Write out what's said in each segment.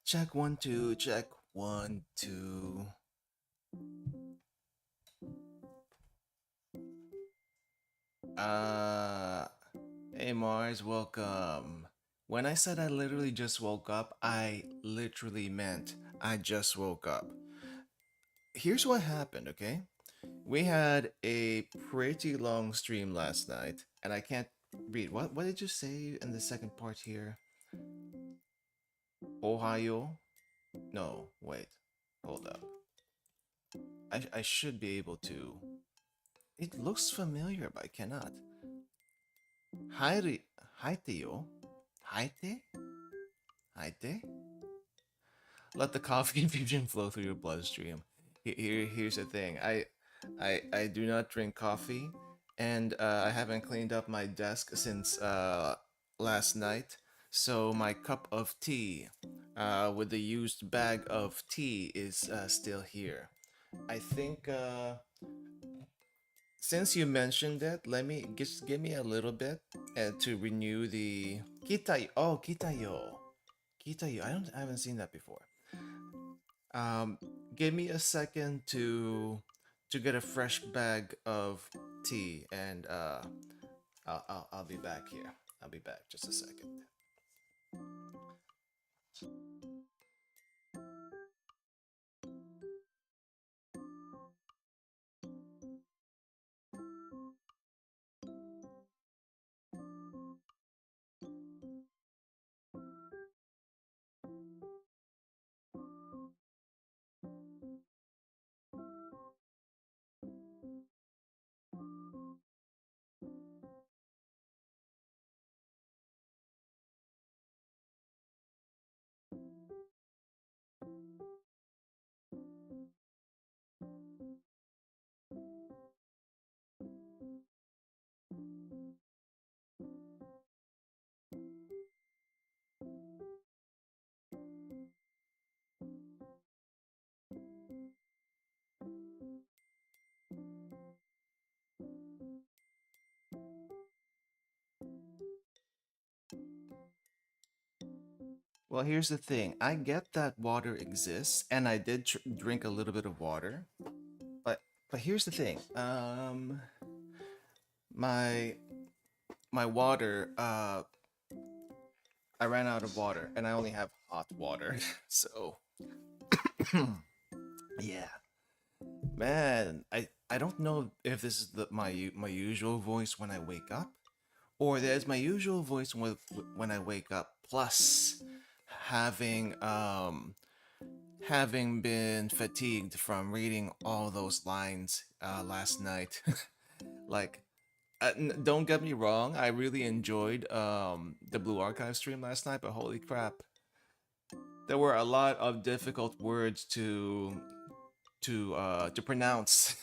Check one, two, check one, two. Uh, hey Mars, welcome. When I said I literally just woke up, I literally meant I just woke up. Here's what happened, okay? We had a pretty long stream last night, and I can't read. What did you say in the second part here? Ohio? No, wait. Hold up. I should be able to. It looks familiar, but I cannot. Hairi, haite yo? Haite? Haite? Let the coffee infusion flow through your bloodstream. Here's the thing. I do not drink coffee, and I haven't cleaned up my desk since last night. So my cup of tea, with the used bag of tea, is still here. I think since you mentioned it, let me just give me a little bit to renew the Kitai. Oh, Kitayo. Kitayo. I haven't seen that before. Um, give me a second to get a fresh bag of tea, and I'll be back here. I'll be back just a second. Well, here's the thing. I get that water exists, and I did drink a little bit of water, but here's the thing. My my water. I ran out of water, and I only have hot water. So yeah, man. I don't know if this is my usual voice when I wake up, or there's my usual voice when I wake up. Plus, having um having been fatigued from reading all those lines last night. Like, don't get me wrong, I really enjoyed the Blue Archive stream last night, but holy crap, there were a lot of difficult words to pronounce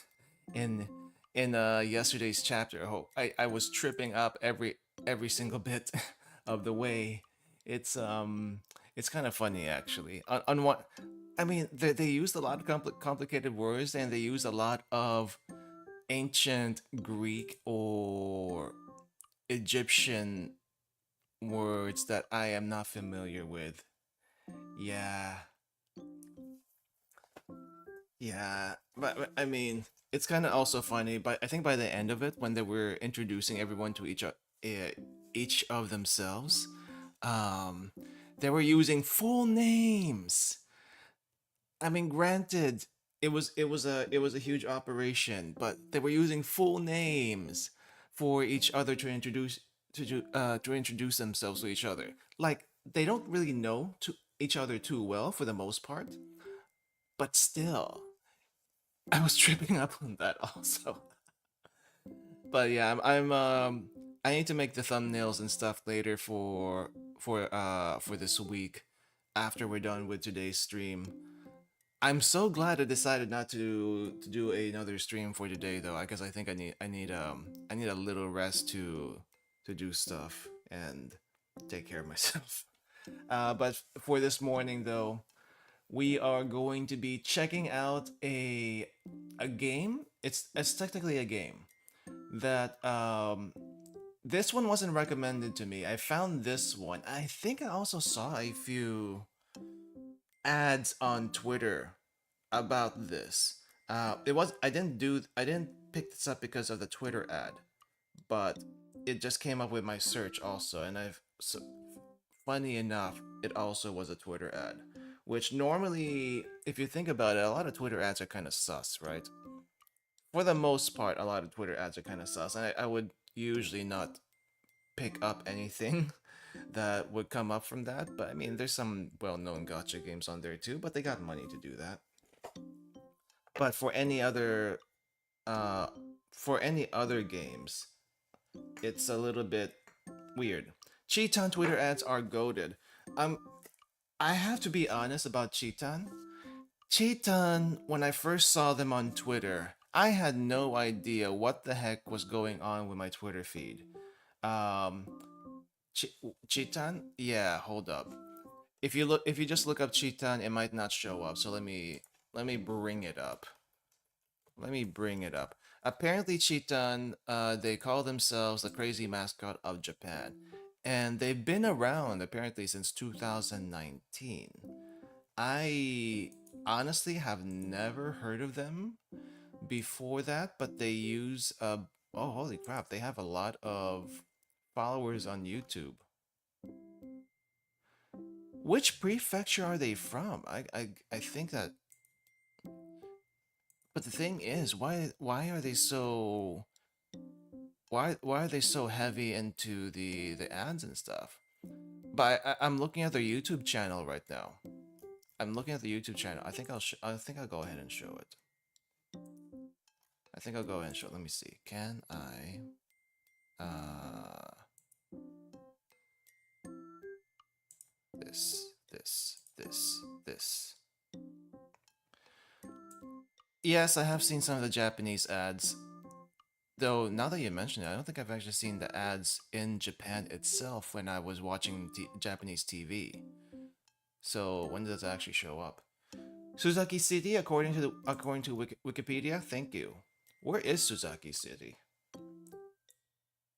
in yesterday's chapter. I was tripping up every single bit of the way. It's it's kind of funny actually. On what I mean, they used a lot of complicated words, and they used a lot of ancient Greek or Egyptian words that I am not familiar with. Yeah, yeah, I mean, it's kind of also funny, but I think by the end of it, when they were introducing everyone to each of themselves, um, they were using full names. I mean, granted, it was a huge operation, but they were using full names for each other to introduce themselves to each other. Like, they don't really know to each other too well for the most part, but still, I was tripping up on that also. But yeah, I need to make the thumbnails and stuff later for this week after we're done with today's stream. I'm so glad I decided not to do another stream for today though, because I think I need a little rest to do stuff and take care of myself. But for this morning though, we are going to be checking out a game. It's technically a game that this one wasn't recommended to me. I found this one. I think I also saw a few. ads on Twitter about this. I didn't pick this up because of the Twitter ad, but it just came up with my search also, and funny enough, it also was a Twitter ad, which normally, if you think about it, a lot of Twitter ads are kind of sus, right? For the most part, a lot of Twitter ads are kind of sus, and I would usually not pick up anything that would come up from that. But I mean, there's some well-known gotcha games on there too, but they got money to do that. But uh, for any other games, it's a little bit weird. Cheaton Twitter ads are goaded. Um, I have to be honest about Cheaton. Cheaton, when I first saw them on Twitter, I had no idea what the heck was going on with my Twitter feed. Um, Ch- Cheaton? Yeah, hold up. If you just look up Cheaton, it might not show up. So let me bring it up. Let me bring it up. Apparently, Cheaton, they call themselves the crazy mascot of Japan, and they've been around apparently since 2019. I honestly have never heard of them before that, but they use oh, holy crap, they have a lot of followers on YouTube. Which prefecture are they from? I think that, but the thing is, why are they so why are they so heavy into the ads and stuff? But I'm looking at their YouTube channel right now. I'm looking at the YouTube channel. I think I'll go ahead and show it. I think I'll go ahead and show it. Let me see. Can I this. Yes, I have seen some of the Japanese ads. Though, now that you mention it, I don't think I've actually seen the ads in Japan itself when I was watching Japanese TV. So, when does it actually show up? Suzaki City, according to Wikipedia? Thank you. Where is Suzaki City?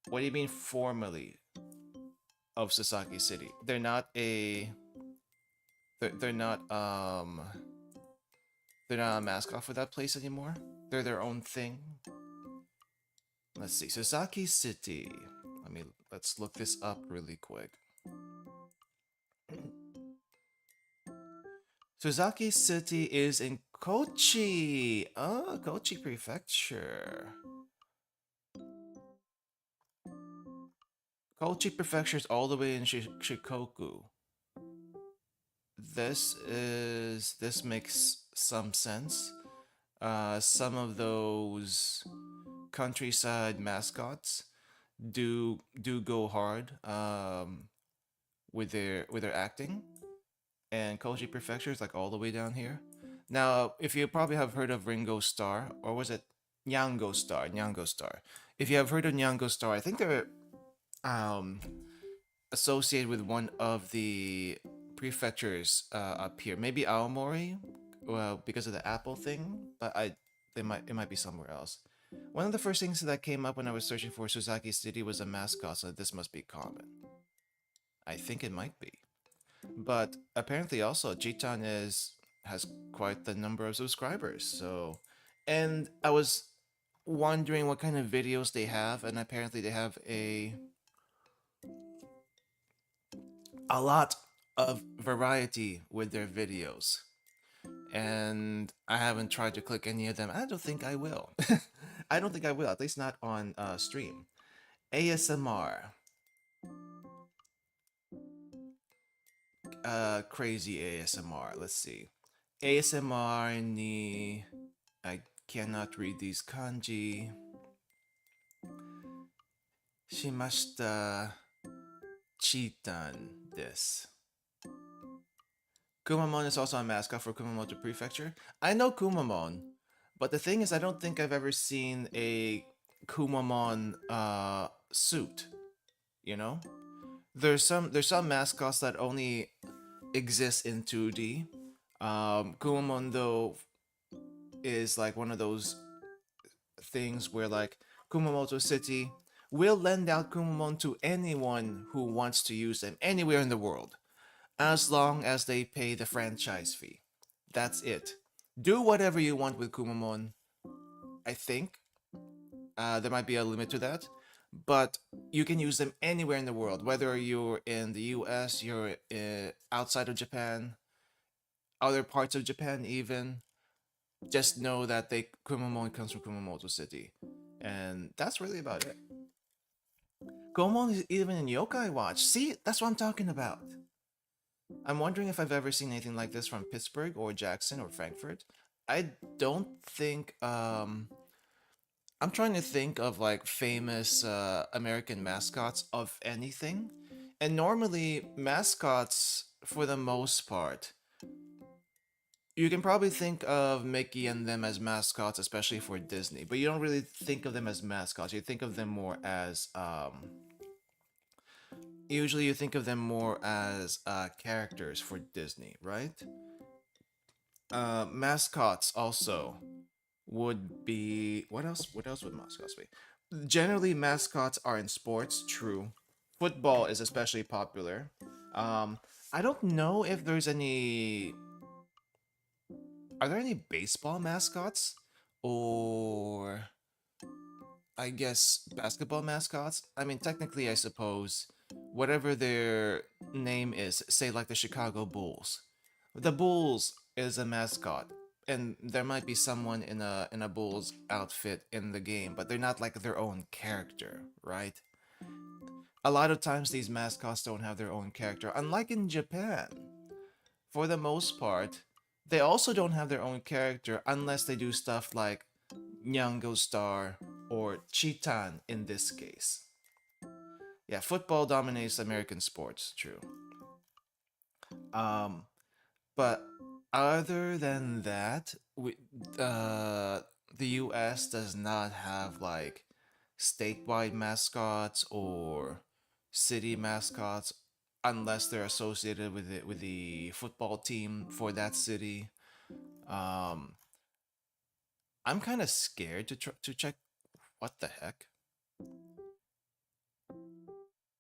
What do you mean formally of Sasaki City? They're not a they're they're not a mascot for that place anymore. They're their own thing. Let's see. Sasaki City. Let's look this up really quick. Suzaki City is in Kochi. Oh, Kochi Prefecture. Kochi Prefecture is all the way in Shikoku. This makes some sense. Some of those countryside mascots do go hard with their acting, and Kochi Prefecture is like all the way down here. Now, if you probably have heard of Ringo Starr, or was it Nyango Star? Nyango Star. If you have heard of Nyango Star, I think they're um associated with one of the prefectures up here. Maybe Aomori, well, because of the apple thing, but it might be somewhere else. One of the first things that came up when I was searching for Suzaki City was a mascot, so this must be common. I think it might be. But apparently also Jitan has quite the number of subscribers, so and I was wondering what kind of videos they have, and apparently they have a lot of variety with their videos. And I haven't tried to click any of them. I don't think I will. I don't think I will, at least not on stream. ASMR. Crazy ASMR. Let's see. ASMR ni. I cannot read these kanji. Shimashita Chitan desu. Kumamon is also a mascot for Kumamoto Prefecture. I know Kumamon, but the thing is, I don't think I've ever seen a Kumamon suit. You know, there's some mascots that only exist in 2D. Kumamon though is like one of those things where like Kumamoto City will lend out Kumamon to anyone who wants to use them anywhere in the world. as long as they pay the franchise fee. That's it. Do whatever you want with Kumamon. I think there might be a limit to that, but you can use them anywhere in the world, whether you're in the US, you're outside of Japan, other parts of Japan, even. Just know that Kumamon comes from Kumamoto City, and that's really about it. Kumamon is even in Yokai Watch. See, that's what I'm talking about. I'm wondering if I've ever seen anything like this from Pittsburgh or Jackson or Frankfurt. I don't think. I'm trying to think of like famous American mascots of anything, and normally mascots, for the most part, you can probably think of Mickey and them as mascots, especially for Disney, but you don't really think of them as mascots. You think of them more as usually you think of them more as characters for Disney, right? Mascots also would be what else? What else would mascots be? Generally, mascots are in sports. True, football is especially popular. Um, I don't know if there's any. Are there any baseball mascots, or I guess basketball mascots? I mean, technically, I suppose whatever their name is, say like the Chicago Bulls. The Bulls is a mascot, and there might be someone in a Bulls outfit in the game, but they're not like their own character, right? A lot of times these mascots don't have their own character, unlike in Japan. For the most part, they also don't have their own character unless they do stuff like Nyango Star or Chitan in this case. Yeah, football dominates American sports, true. Um, but other than that, the US does not have like statewide mascots or city mascots unless they're associated with it with the football team for that city. Um, I'm kind of scared to check what the heck.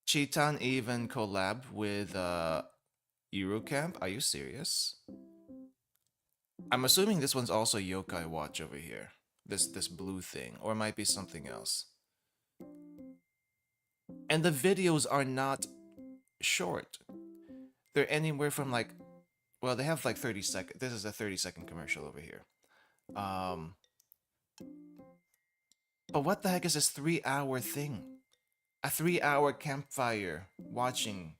Chitan even collab with Eurocamp. Are you serious? I'm assuming this one's also Yokai Watch over here. This blue thing, or it might be something else. And the videos are not short. They're anywhere from like, well, they have like 30 seconds. This is a 30-second commercial over here. Um, but what the heck is this 3-hour thing? A 3-hour campfire watching.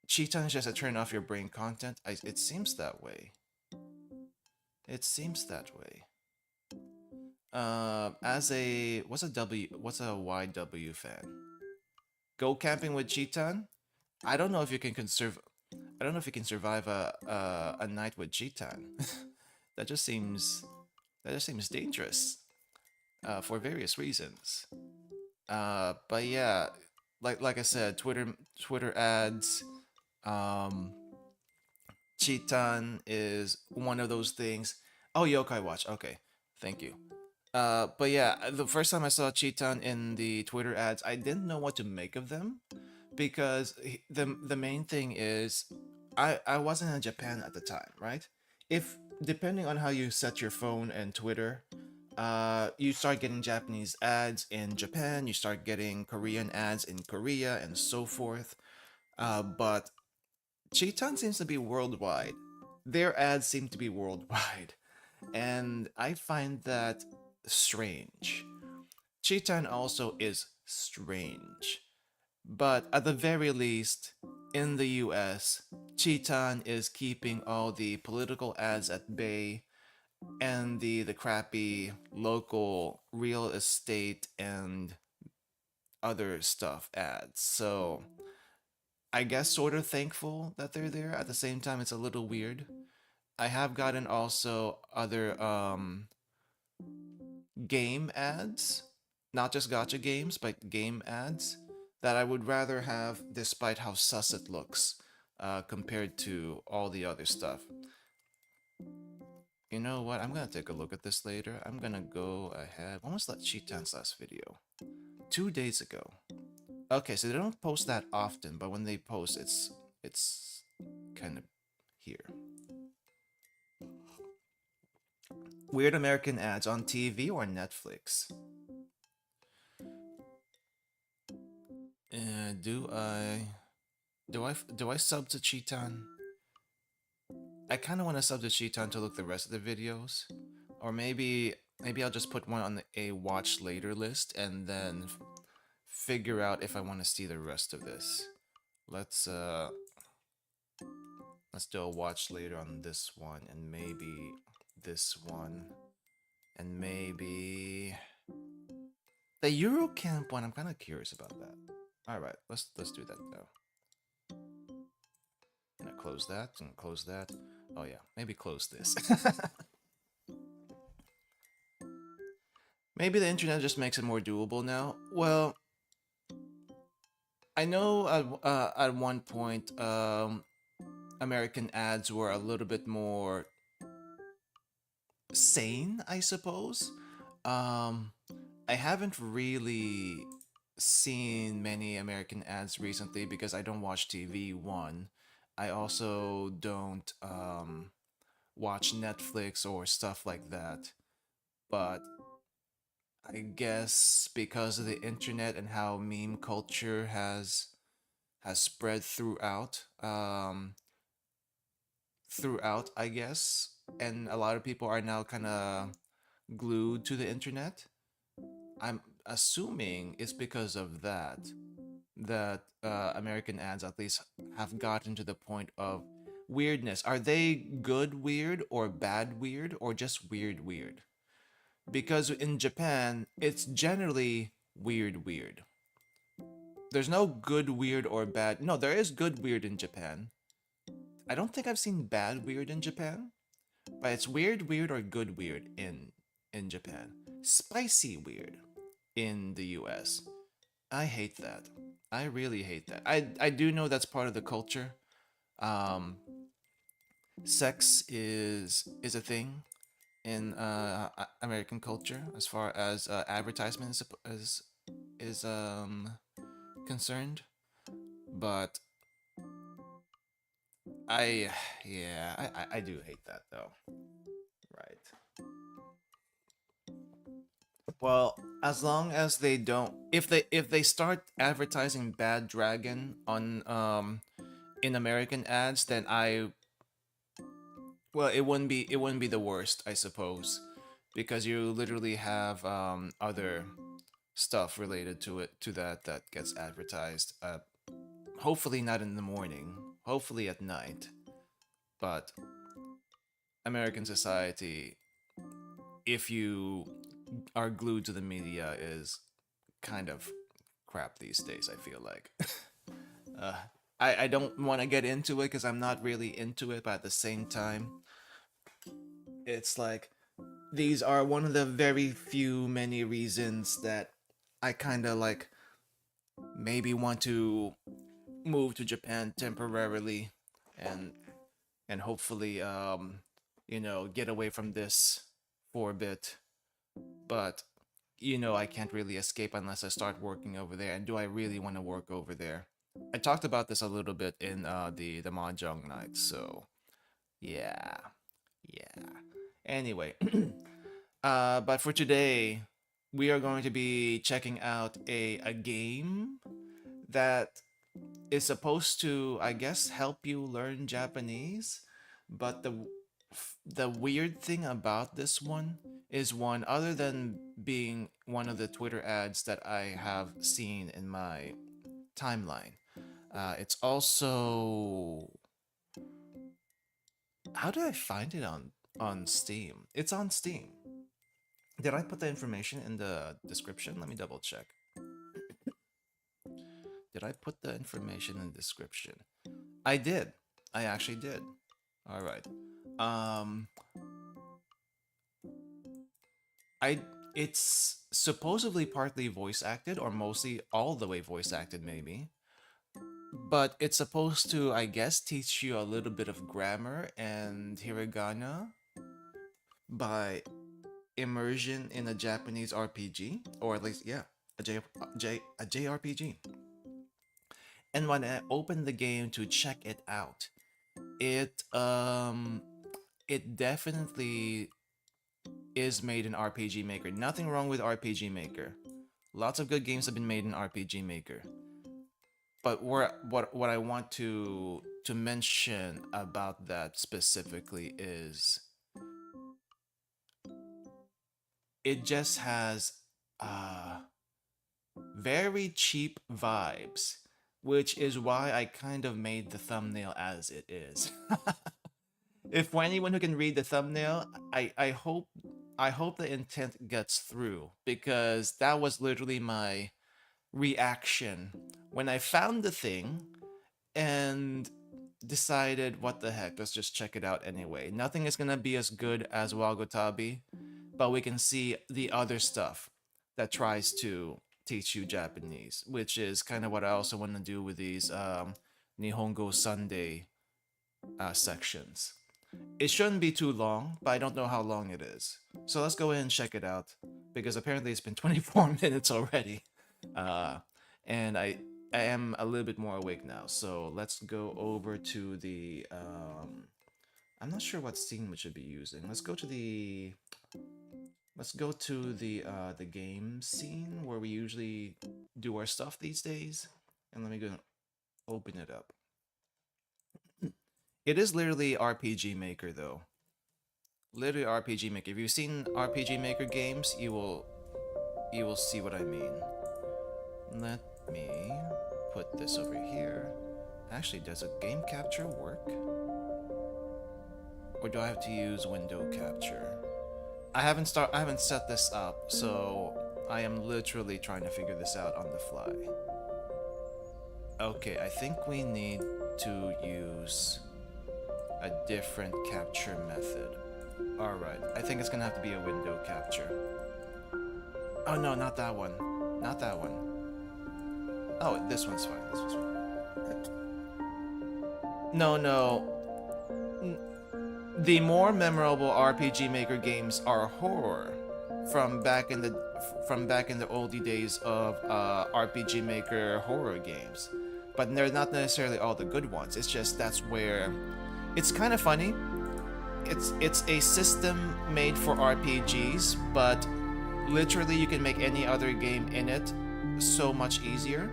Cheetah is just a turn off your brain content. It seems that way. It seems that way. As a what's a YW fan? Go camping with Cheetah? I don't know if you can conserve. I don't know if you can survive a night with Cheetah. that just seems that just seems dangerous. For various reasons. But yeah, like I said, Twitter ads. Um, Cheetah is one of those things. Oh, Yokai Watch. Okay, thank you. But yeah, the first time I saw Cheetah in the Twitter ads, I didn't know what to make of them because the main thing is I wasn't in Japan at the time, right? If depending on how you set your phone and Twitter, you start getting Japanese ads in Japan, you start getting Korean ads in Korea, and so forth. But Cheetah seems to be worldwide. Their ads seem to be worldwide, and I find that strange. Cheetah also is strange. But at the very least, in the US, Cheetah is keeping all the political ads at bay and the crappy local real estate and other stuff ads. So I guess sort of thankful that they're there. At the same time, it's a little weird. I have gotten also other game ads, not just gotcha games, but game ads that I would rather have despite how sus it looks compared to all the other stuff. You know what? I'm gonna take a look at this later. I'm gonna go ahead. When was that Cheetah's last video? 2 days ago. Okay, so they don't post that often, but when they post, it's kind of here. Weird American ads on TV or Netflix? Do I sub to Cheetan? I kind of want to sub to Cheetan to look the rest of the videos, or maybe I'll just put one on a watch later list and then figure out if I want to see the rest of this. Let's do a watch later on this one, and maybe this one, and maybe the Eurocamp one. I'm kind of curious about that. All right, let's do that though. Gonna close that and close that. Oh yeah, maybe close this. Maybe the internet just makes it more doable now. Well, I know at one point American ads were a little bit more sane, I suppose. Um, I haven't really seen many American ads recently because I don't watch TV. One, I also don't watch Netflix or stuff like that. But I guess because of the internet and how meme culture has spread throughout, I guess, and a lot of people are now kind of glued to the internet. I'm assuming it's because of that American ads at least have gotten to the point of weirdness. Are they good weird or bad weird or just weird weird? Because in Japan, it's generally weird weird. There's no good weird or bad. No, there is good weird in Japan. I don't think I've seen bad weird in Japan, but it's weird weird or good weird in Japan. Spicy weird in the US. I hate that. I really hate that. I do know that's part of the culture. Um, Sex is a thing in American culture as far as advertisement is concerned. But I yeah I do hate that though. Right. Well, as long as they don't, if they start advertising Bad Dragon on in American ads, then it wouldn't be the worst, I suppose, because you literally have other stuff related to that gets advertised. Hopefully not in the morning, hopefully at night, but American society, if you are glued to the media, is kind of crap these days, I feel like. uh, I don't want to get into it because I'm not really into it, but at the same time, it's like these are one of the very few many reasons that I kind of like maybe want to move to Japan temporarily and hopefully get away from this for a bit. But I can't really escape unless I start working over there. And do I really want to work over there? I talked about this a little bit in the mahjong night. So yeah, yeah. Anyway, but for today, we are going to be checking out a game that is supposed to, I guess, help you learn Japanese. But the weird thing about this one is, one, other than being one of the Twitter ads that I have seen in my timeline, it's also, how do I find it on Steam? It's on Steam. Did I put the information in the description? Let me double check. Did I put the information in the description? I did. I actually did. All right. Um, I it's supposedly partly voice acted, or mostly all the way voice acted, maybe. But it's supposed to, I guess, teach you a little bit of grammar and hiragana by immersion in a Japanese RPG, or at least, yeah, a JRPG. And when I opened the game to check it out, it definitely is made in RPG Maker. Nothing wrong with RPG Maker. Lots of good games have been made in RPG Maker. But what I want to mention about that specifically is it just has very cheap vibes, which is why I kind of made the thumbnail as it is. If for anyone who can read the thumbnail, I hope the intent gets through, because that was literally my reaction when I found the thing and decided, what the heck, let's just check it out anyway. Nothing is gonna be as good as Wagotabi, but we can see the other stuff that tries to teach you Japanese, which is kind of what I also want to do with these Nihongo Sunday sections. It shouldn't be too long, but I don't know how long it is. So let's go in and check it out, because apparently it's been 24 minutes already. And I am a little bit more awake now. So let's go over to the I'm not sure what scene we should be using. Let's go to the game scene where we usually do our stuff these days. And let me go open it up. It is literally RPG Maker though. Literally RPG Maker. If you've seen RPG Maker games, you will see what I mean. Let me put this over here. Actually, does a game capture work? Or do I have to use window capture? I haven't set this up, so I am literally trying to figure this out on the fly. Okay, I think we need to use a different capture method. Alright, I think it's gonna have to be a window capture. Oh no, not that one. Not that one. Oh, this one's fine. This one's fine. No. The more memorable RPG Maker games are horror from back in the oldie days of RPG Maker horror games. But they're not necessarily all the good ones. It's just that's where it's kind of funny. It's a system made for RPGs, but literally you can make any other game in it so much easier.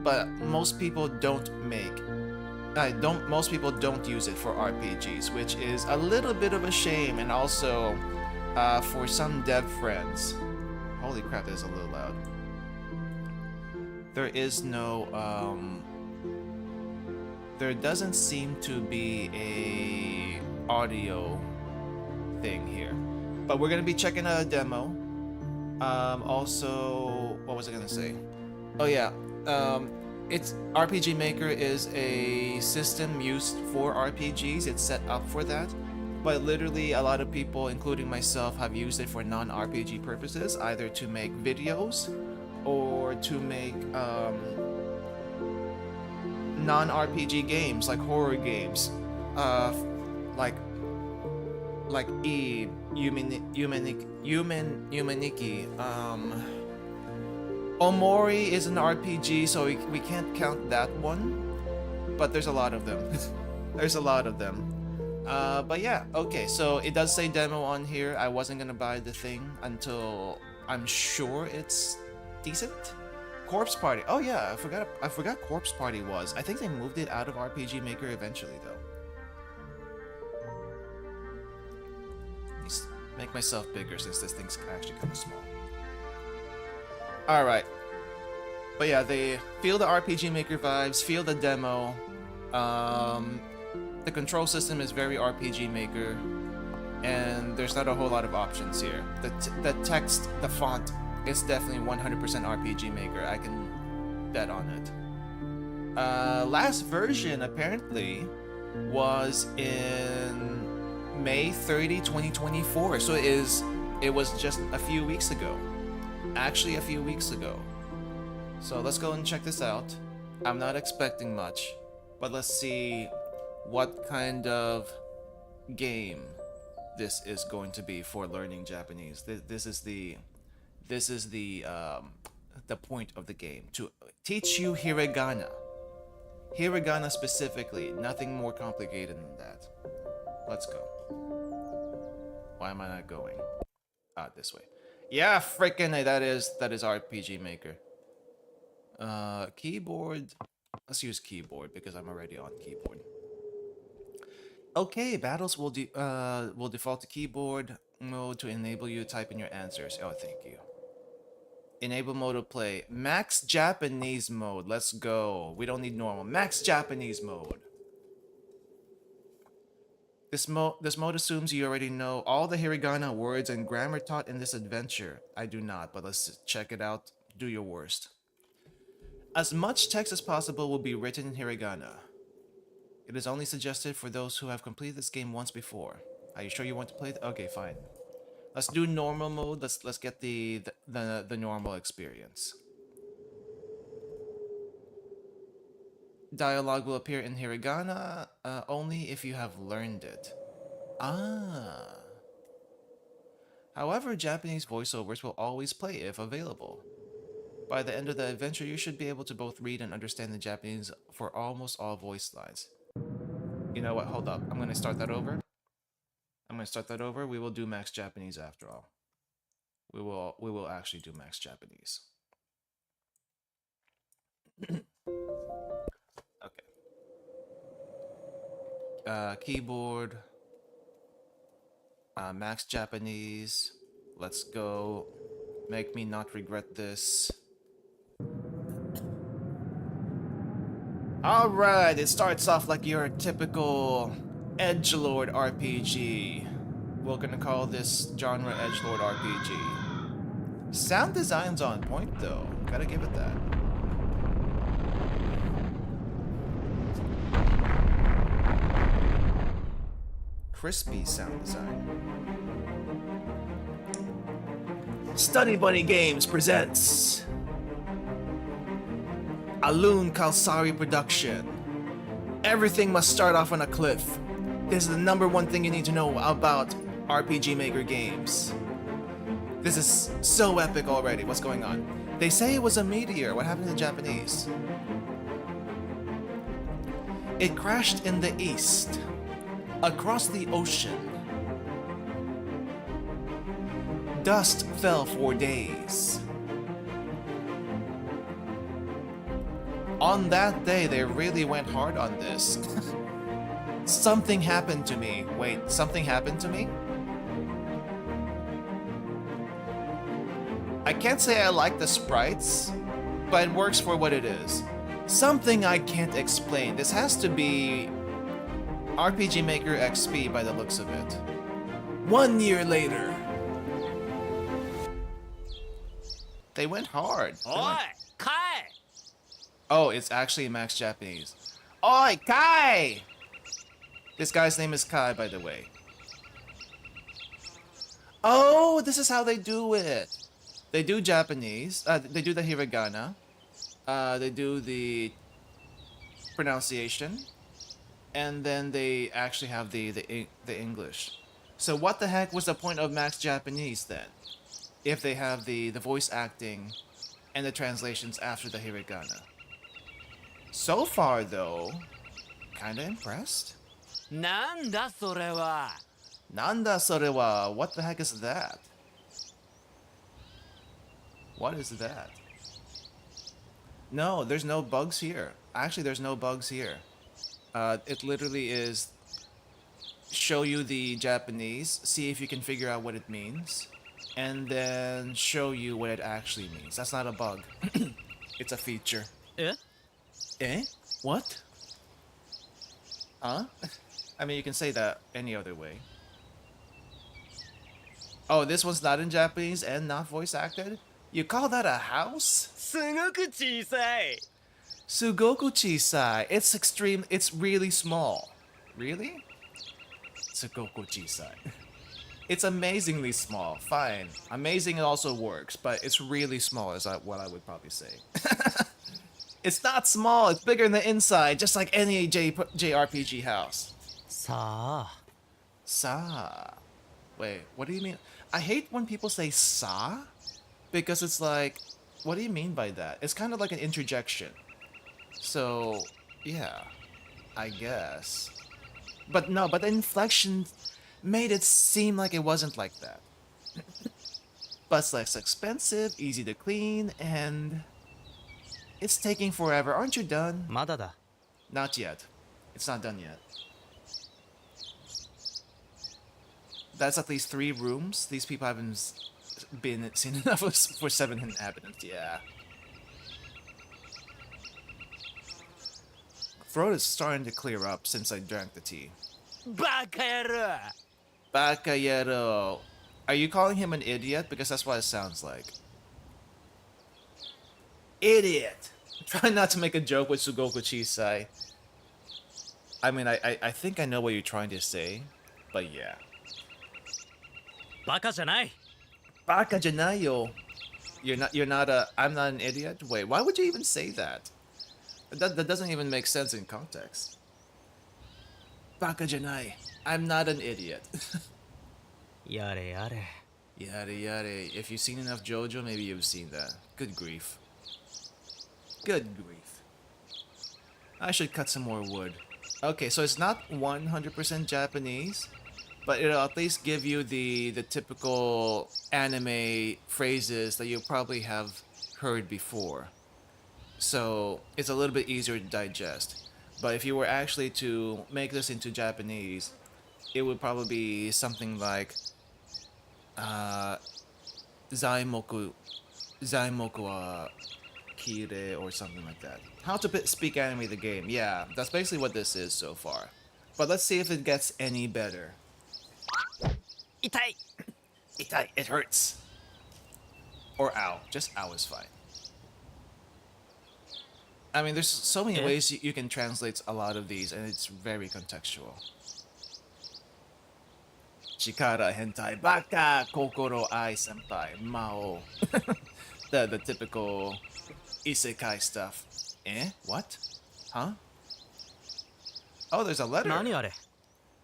But most people don't use it for RPGs, which is a little bit of a shame. And also for some dev friends, holy crap, that is a little loud. There is no there doesn't seem to be a audio thing here, but we're gonna be checking out a demo. Also, what was I gonna say? Oh yeah, it's RPG Maker is a system used for RPGs. It's set up for that, but literally a lot of people, including myself, have used it for non-RPG purposes, either to make videos or to make non-RPG games like horror games, like Humaniki. Omori is an RPG, so we can't count that one, but there's a lot of them. There's a lot of them. But yeah, okay, so it does say demo on here. I wasn't gonna buy the thing until I'm sure it's decent. Corpse Party. Oh yeah, I forgot Corpse Party was. I think they moved it out of RPG Maker eventually though. Make myself bigger since this thing's actually kind of small. Alright. But yeah, they feel the RPG Maker vibes, feel the demo. The control system is very RPG Maker, and there's not a whole lot of options here. The text, the font, is definitely 100% RPG Maker. I can bet on it. Last version, apparently, was in May 30, 2024. So it was just a few weeks ago. Actually, a few weeks ago. So let's go and check this out. I'm not expecting much, but let's see what kind of game this is going to be for learning Japanese. This is the point of the game, to teach you hiragana. Hiragana specifically, nothing more complicated than that. Let's go. Why am I not going? Ah, this way. Yeah, freaking that is RPG Maker. Keyboard. Let's use keyboard because I'm already on keyboard. Okay, battles will default to keyboard mode to enable you to type in your answers. Oh, thank you. Enable mode of play. Max Japanese mode. Let's go. We don't need normal. Max Japanese mode. This mode assumes you already know all the hiragana words and grammar taught in this adventure. I do not, but let's check it out. Do your worst. As much text as possible will be written in hiragana. It is only suggested for those who have completed this game once before. Are you sure you want to play it? Okay, fine. Let's do normal mode. Let's get the normal experience. Dialogue will appear in hiragana only if you have learned it. Ah. However, Japanese voiceovers will always play if available. By the end of the adventure, you should be able to both read and understand the Japanese for almost all voice lines. You know what? Hold up. I'm going to start that over. We will do max Japanese after all. We will actually do max Japanese. Okay. Keyboard. Max Japanese. Let's go. Make me not regret this. Alright, it starts off like your typical edgelord RPG. We're gonna call this genre edgelord RPG. Sound design's on point though. Gotta give it that. Crispy sound design. Study Bunny Games presents a Loon Kalsari production. Everything must start off on a cliff. This is the #1 thing you need to know about RPG Maker games. This is so epic already. What's going on? They say it was a meteor. What happened in Japanese? It crashed in the east, across the ocean. Dust fell for days. On that day, they really went hard on this. Something happened to me. Wait, something happened to me? I can't say I like the sprites, but it works for what it is. Something I can't explain. This has to be RPG Maker XP by the looks of it. 1 year later. They went hard. Oi, Kai! Oh, it's actually Max Japanese. Oi, Kai! This guy's name is Kai, by the way. Oh, this is how they do it. They do Japanese. They do the hiragana. They do the pronunciation, and then they actually have the English. So what the heck was the point of Max Japanese then? If they have the voice acting and the translations after the hiragana. So far though, kinda impressed. Nanda sore wa? Nanda sore wa? What the heck is that? What is that? No, there's no bugs here. Actually, there's no bugs here. It literally is show you the Japanese, see if you can figure out what it means, and then show you what it actually means. That's not a bug. It's a feature. Eh? Eh? What? Huh? I mean, you can say that any other way. Oh, this one's not in Japanese and not voice acted? You call that a house? すごく小さい. Sugoku chisai. It's extreme. It's really small. Really? Sugoku chisai. It's amazingly small. Fine. Amazing also works, but it's really small is what I would probably say. It's not small. It's bigger in the inside, just like any JRPG house. Sa. Sa. Wait, what do you mean? I hate when people say sa, because it's like, what do you mean by that? It's kind of like an interjection. So, Yeah, I guess. But no, but the inflection made it seem like it wasn't like that. But less expensive, easy to clean, and it's taking forever. Aren't you done? まだだ。 Not yet. It's not done yet. That's at least 3 rooms. These people haven't been seen enough for 7 inhabitants. Yeah. Throat is starting to clear up since I drank the tea. バカ野郎 Bakayero. Are you calling him an idiot? Because that's what it sounds like. Idiot! Try not to make a joke with Sugoku Chisai. I mean, I think I know what you're trying to say, but yeah. バカじゃない Baka janayo. You're not I'm not an idiot? Wait, why would you even say that? That doesn't even make sense in context. Baka janai. I'm not an idiot. やれやれ Yada yada. If you've seen enough JoJo, maybe you've seen that. Good grief. Good grief. I should cut some more wood. Okay, so it's not 100% Japanese, but it'll at least give you the typical anime phrases that you probably have heard before. So it's a little bit easier to digest. But if you were actually to make this into Japanese, it would probably be something like Zaimoku wa Kire or something like that. How to speak anime the game. Yeah, that's basically what this is so far. But let's see if it gets any better. 痛い Itai, it hurts. Or ow. Just ow is fine. I mean, there's so many ways you can translate a lot of these, and it's very contextual. Chikara hentai baka kokoro ai senpai mao. The typical isekai stuff. Eh? What? Huh? Oh, there's a letter. 何あれ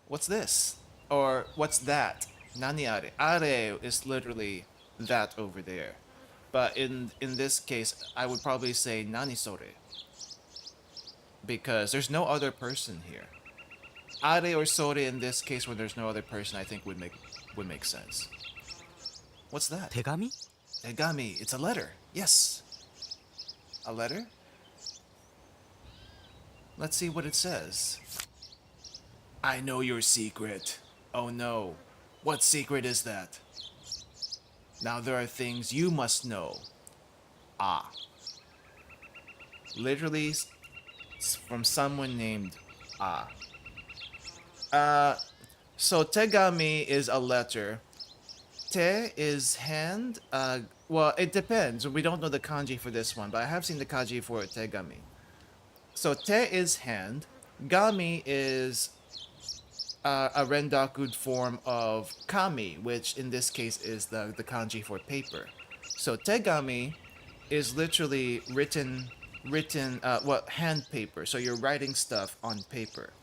What's this? Or what's that? Nani are? Are is literally that over there. But in this case, I would probably say nani sore. Because there's no other person here. Are or sore in this case where there's no other person, I think would make sense. What's that? 手紙 Tegami. It's a letter. Yes. A letter? Let's see what it says. I know your secret. Oh no. What secret is that? Now there are things you must know. Ah. Literally from someone named Ah. So tegami is a letter. Te is hand. Well, it depends. We don't know the kanji for this one, but I have seen the kanji for tegami. So te is hand. Gami is a rendaku form of kami, which in this case is the kanji for paper. So tegami is literally written hand paper. So you're writing stuff on paper.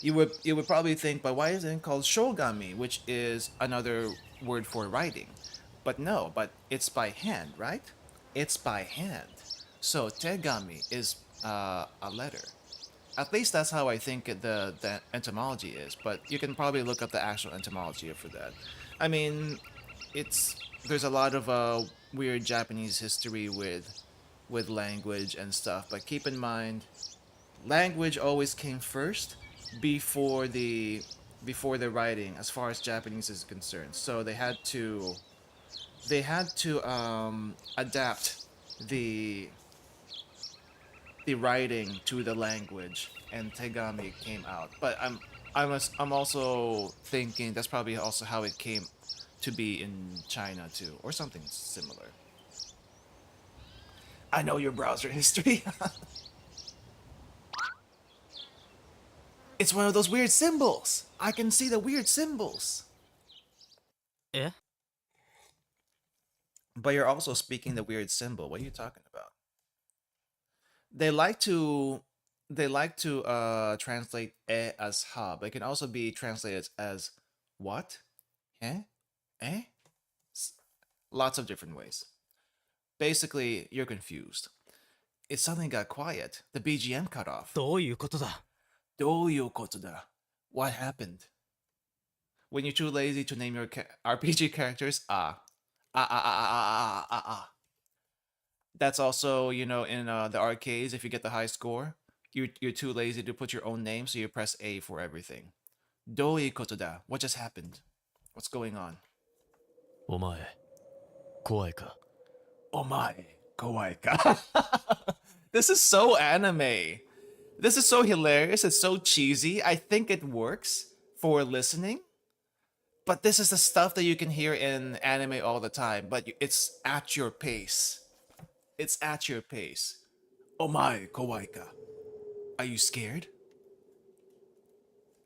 You would probably think, but why isn't it called shogami, which is another word for writing? But no, but it's by hand, right? It's by hand. So tegami is a letter. At least that's how I think the etymology is. But you can probably look up the actual etymology for that. I mean, there's a lot of weird Japanese history with language and stuff. But keep in mind, language always came first before the writing as far as Japanese is concerned. So they had to adapt the writing to the language, and tegami came out. But I'm also thinking that's probably also how it came to be in China too, or something similar. I know your browser history. It's one of those weird symbols. I can see the weird symbols. え But you're also speaking the weird symbol. What are you talking about? They like to translate e as ha, but it can also be translated as what? Eh? Eh? Lots of different ways. Basically, you're confused. it suddenly got quiet. The BGM cut off. どういうことだ Doyokotoda. What happened? When you're too lazy to name your RPG characters, That's also, you know, in the arcades, if you get the high score, you're too lazy to put your own name, so you press A for everything. Doyokotoda. What just happened? What's going on? お前怖いか Omae kawaii ka. This is so anime. This is so hilarious. It's so cheesy. I think it works for listening. But this is the stuff that you can hear in anime all the time. But it's at your pace. It's at your pace. Omae kawaii ka. Are you scared?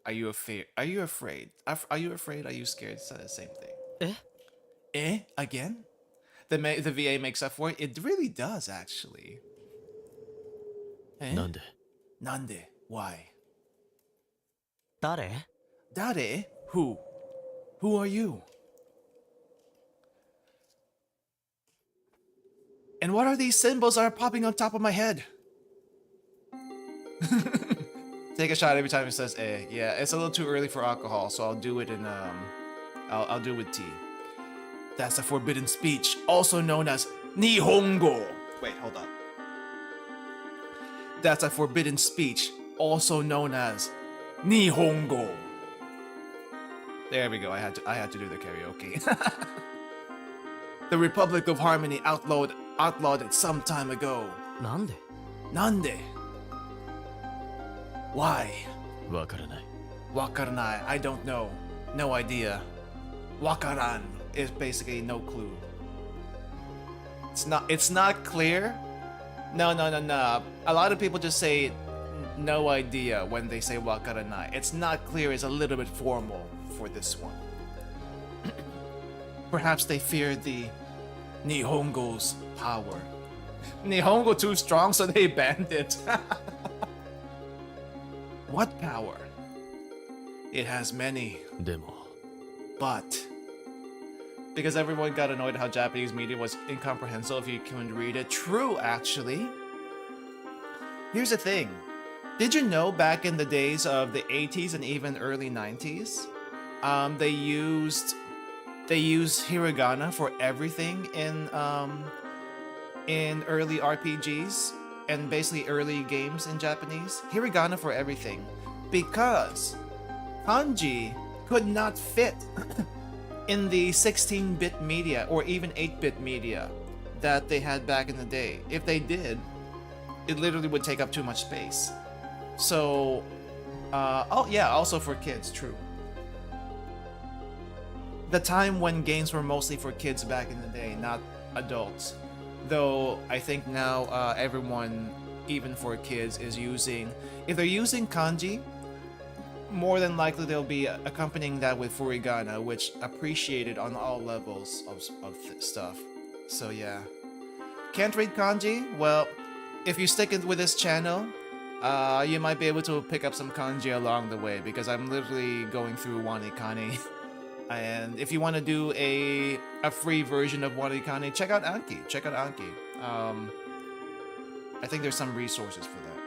Are you afraid? Are you afraid? Are you afraid? Are you scared? It's the same thing. え Eh? Again? The VA makes up for it? It really does, actually. Eh? なんで Nande? Why? 誰 Dare? Who? Who are you? And what are these symbols that are popping on top of my head? Take a shot every time it says eh. Yeah, it's a little too early for alcohol, so I'll do it in I'll do it with tea. That's a forbidden speech, also known as Nihongo. Wait, hold on. That's a forbidden speech, also known as Nihongo. There we go. I had to do the karaoke. The Republic of Harmony outlawed it some time ago. なんで Nande? Why? わからない Wakaranai. I don't know. No idea. Wakaran is basically no clue. It's not clear. No. A lot of people just say no idea when they say wakaranai. It's not clear. It's a little bit formal for this one. Perhaps they fear the Nihongo's power. Nihongo too strong, so they banned it. What power? It has many, でも but because everyone got annoyed how Japanese media was incomprehensible if you couldn't read it. True, actually. Here's the thing. Did you know back in the days of the 80s and even early 90s, they used hiragana for everything in early RPGs and basically early games in Japanese? Hiragana for everything. Because kanji could not fit in the 16-bit media or even 8-bit media that they had back in the day. If they did, it literally would take up too much space. So, oh yeah, also for kids, true. The time when games were mostly for kids back in the day, not adults. Though I think now everyone, even for kids, is using... If they're using kanji, more than likely they'll be accompanying that with furigana, which appreciated on all levels of stuff. So yeah. Can't read kanji? Well, if you stick it with this channel, you might be able to pick up some kanji along the way, because I'm literally going through Wanikani. And if you want to do a free version of Wanikani, check out Anki. I think there's some resources for that.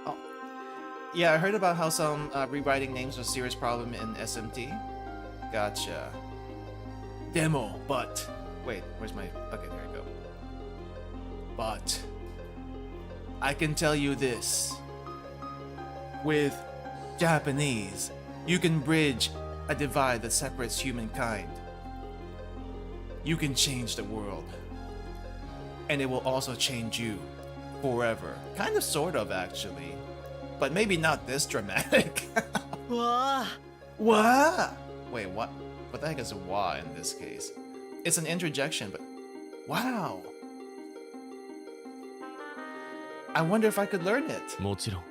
Oh, yeah, I heard about how some rewriting names was a serious problem in SMT. Gotcha. Demo, but... Wait, where's my... Okay, there we go. But... I can tell you this. With Japanese, you can bridge a divide that separates humankind. You can change the world. And it will also change you forever. Kind of, sort of, actually. But maybe not this dramatic. わあ What? Wait, what? What the heck is a wa in this case? It's an interjection, but... Wow! I wonder if I could learn it. もちろん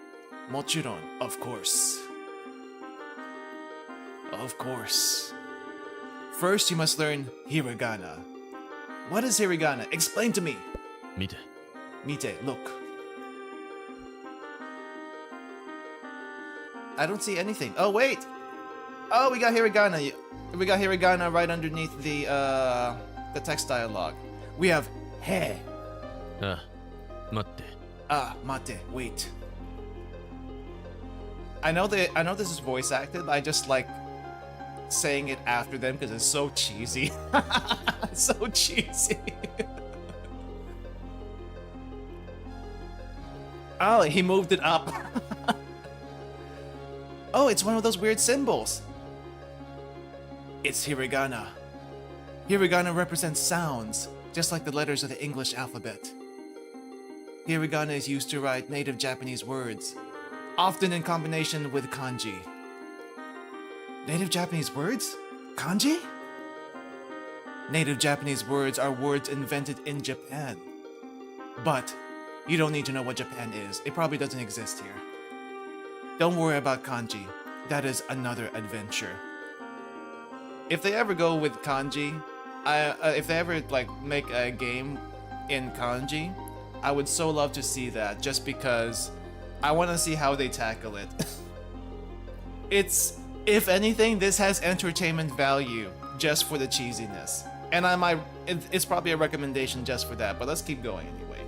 Mochiron, of course. Of course. First, you must learn hiragana. What is hiragana? Explain to me. 見て Mite, look. I don't see anything. Oh, wait! Oh, we got hiragana. We got hiragana right underneath the text dialogue. We have he. ああ、待って。Mate, wait. I know this is voice acted, but I just like saying it after them because it's so cheesy. It's so cheesy. Oh, he moved it up. Oh, it's one of those weird symbols. It's hiragana. Hiragana represents sounds, just like the letters of the English alphabet. Hiragana is used to write native Japanese words, often in combination with kanji. Native Japanese words? Kanji? Native Japanese words are words invented in Japan. But you don't need to know what Japan is. It probably doesn't exist here. Don't worry about kanji. That is another adventure. If they ever go with kanji, if they ever like make a game in kanji, I would so love to see that, just because I want to see how they tackle it. It's, if anything, this has entertainment value just for the cheesiness. And it's probably a recommendation just for that, but let's keep going anyway.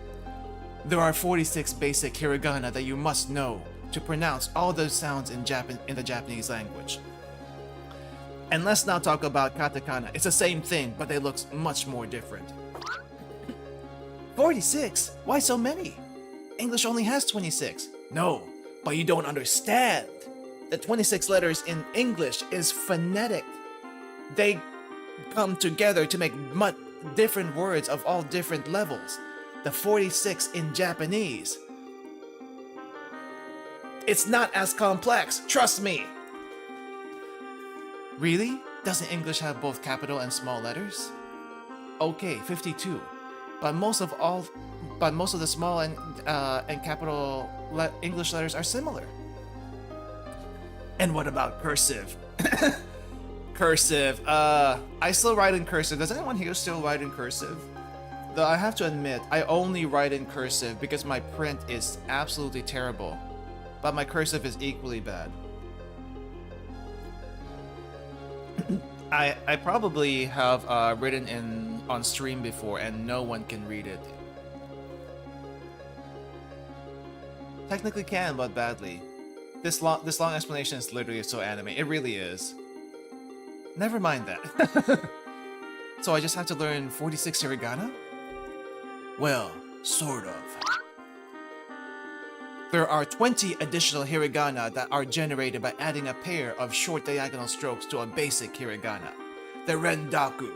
There are 46 basic hiragana that you must know to pronounce all those sounds in the Japanese language. And let's now talk about katakana. It's the same thing, but they look much more different. 46? Why so many? English only has 26. No, but you don't understand. The 26 letters in English is phonetic. They come together to make different words of all different levels. The 46 in Japanese, it's not as complex, trust me. Really? Doesn't English have both capital and small letters? Okay, 52. But most of the small and capital English letters are similar. And what about cursive? Cursive. I still write in cursive. Does anyone here still write in cursive? Though I have to admit, I only write in cursive because my print is absolutely terrible. But my cursive is equally bad. I probably have written on stream before and no one can read it. Technically can, but badly. This long explanation is literally so anime. It really is. Never mind that. So I just have to learn 46 hiragana? Well, sort of. There are 20 additional hiragana that are generated by adding a pair of short diagonal strokes to a basic hiragana, the rendaku.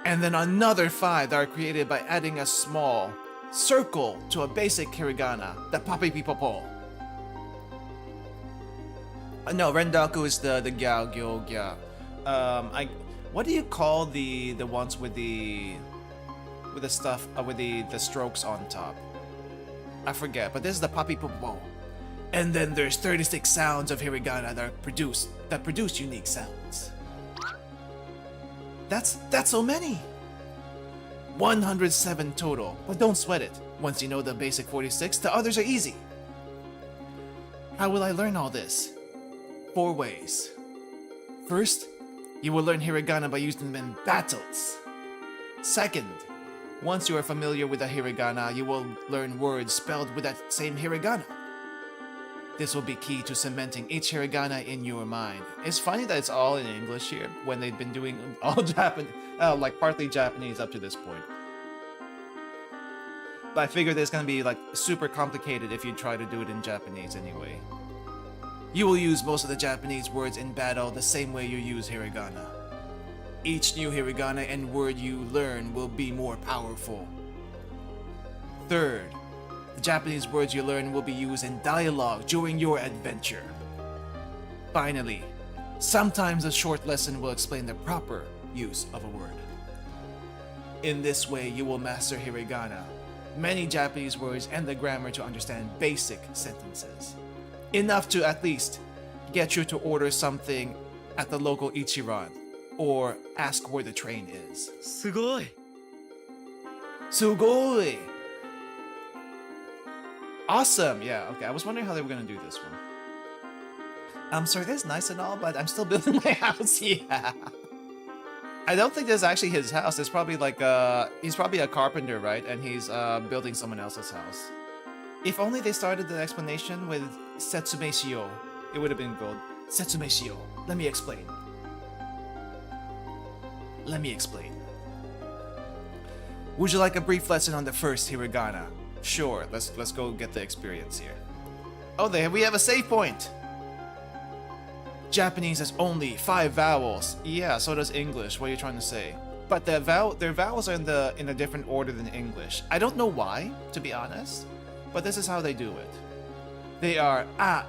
And then another 5 that are created by adding a small circle to a basic hiragana, the papipipopo. No, rendaku is the gyao gyo gya. What do you call the ones with the stuff with the strokes on top? I forget, but this is the papipipopo. And then there's 36 sounds of hiragana that produce unique sounds. That's so many. 107 total, but don't sweat it. Once you know the basic 46, the others are easy. How will I learn all this? 4 ways. First, you will learn hiragana by using them in battles. Second, once you are familiar with the hiragana, you will learn words spelled with that same hiragana. This will be key to cementing each hiragana in your mind. It's funny that it's all in English here when they've been doing all like partly Japanese up to this point. But I figured it's gonna be like super complicated if you try to do it in Japanese anyway. You will use most of the Japanese words in battle the same way you use hiragana. Each new hiragana and word you learn will be more powerful. Third, the Japanese words you learn will be used in dialogue during your adventure. Finally, sometimes a short lesson will explain the proper use of a word. In this way, you will master hiragana, many Japanese words, and the grammar to understand basic sentences. Enough to at least get you to order something at the local Ichiran, or ask where the train is. Sugoi! Sugoi! Awesome! Yeah, okay, I was wondering how they were gonna do this one. Sir, that's nice and all, but I'm still building my house, yeah. I don't think this is actually his house. It's probably like he's probably a carpenter, right? And he's building someone else's house. If only they started the explanation with Setsume Shio, it would have been gold. Setsume Shio. Let me explain. Let me explain. Would you like a brief lesson on the first hiragana? Sure, let's go get the experience here. Oh, we have a save point. Japanese has only 5 vowels. Yeah, so does English. What are you trying to say? But their vowels are in a different order than English. I don't know why, to be honest, but this is how they do it. They are a,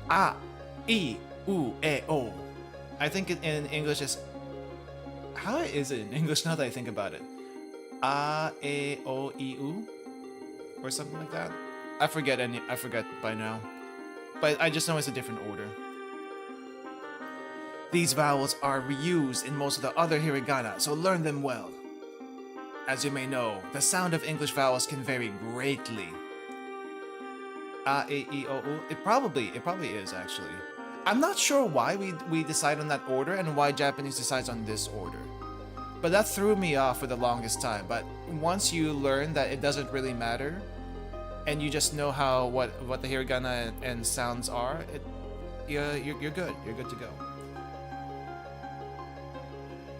i, u, e, o. I think in English is... How is it in English now that I think about it? A, e, o, i, u? Or something like that? I forget by now. But I just know it's a different order. These vowels are reused in most of the other hiragana, so learn them well. As you may know, the sound of English vowels can vary greatly. A, E, I, O, U. It probably is, actually. I'm not sure why we decide on that order and why Japanese decides on this order. But that threw me off for the longest time. But once you learn that it doesn't really matter, and you just know what the hiragana and sounds are, you're good. You're good to go.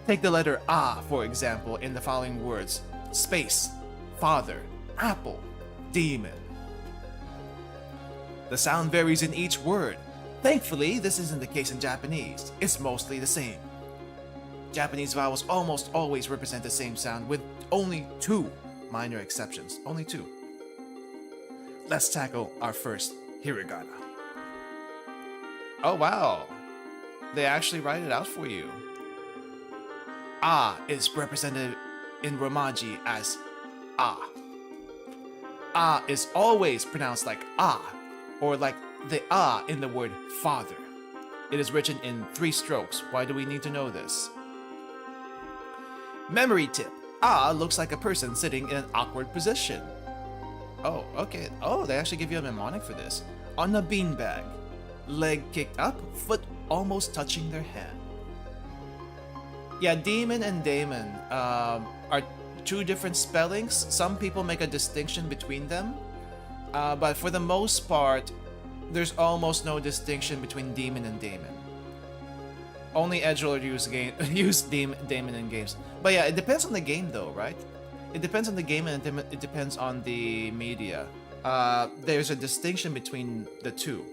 Take the letter A, for example, in the following words. Space, father, apple, demon. The sound varies in each word. Thankfully, this isn't the case in Japanese. It's mostly the same. Japanese vowels almost always represent the same sound with only 2 minor exceptions. Only 2. Let's tackle our first hiragana. Oh wow. They actually write it out for you. A is represented in Romaji as A. A is always pronounced like A, or like the A in the word father. It is written in 3 strokes. Why do we need to know this? Memory tip. A looks like a person sitting in an awkward position. Oh, okay. Oh, they actually give you a mnemonic for this. On a beanbag. Leg kicked up, foot almost touching their hand. Yeah, demon and daemon are 2 different spellings. Some people make a distinction between them. But for the most part, there's almost no distinction between demon and daemon. Only edgelords use daemon in games. But yeah, it depends on the game though, right? It depends on the game and it depends on the media. There's a distinction between the 2.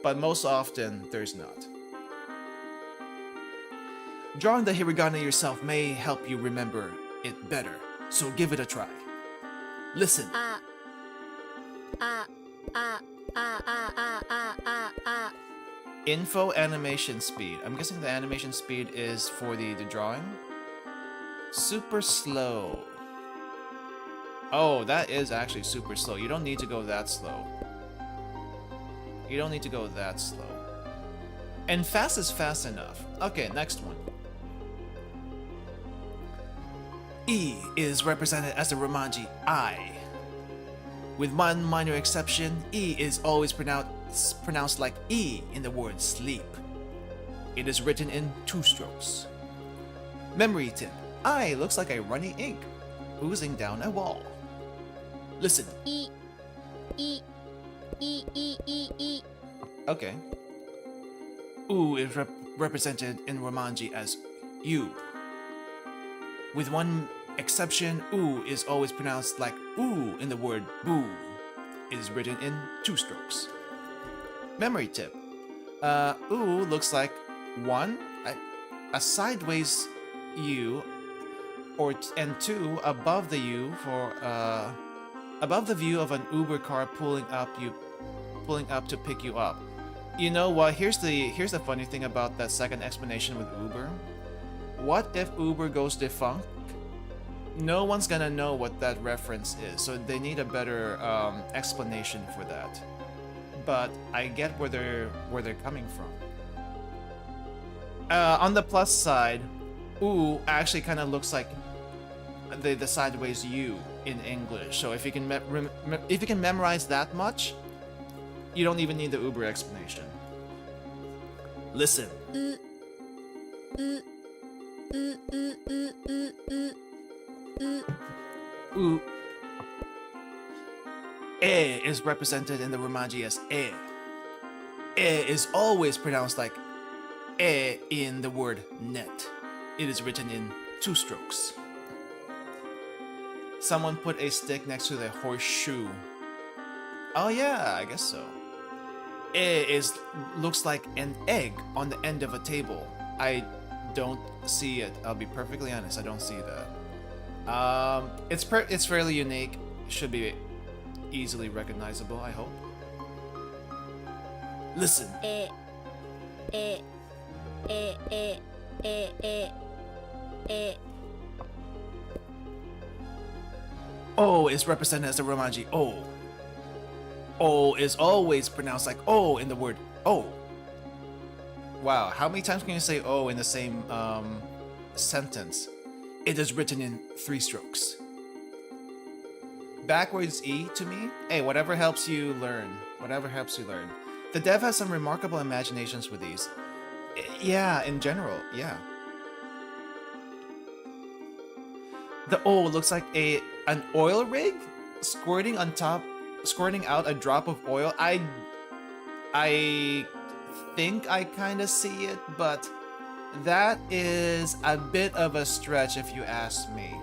But most often, there's not. Drawing the hiragana yourself may help you remember it better, so give it a try. Listen. Info animation speed. I'm guessing the animation speed is for the drawing. Super slow. Oh, that is actually super slow. You don't need to go that slow. You don't need to go that slow. And fast is fast enough. Okay, next one. E is represented as the Romaji I. With one minor exception, E is always pronounced like E in the word sleep. It is written in 2 strokes. Memory tip. I looks like a runny ink oozing down a wall. Listen. E. Okay. U is represented in Romanji as U. With one exception, U is always pronounced like oo in the word boo. It is written in 2 strokes. Memory tip. U looks like 1, a sideways U, and 2 above the U for above the view of an Uber car pulling up to pick you up. You know what? Here's the funny thing about that second explanation with Uber. What if Uber goes defunct? No one's gonna know what that reference is, so they need a better explanation for that. But I get where they're coming from. On the plus side, U actually kind of looks like the sideways U in English. So if you can memorize that much, you don't even need the Uber explanation. Listen. U. E is represented in the Romaji as E. E is always pronounced like E in the word net. It is written in 2 strokes. Someone put a stick next to the horseshoe. Oh yeah, I guess so. E looks like an egg on the end of a table. I don't see it. I'll be perfectly honest, I don't see that. It's fairly unique. Should be easily recognizable, I hope. Listen. O is represented as the Romaji O. O is always pronounced like O in the word O. Wow, how many times can you say O in the same sentence? It is written in 3 strokes. Backwards E to me? Hey, whatever helps you learn. Whatever helps you learn. The dev has some remarkable imaginations with these. Yeah, in general, yeah. The O looks like an oil rig squirting out a drop of oil. I think I kind of see it, but that is a bit of a stretch if you ask me.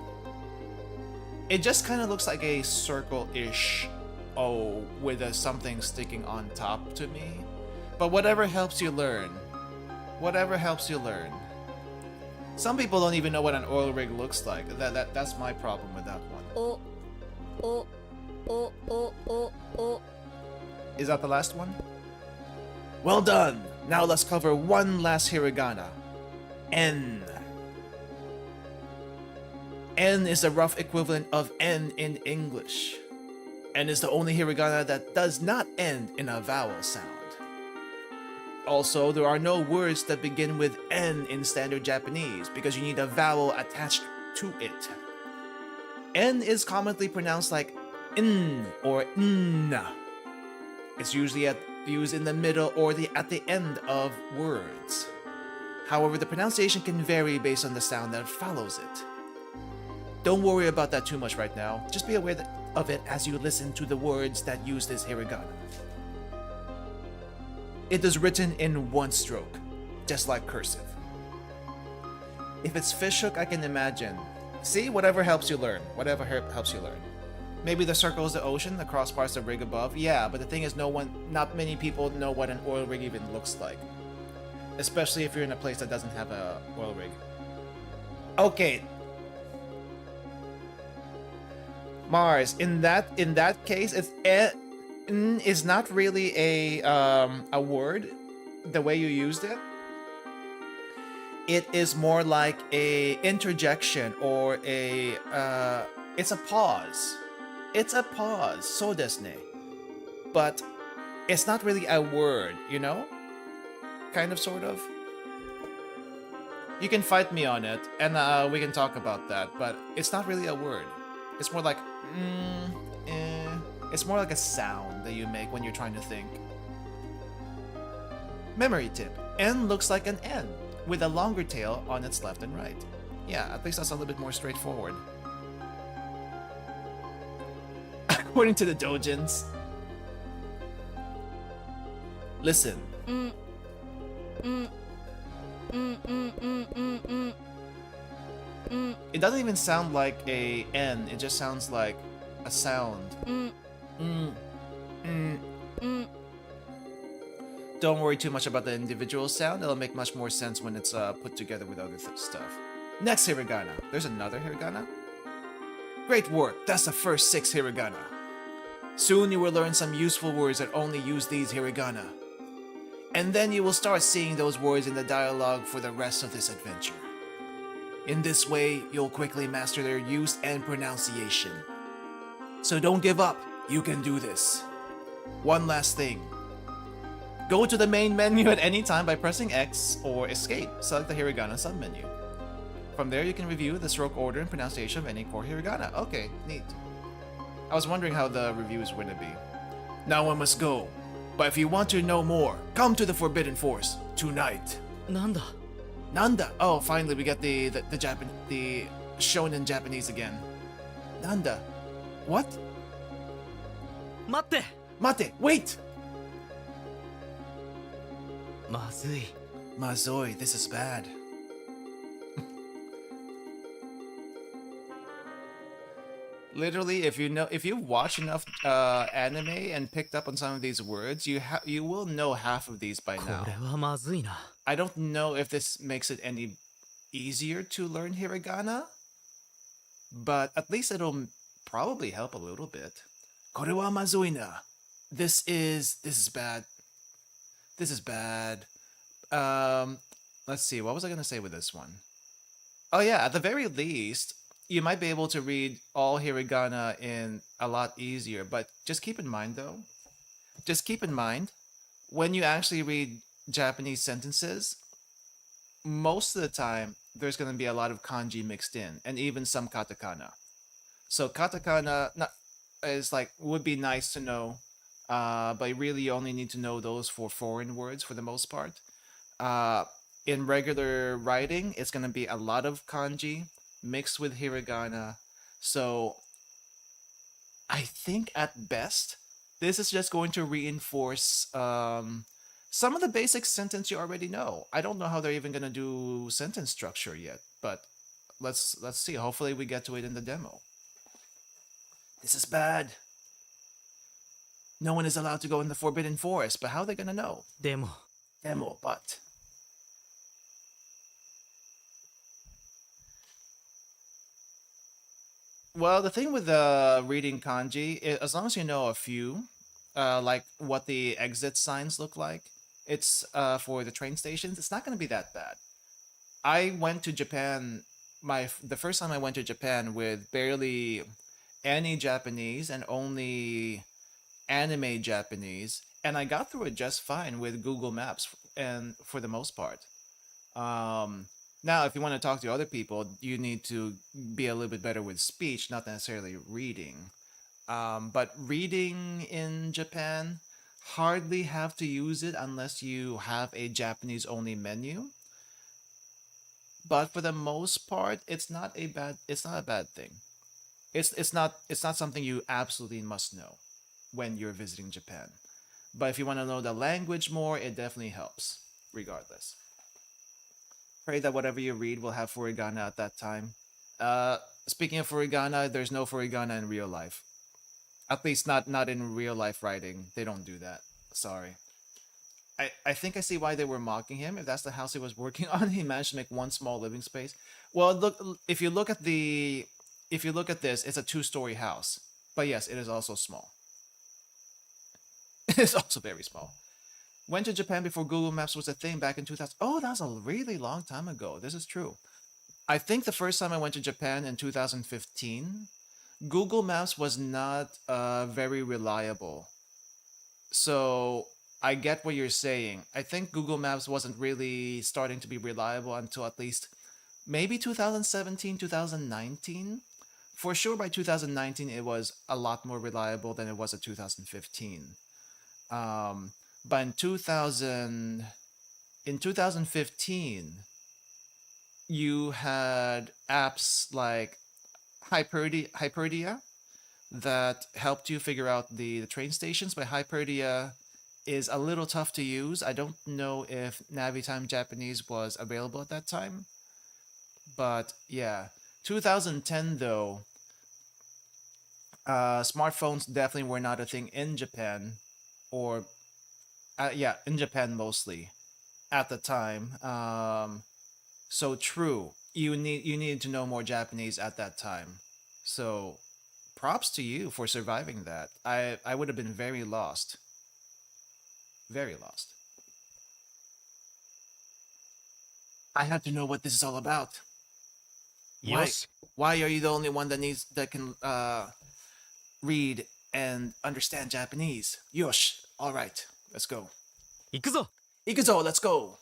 It just kind of looks like a circle-ish O with something sticking on top to me. But whatever helps you learn. Whatever helps you learn. Some people don't even know what an oil rig looks like. That's my problem with that one. Is that the last one? Well done! Now let's cover one last hiragana. N. N is the rough equivalent of N in English. N is the only hiragana that does not end in a vowel sound. Also, there are no words that begin with N in standard Japanese because you need a vowel attached to it. N is commonly pronounced like N or N. It's usually used in the middle or at the end of words. However, the pronunciation can vary based on the sound that follows it. Don't worry about that too much right now. Just be aware of it as you listen to the words that use this hiragana. It is written in 1 stroke, just like cursive. If it's fishhook, I can imagine. See, whatever helps you learn. Whatever helps you learn. Maybe the circle is the ocean, the crossbar is the rig above. Yeah, but the thing is, not many people know what an oil rig even looks like. Especially if you're in a place that doesn't have a oil rig. Okay. Mars, in that case, it's N is not really a word the way you used it. It is more like a interjection or it's a pause. It's a pause, so desu ne. But it's not really a word, you know? Kind of, sort of. You can fight me on it, and we can talk about that, but it's not really a word. It's more like, It's more like a sound that you make when you're trying to think. Memory tip. N looks like an N, with a longer tail on its left and right. Yeah, at least that's a little bit more straightforward. According to the doujins. Listen. It doesn't even sound like a N, it just sounds like a sound. Don't worry too much about the individual sound, it'll make much more sense when it's put together with other stuff. Next hiragana. There's another hiragana? Great work, that's the first 6 hiragana. Soon you will learn some useful words that only use these hiragana. And then you will start seeing those words in the dialogue for the rest of this adventure. In this way, you'll quickly master their use and pronunciation. So don't give up, you can do this. One last thing. Go to the main menu at any time by pressing X or Escape. Select the hiragana submenu. From there, you can review the stroke order and pronunciation of any core hiragana. Okay, neat. I was wondering how the reviews were to be. Now I must go. But if you want to know more, come to the Forbidden Forest tonight. なんだ Nanda. Oh, finally we get the the shonen Japanese again. Nanda. What? 待って Mate, wait. まずい Mazoi, this is bad. Literally, if you watch enough anime and picked up on some of these words, you will know half of these by こ now. れはまずいな I don't know if this makes it any easier to learn hiragana, but at least it'll probably help a little bit. これはまずいな. This is bad. This is bad. Let's see. What was I gonna say with this one? Oh yeah, at the very least, you might be able to read all hiragana in a lot easier. But just keep in mind, though. Just keep in mind, when you actually read Japanese sentences, most of the time there's gonna be a lot of kanji mixed in, and even some katakana. So katakana is like would be nice to know, but really you only need to know those for foreign words for the most part. In regular writing, it's going to be a lot of kanji mixed with hiragana. So I think at best, this is just going to reinforce some of the basic sentence you already know. I don't know how they're even going to do sentence structure yet, but let's see. Hopefully we get to it in the demo. This is bad. No one is allowed to go in the Forbidden Forest, but how are they going to know? でも Demo, but... Well, the thing with reading kanji, as long as you know a few, like what the exit signs look like, it's for the train stations, it's not going to be that bad. I went to Japan, the first time I went to Japan with barely any Japanese and only anime Japanese, and I got through it just fine with Google Maps, and for the most part. Now, if you want to talk to other people, you need to be a little bit better with speech, not necessarily reading. But reading in Japan, hardly have to use it unless you have a Japanese-only menu. But for the most part, it's not a bad thing. It's not something you absolutely must know when you're visiting Japan. But if you want to know the language more, it definitely helps, regardless. Pray that whatever you read will have furigana at that time. Speaking of furigana, there's no furigana in real life. At least not in real life writing. They don't do that. Sorry. I think I see why they were mocking him. If that's the house he was working on, he managed to make one small living space. Well, look, if you look at this, it's a 2-story house. But yes, it is also small. It is also very small. Went to Japan before Google Maps was a thing back in 2000. Oh, that was a really long time ago. This is true. I think the first time I went to Japan in 2015, Google Maps was not very reliable. So I get what you're saying. I think Google Maps wasn't really starting to be reliable until at least maybe 2017, 2019. For sure, by 2019, it was a lot more reliable than it was in 2015. But in 2015, you had apps like Hyperdia that helped you figure out the train stations, but Hyperdia is a little tough to use. I don't know if Navitime Japanese was available at that time. But yeah, 2010 though, smartphones definitely were not a thing in Japan, or yeah, in Japan mostly at the time. So true. You needed to know more Japanese at that time. So props to you for surviving that. I would have been very lost. Very lost. I have to know what this is all about. よし Why are you the only one that can read and understand Japanese? Yosh. All right. Let's go. 行くぞ Ikuzo, let's go.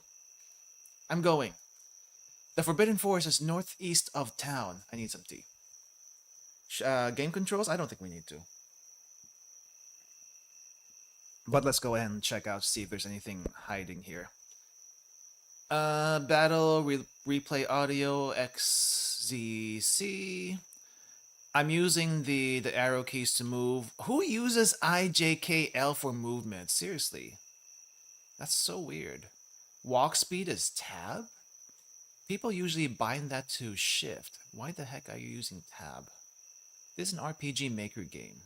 I'm going. The Forbidden Forest is northeast of town. I need some tea. Game controls? I don't think we need to. But let's go ahead and check out, see if there's anything hiding here. Battle replay audio XZC. I'm using the arrow keys to move. Who uses IJKL for movement? Seriously. That's so weird. Walk speed is tab? People usually bind that to shift. Why the heck are you using tab? This is an RPG Maker game.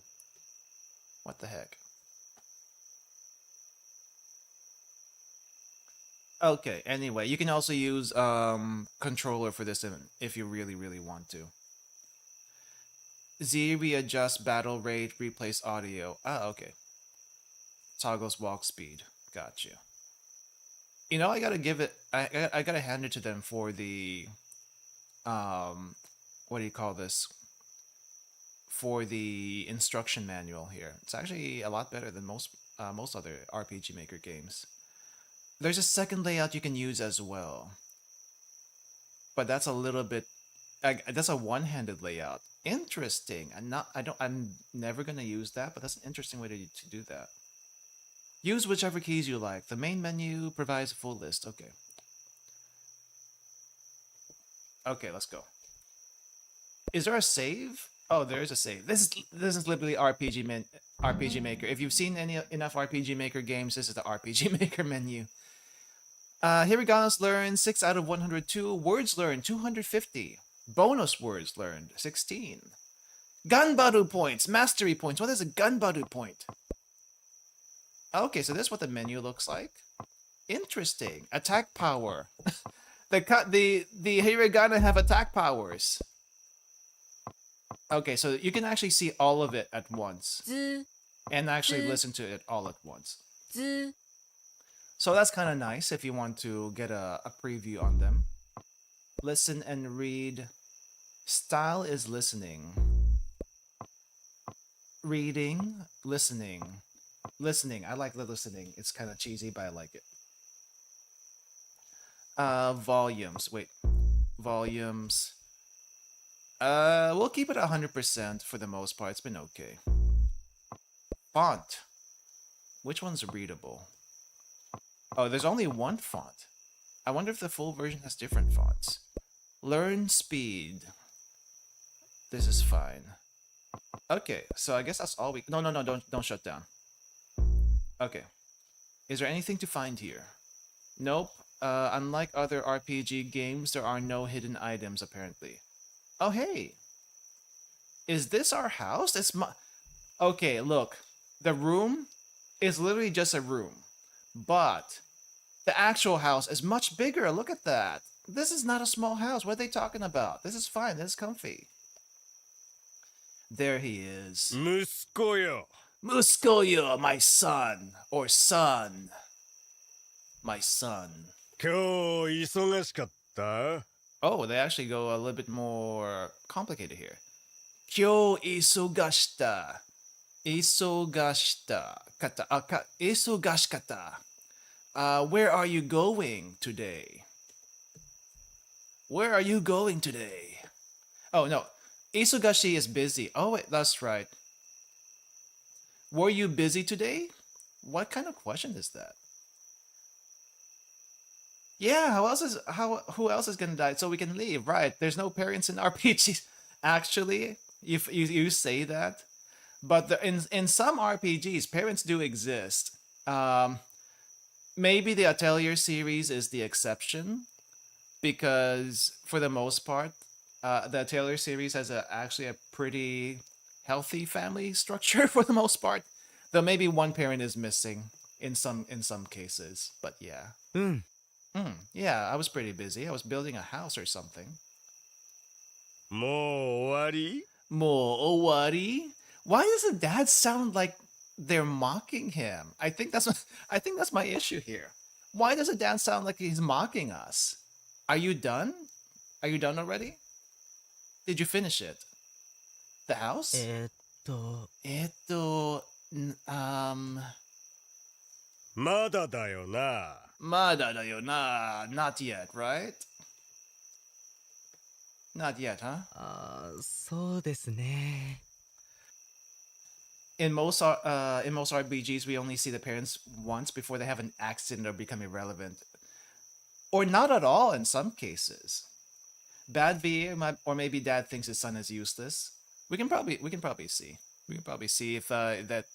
What the heck? Okay, anyway, you can also use controller for this if you really want to. Z readjust battle rate, replace audio. Ah, okay. Toggles walk speed. Got you. You know, I gotta give it. I gotta hand it to them for the what do you call this? For the instruction manual here. It's actually a lot better than most other RPG Maker games. There's a second layout you can use as well, but that's a little bit. That's a one-handed layout. Interesting. I'm never gonna use that, but that's an interesting way to do that. Use whichever keys you like. The main menu provides a full list. Okay. Okay, let's go. Is there a save? Oh, there is a save. This is literally RPG Maker. If you've seen enough RPG Maker games, this is the RPG Maker menu. Hiragana's learned 6 out of 102. Words learned 250. Bonus words learned 16. Ganbaru points, mastery points. What is a Ganbaru point? Okay, so this is what the menu looks like. Interesting. Attack power. the Hiragana have attack powers. Okay, so you can actually see all of it at once. And actually listen to it all at once. So that's kind of nice if you want to get a preview on them. Listen and read. Style is listening. Reading, listening. Listening. I like the listening. It's kind of cheesy, but I like it. Volumes. Wait. Volumes. We'll keep it 100% for the most part. It's been okay. Font. Which one's readable? Oh, there's only one font. I wonder if the full version has different fonts. Learn speed. This is fine. Okay, so I guess that's all we... No, don't shut down. Okay. Is there anything to find here? Nope. Unlike other RPG games, there are no hidden items, apparently. Oh, hey! Is this our house? It's my... Okay, look. The room is literally just a room. But the actual house is much bigger. Look at that. This is not a small house. What are they talking about? This is fine. This is comfy. There he is. Muskoyo. Muskoyo, my son. Or son. My son. 今日忙しかった? Oh, they actually go a little bit more complicated here. 今日忙した。忙したかた。忙しかった。Where are you going today? Where are you going today? Oh, no. Isugashi is busy. Oh, wait, that's right. Were you busy today? What kind of question is that? Yeah, who else is gonna die so we can leave? Right, there's no parents in RPGs. Actually, if you say that. But in some RPGs, parents do exist. Maybe the Atelier series is the exception, because for the most part, the Atelier series has actually a pretty healthy family structure for the most part. Though maybe one parent is missing in some cases. But yeah. Yeah, I was pretty busy. I was building a house or something. もう終わり? Mo owari? Why does the dad sound like they're mocking him? I think that's my issue here. Why does the dad sound like he's mocking us? Are you done? Are you done already? Did you finish it? The house? まだだよな。まだだよな. Not yet, right? Not yet, huh? そうですね。In most RPGs, we only see the parents once before they have an accident or become irrelevant. or not at all in some cases. Bad BA, or maybe dad thinks his son is useless. We can probably see. We can probably see if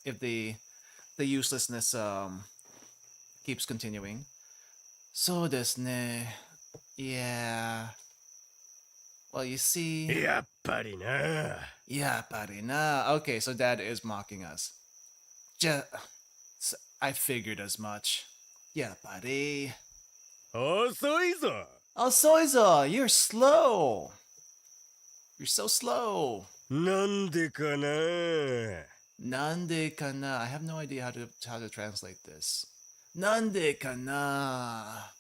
if the uselessness keeps continuing. So desu ne. Yeah. Well, you see. やっぱりな。 Yeah, buddy. Nah. Okay, so dad is mocking us. I figured as much. Yeah, buddy. 遅いぞ。 Oh, Soiza, you're slow. You're so slow. なんでかな。 Nande kana. I have no idea how to translate this. Nande kana.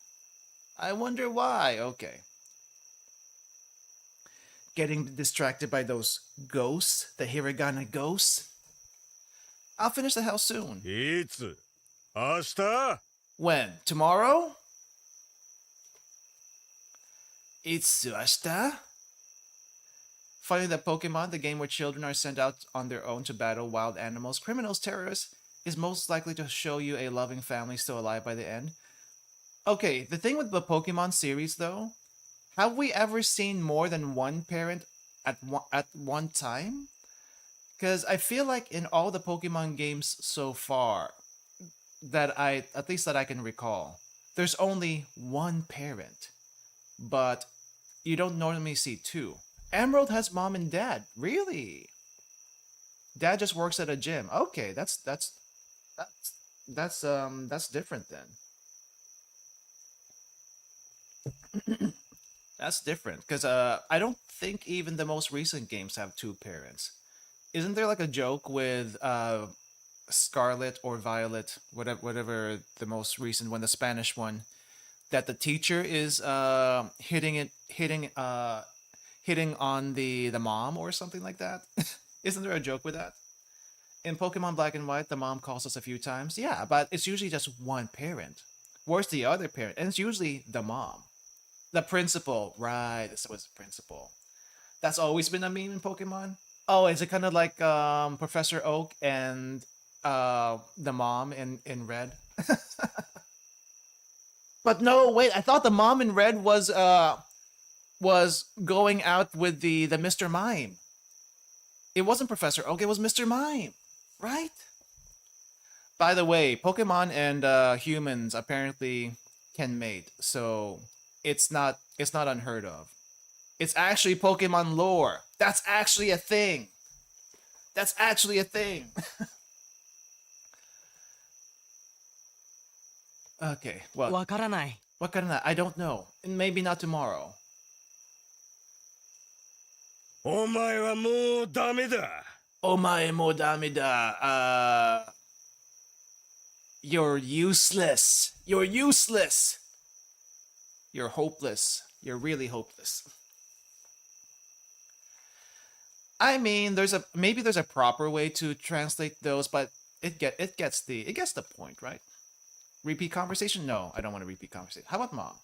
I wonder why. Okay. Getting distracted by those ghosts, the Hiragana ghosts. I'll finish the house soon. いつ？明日？ When? Tomorrow? Itsu ashita? Funny that Pokemon, the game where children are sent out on their own to battle wild animals, criminals, terrorists, is most likely to show you a loving family still alive by the end. Okay, the thing with the Pokemon series, though, have we ever seen more than one parent at one time? Because I feel like in all the Pokemon games so far, at least that I can recall, there's only one parent. But you don't normally see two. Emerald has mom and dad. Really? Dad just works at a gym. Okay, that's different then. That's different because I don't think even the most recent games have two parents. Isn't there like a joke with Scarlet or Violet, whatever the most recent one, the Spanish one, that the teacher is hitting on the mom or something like that? Isn't there a joke with that? In Pokemon Black and White, the mom calls us a few times. Yeah, but it's usually just one parent. Where's the other parent? And it's usually the mom. The principal. Right, this was the principal. That's always been a meme in Pokemon. Oh, is it kind of like Professor Oak and the mom in Red? But no, wait, I thought the mom in Red was going out with the Mr. Mime. It wasn't Professor Oak, it was Mr. Mime, right? By the way, Pokemon and humans apparently can mate, so it's not unheard of. It's actually Pokemon lore. That's actually a thing. That's actually a thing. Okay, well, わからない。 wakaranai, I don't know. Maybe not tomorrow. お前はもうダメだ。 Omae mo dame da. You're useless. You're useless. You're hopeless. You're really hopeless. I mean, maybe there's a proper way to translate those, but it gets the point, right? Repeat conversation? No, I don't want to repeat conversation. How about mom?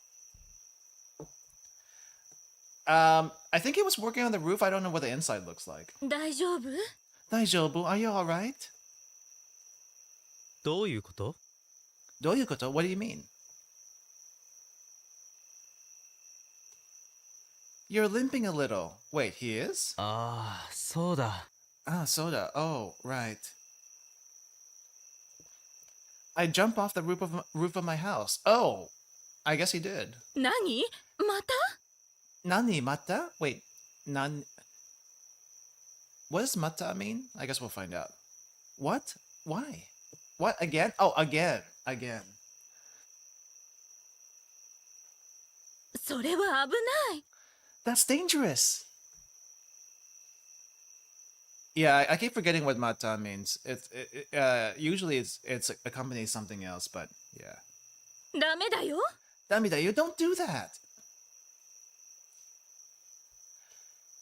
I think he was working on the roof. I don't know what the inside looks like. 大丈夫？ Daijoubu, are you alright? どういうこと？ Doyukoto, what do you mean? You're limping a little. Wait, he is? ああ、そうだ。 Ah, soda. Oh, right. I jumped off the roof of my house. Oh, I guess he did. 何？また？ Nani mata? Wait, what does mata mean? I guess we'll find out. What? Why? What again? Oh, again. それは危ない。 That's dangerous. Yeah, I keep forgetting what mata means. Usually it's accompanies something else, but yeah. ダメだよ。 Damida, you don't do that.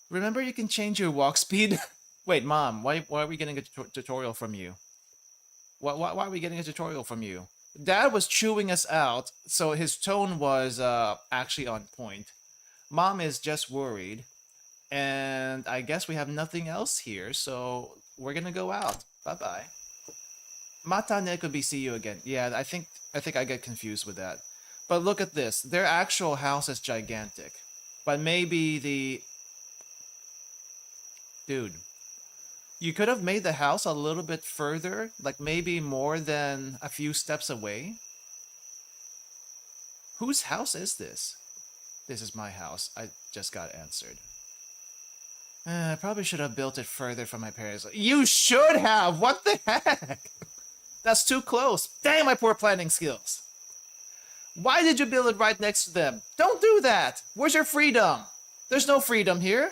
Remember, you can change your walk speed. Wait, mom, why are we getting a tutorial from you? Why are we getting a tutorial from you? Dad was chewing us out, so his tone was actually on point. Mom is just worried, and I guess we have nothing else here, so we're gonna go out. Bye bye. Mata ne could be see you again. Yeah, I think I get confused with that. But look at this. Their actual house is gigantic. But maybe the... Dude. You could have made the house a little bit further. Like maybe more than a few steps away. Whose house is this? This is my house. I just got answered. I probably should have built it further from my parents. You should have! What the heck? That's too close. Dang, my poor planning skills. Why did you build it right next to them? Don't do that! Where's your freedom? There's no freedom here.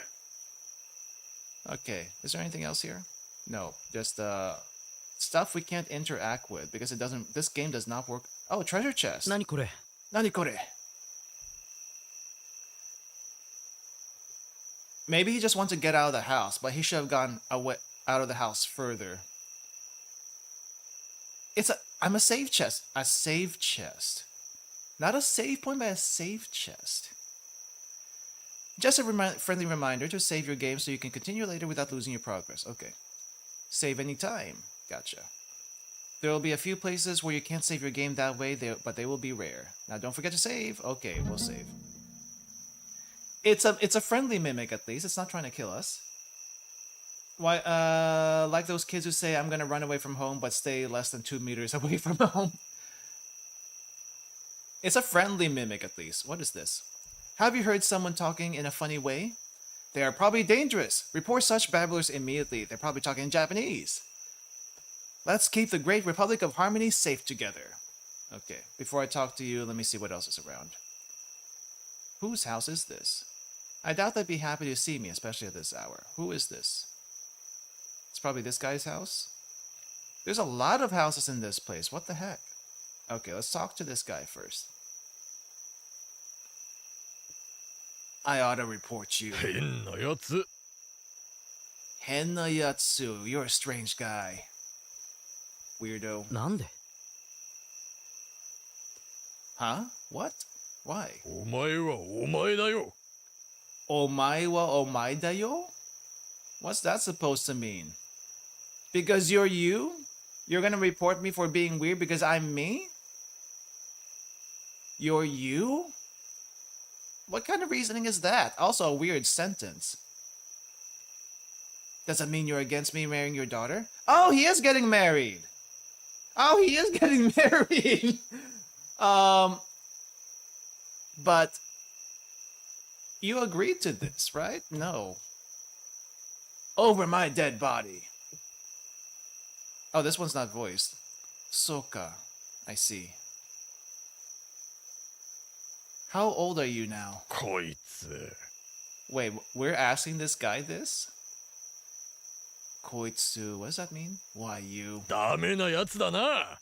Okay, is there anything else here? No, just stuff we can't interact with because it doesn't. This game does not work. Oh, treasure chest. 何これ Nani kore? Maybe he just wants to get out of the house, but he should have gone away out of the house further. I'm a save chest. A save chest. Not a save point, but a save chest. Just a friendly reminder to save your game so you can continue later without losing your progress. Okay. Save anytime. Gotcha. There will be a few places where you can't save your game that way, but they will be rare. Now don't forget to save. Okay, we'll save. It's a friendly mimic at least. It's not trying to kill us. Why, like those kids who say, I'm gonna run away from home, but stay less than 2 meters away from home. It's a friendly mimic at least. What is this? Have you heard someone talking in a funny way? They are probably dangerous. Report such babblers immediately. They're probably talking in Japanese. Let's keep the Great Republic of Harmony safe together. Okay, before I talk to you, let me see what else is around. Whose house is this? I doubt they'd be happy to see me, especially at this hour. Who is this? It's probably this guy's house. There's a lot of houses in this place. What the heck? Okay, let's talk to this guy first. I ought to report you. 変なやつ Henna Yatsu, you're a strange guy. Weirdo. なんで Huh? What? Why? お前はお前だよ Omae wa omae da yo? What's that supposed to mean? Because you're you? You're gonna report me for being weird because I'm me? You're you? What kind of reasoning is that? Also a weird sentence. Does that mean you're against me marrying your daughter? Oh, he is getting married! Oh, he is getting married! But you agreed to this, right? No. Over my dead body. Oh, this one's not voiced. Soka. I see. How old are you now? こいつ Wait, we're asking this guy this? Koitsu, what does that mean? Why you? ダメなやつだな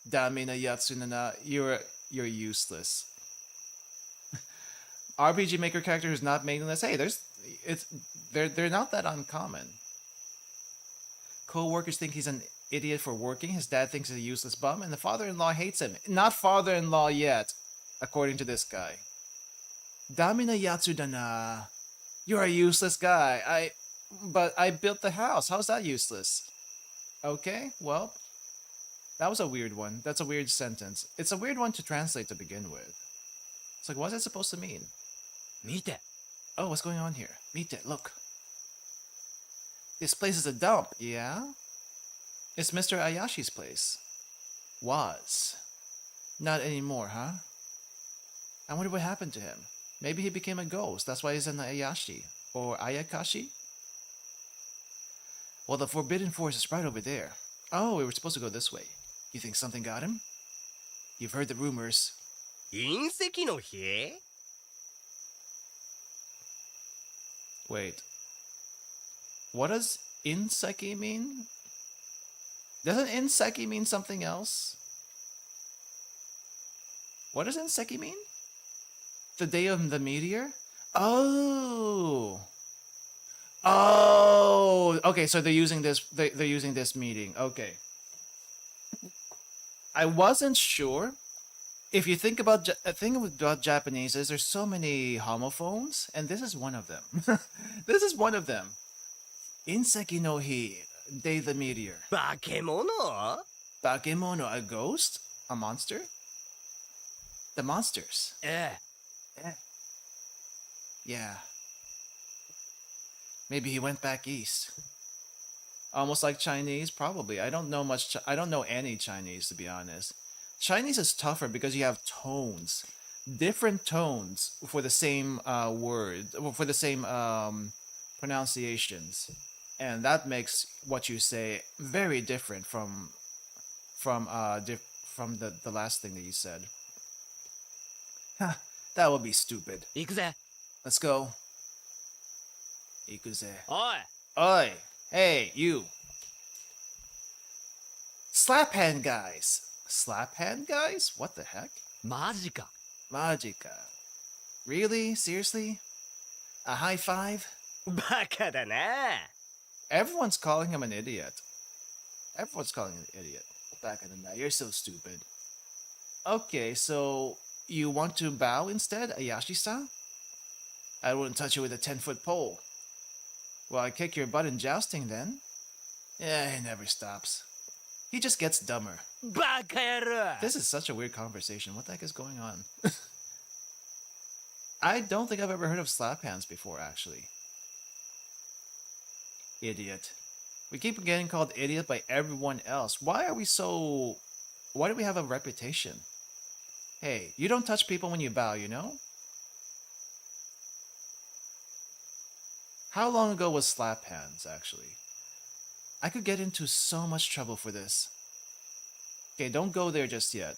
Damina Yatsunana, you're useless. RPG Maker character who's not meaningless. Hey, they're not that uncommon. Co-workers think he's an idiot for working. His dad thinks he's a useless bum, and the father-in-law hates him. Not father-in-law yet, according to this guy. Damina Yatsudana, you're a useless guy. But I built the house. How's that useless? Okay, well, that was a weird one. That's a weird sentence. It's a weird one to translate to begin with. It's like, what's it supposed to mean? 見て Oh, what's going on here? Meet it, look. This place is a dump, yeah? It's Mr. Ayashi's place. Was. Not anymore, huh? I wonder what happened to him. Maybe he became a ghost. That's why he's an Ayashi. Or Ayakashi? Well, the Forbidden Forest is right over there. Oh, we were supposed to go this way. You think something got him? You've heard the rumors. 隕石の日 Wait. What does Inseki mean? Doesn't Inseki mean something else? What does Inseki mean? The day of the meteor? Oh. Oh. Okay, so they're using this. They're using this meeting. Okay. I wasn't sure. If you think about Japanese is there's so many homophones, and this is one of them. This is one of them. Inseki no hi, day the meteor. 化け物 Bakemono, a ghost? A monster? The monsters. え Eh. Yeah. Maybe he went back east. Almost like Chinese, probably. I don't know much. I don't know any Chinese, to be honest. Chinese is tougher because you have tones, different tones for the same word, for the same pronunciations, and that makes what you say very different from the last thing that you said. Huh, that would be stupid. 行くぜ Let's go. Ikuze. おい Oi! Hey, you! Slap hand guys! Slap hand guys? What the heck? マジか Majika. Really? Seriously? A high five? バカだな。 Everyone's calling him an idiot. Everyone's calling him an idiot. Back in the night. You're so stupid. Okay, so you want to bow instead, Ayashi-san? I wouldn't touch you with a 10-foot pole. Well, I kick your butt in jousting then. Yeah, he never stops. He just gets dumber. バカ野郎 This is such a weird conversation. What the heck is going on? I don't think I've ever heard of slap hands before, actually. Idiot. We keep getting called idiot by everyone else. Why are we so... Why do we have a reputation? Hey, you don't touch people when you bow, you know? How long ago was slap hands, actually? I could get into so much trouble for this. Okay, don't go there just yet.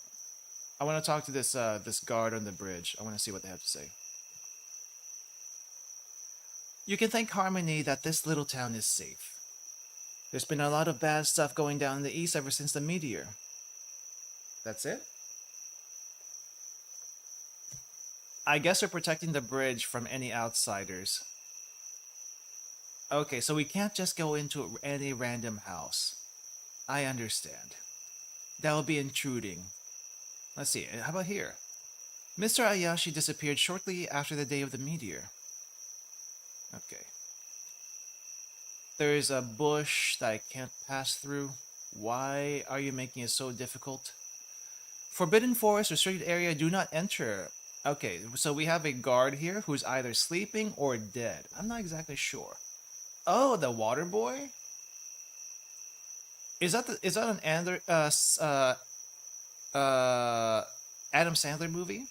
I want to talk to this this guard on the bridge. I want to see what they have to say. You can thank Harmony that this little town is safe. There's been a lot of bad stuff going down in the east ever since the meteor. That's it? I guess we're protecting the bridge from any outsiders. Okay, so we can't just go into any random house. I understand. That would be intruding. Let's see, how about here? Mr. Ayashi disappeared shortly after the day of the meteor. Okay. There is a bush that I can't pass through. Why are you making it so difficult? Forbidden forest, restricted area, do not enter. Okay, so we have a guard here who's either sleeping or dead. I'm not exactly sure. Oh, the water boy? Is that an Adam Sandler movie?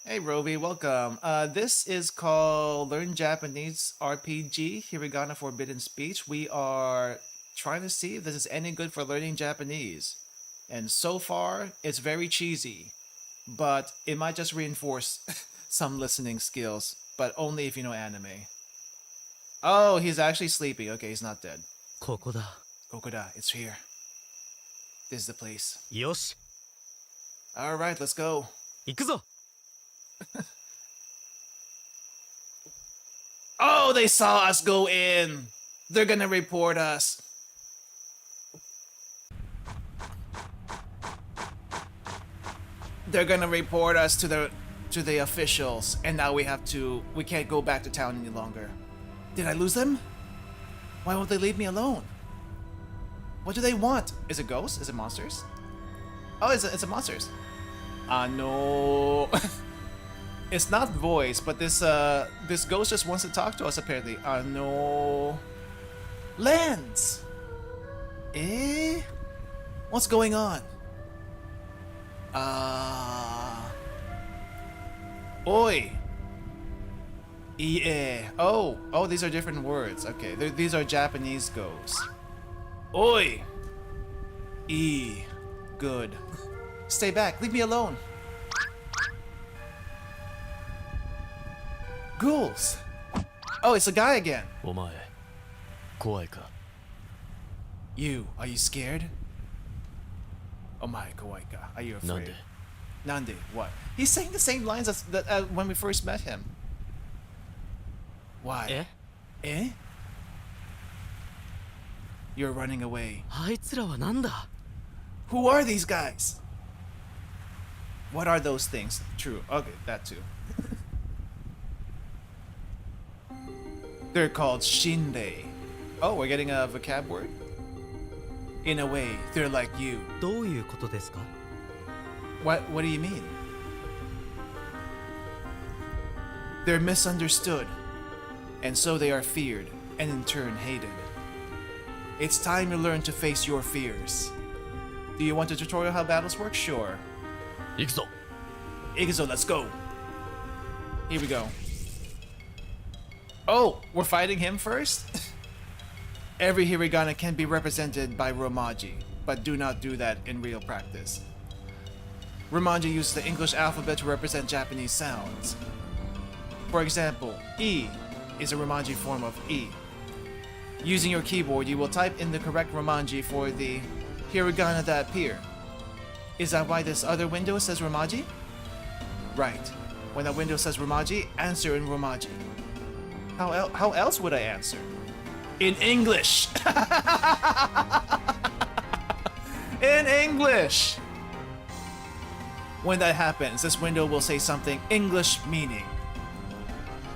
Hey Roby, welcome. This is called Learn Japanese RPG, Hiragana Forbidden Speech. We are trying to see if this is any good for learning Japanese. And so far, it's very cheesy. But it might just reinforce some listening skills. But only if you know anime. Oh, he's actually sleeping. Okay, he's not dead. ここだ Kokoda, it's here. This is the place. よし Alright, let's go. 行くぞ Oh, they saw us go in. They're gonna report us. They're gonna report us to the officials, and now we can't go back to town any longer. Did I lose them? Why won't they leave me alone? What do they want? Is it ghosts? Is it monsters? Oh, it's a monsters. No. It's not voice, but this ghost just wants to talk to us apparently. No. Lens! Eh? What's going on? Oi! Ie. Oh, these are different words. Okay, these are Japanese ghosts. Oi! E. Good. Stay back. Leave me alone. Ghouls! Oh, it's a guy again. お前怖いか You, are you scared? Oh my, kawaii ka. Are you なんで afraid? Nande, what? He's saying the same lines as when we first met him. Why? え Eh? You're running away. あいつらはなんだ Who are these guys? What are those things? True. Okay, that too. They're called Shinrei. Oh, we're getting a vocab word? In a way, they're like you. どういうことですか What do you mean? They're misunderstood, and so they are feared, and in turn hated. It's time you learn to face your fears. Do you want a tutorial how battles work? Sure. 行くぞ Igizo, let's go. Here we go. Oh, we're fighting him first? Every hiragana can be represented by romaji, but do not do that in real practice. Romaji uses the English alphabet to represent Japanese sounds. For example, E is a romaji form of E. Using your keyboard, you will type in the correct romaji for the hiragana that appear. Is that why this other window says romaji? Right. When a window says romaji, answer in romaji. How else would I answer? In English! In English! When that happens, this window will say something English meaning.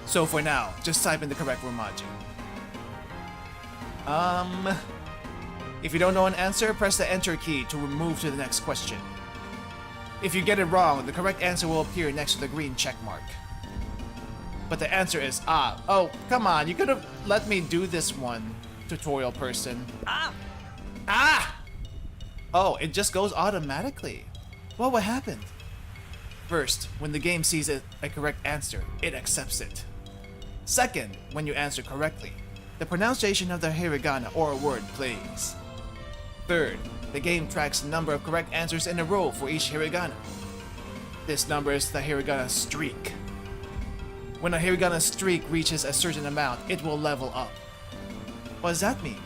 So for now, just type in the correct romaji. If you don't know an answer, press the enter key to move to the next question. If you get it wrong, the correct answer will appear next to the green check mark. But the answer is oh, come on, you could have let me do this one, tutorial person. Oh, it just goes automatically. Well, what happened? First, when the game sees a correct answer, it accepts it. Second, when you answer correctly, the pronunciation of the hiragana or word plays. Third, the game tracks the number of correct answers in a row for each hiragana. This number is the hiragana streak. When a hiragana streak reaches a certain amount, it will level up. What does that mean?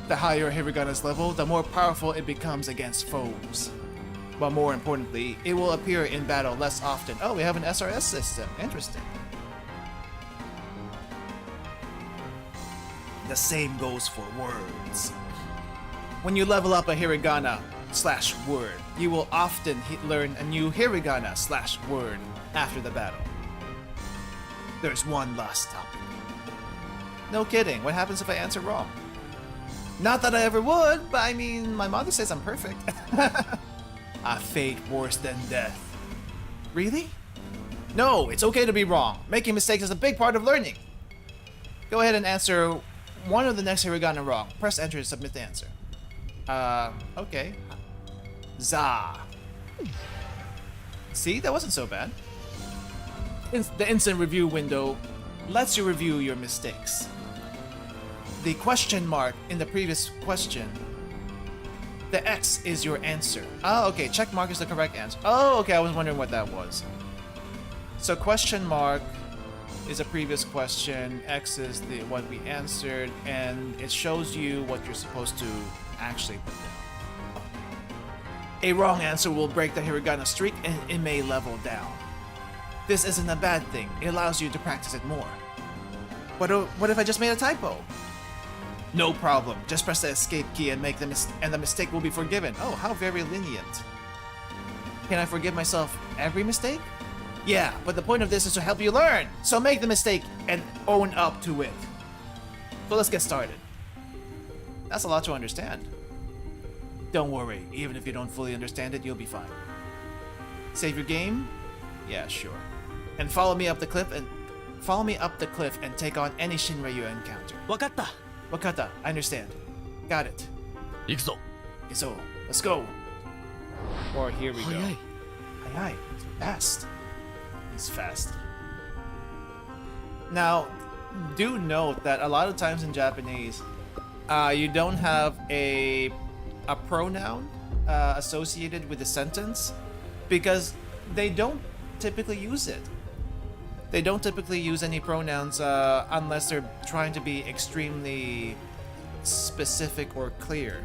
The higher a hiragana's level, the more powerful it becomes against foes. But more importantly, it will appear in battle less often. Oh, we have an SRS system. Interesting. The same goes for words. When you level up a hiragana / word, you will often learn a new hiragana / word after the battle. There's one last topic. No kidding, what happens if I answer wrong? Not that I ever would, but I mean, my mother says I'm perfect. A fate worse than death. Really? No, it's okay to be wrong. Making mistakes is a big part of learning. Go ahead and answer one of the next hiragana wrong. Press enter to submit the answer. Okay. Za. See, that wasn't so bad. The instant review window lets you review your mistakes. The question mark in the previous question, the X is your answer. Oh, okay, check mark is the correct answer. Oh, okay, I was wondering what that was. So question mark is a previous question, X is what we answered, and it shows you what you're supposed to actually put down. A wrong answer will break the hiragana streak and it may level down. This isn't a bad thing, it allows you to practice it more. What if I just made a typo? No problem, just press the escape key and make the mistake will be forgiven. Oh, how very lenient. Can I forgive myself every mistake? Yeah, but the point of this is to help you learn, so make the mistake and own up to it. So let's get started. That's a lot to understand. Don't worry, even if you don't fully understand it, you'll be fine. Save your game? Yeah, sure. And follow me up the cliff and take on any Shinra you encounter. わかった Wakata, I understand. Got it. 行くぞ So, let's go. Or here we go. 早い Aye, fast. He's fast. Now, do note that a lot of times in Japanese, you don't have a pronoun associated with the sentence because they don't typically use it. They don't typically use any pronouns unless they're trying to be extremely specific or clear.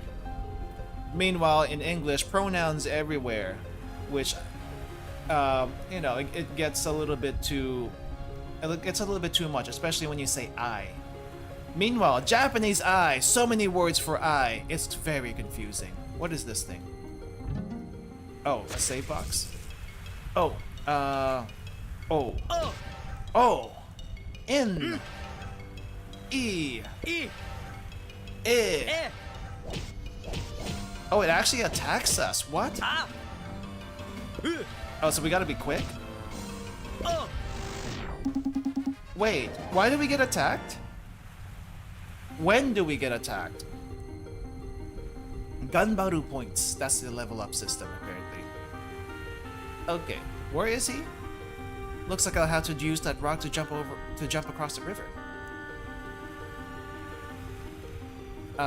Meanwhile, in English, pronouns everywhere, which it gets a little bit too much, especially when you say I. Meanwhile, Japanese I, so many words for I, it's very confusing. What is this thing? Oh, a save box? Oh, in E Oh, it actually attacks us. What? Oh, so we gotta be quick? Wait, why do we get attacked? When do we get attacked? Gunbaru points. That's the level up system, apparently. Okay, where is he? Looks like I'll have to use that rock to jump across the river.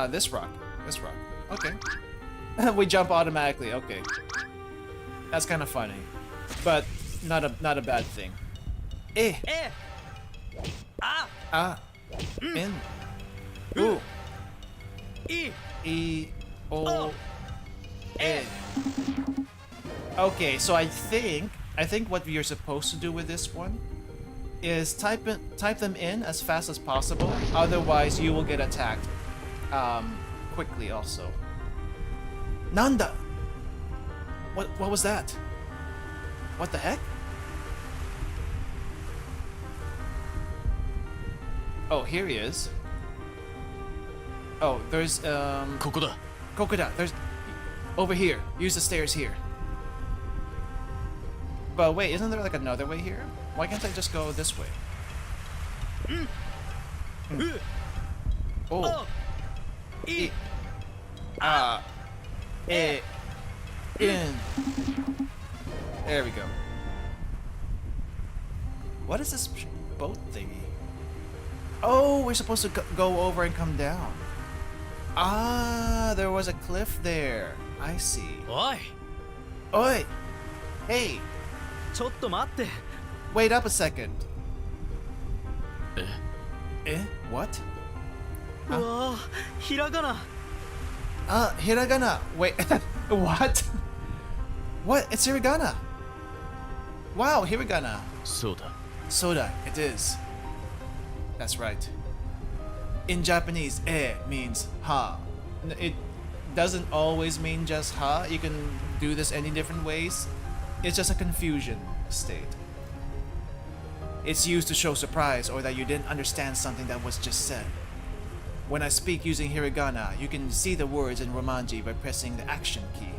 This rock. This rock. Okay. We jump automatically, okay. That's kind of funny. But not a bad thing. Eh. Ah. In. Ooh. E. O. E. Okay, so I think what you're supposed to do with this one is type them in as fast as possible. Otherwise, you will get attacked quickly. Also. Nanda. What was that? What the heck? Oh, here he is. Oh, there's ここだ Kokoda, there's over here. Use the stairs here. But wait, isn't there like another way here? Why can't I just go this way? Oh. E. In. There we go. What is this boat thingy? Oh, we're supposed to go over and come down. Ah, there was a cliff there. I see. おい Oi! Hey! ちょっと待って Wait up a second. え Eh? What? うわーひらがな Hiragana. Wait. What? What? It's Hiragana. Wow, Hiragana. そうだ Soda. It is. That's right. In Japanese, means ha. It doesn't always mean just ha. You can do this any different ways. It's just a confusion state. It's used to show surprise or that you didn't understand something that was just said. When I speak using hiragana, you can see the words in Romanji by pressing the action key.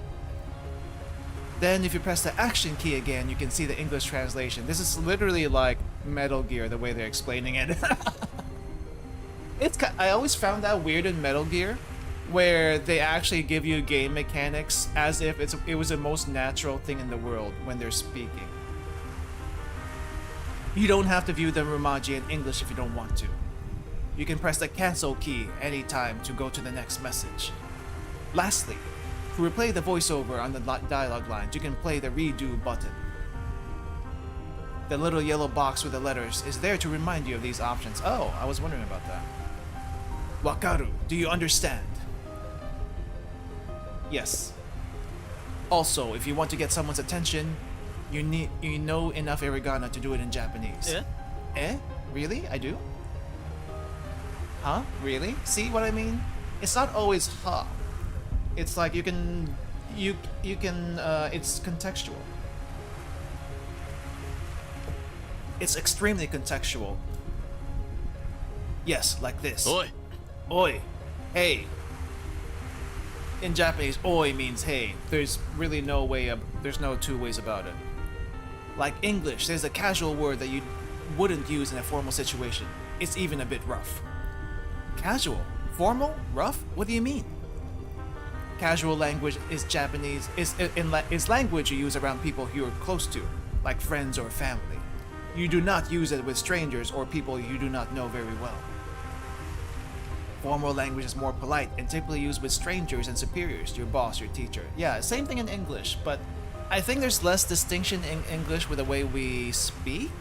Then if you press the action key again, you can see the English translation. This is literally like Metal Gear, the way they're explaining it. I always found that weird in Metal Gear, where they actually give you game mechanics as if it was the most natural thing in the world when they're speaking. You don't have to view the Romaji in English if you don't want to. You can press the cancel key anytime to go to the next message. Lastly, to replay the voiceover on the dialogue lines, you can play the redo button. The little yellow box with the letters is there to remind you of these options. Oh, I was wondering about that. Wakaru, do you understand? Yes. Also, if you want to get someone's attention, you know enough hiragana to do it in Japanese. Eh? Really? I do? Huh? Really? See what I mean? It's not always huh. It's like you can it's contextual. It's extremely contextual. Yes, like this. おい Oi. Hey. In Japanese, oi means hey. There's really there's no two ways about it. Like English, there's a casual word that you wouldn't use in a formal situation. It's even a bit rough. Casual? Formal? Rough? What do you mean? Casual language is Japanese, is language you use around people you're close to, like friends or family. You do not use it with strangers or people you do not know very well. Formal language is more polite and typically used with strangers and superiors, your boss, your teacher. Yeah, same thing in English, but I think there's less distinction in English with the way we speak.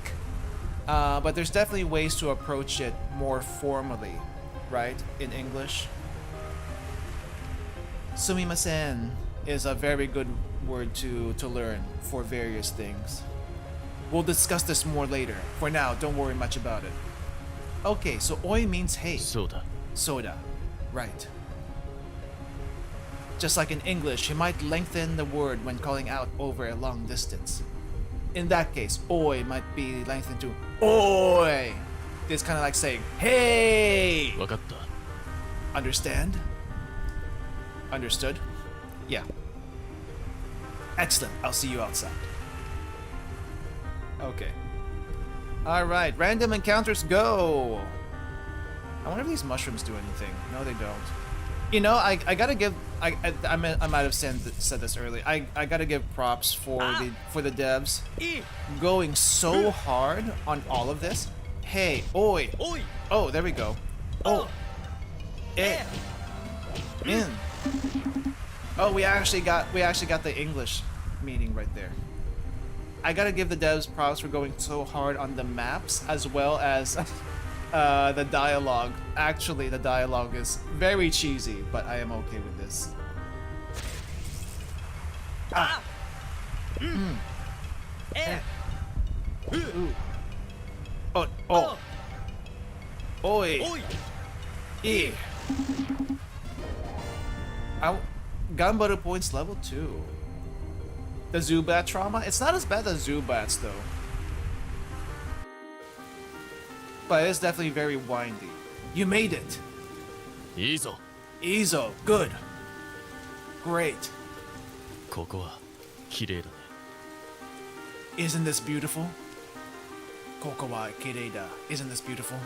But there's definitely ways to approach it more formally, right, in English. Sumimasen is a very good word to learn for various things. We'll discuss this more later. For now, don't worry much about it. Okay, so oi means hey. そうだ Soda. Right. Just like in English, you might lengthen the word when calling out over a long distance. In that case, oi might be lengthened to oi. It's kind of like saying, hey! 分かった Understand? Understood? Yeah. Excellent. I'll see you outside. Okay. Alright, random encounters go! I wonder if these mushrooms do anything. No, they don't. You know, I gotta give... I might have said this earlier. I gotta give props for the devs going so hard on all of this. Hey, oi! Oh, there we go. Oh! Eh! In! Oh, we actually got the English meaning right there. I gotta give the devs props for going so hard on the maps as well as the dialogue. Actually, the dialogue is very cheesy, but I am okay with this. Ah. Ooh. Oh, oh. Oi. E. Ganbaru points level 2. The Zubat trauma? It's not as bad as Zubats though. But it's definitely very windy. You made it! いいぞ Ezo, good. Great. ここは綺麗だね Isn't this beautiful? Koko wa kireida. Isn't this beautiful?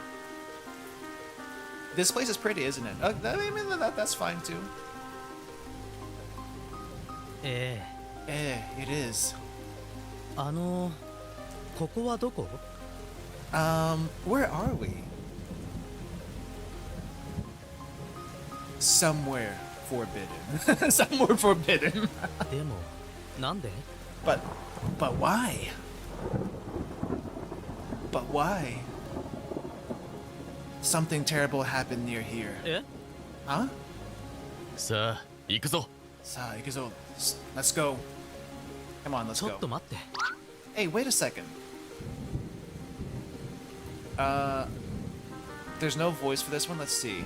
This place is pretty, isn't it? I mean, that's fine too. え Eh, it is. ここはどこ？ Where are we? Somewhere forbidden. Somewhere forbidden. でもなんで？ But why? But why? Something terrible happened near here. え？ Huh? さあ行くぞ Sa, ikuzo. Let's go. Come on, let's ちょっと go. 待って。 Hey, wait a second. There's no voice for this one. Let's see.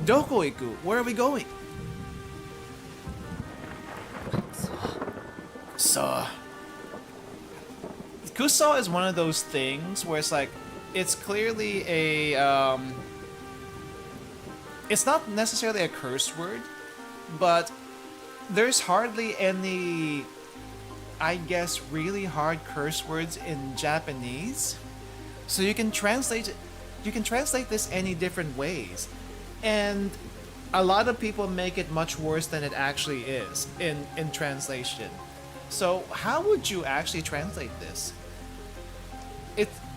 Doko iku? Where are we going? So, Kuso is one of those things where it's like, it's clearly a, it's not necessarily a curse word, but there's hardly any, I guess, really hard curse words in Japanese. So you can translate this any different ways. And a lot of people make it much worse than it actually is in translation. So how would you actually translate this?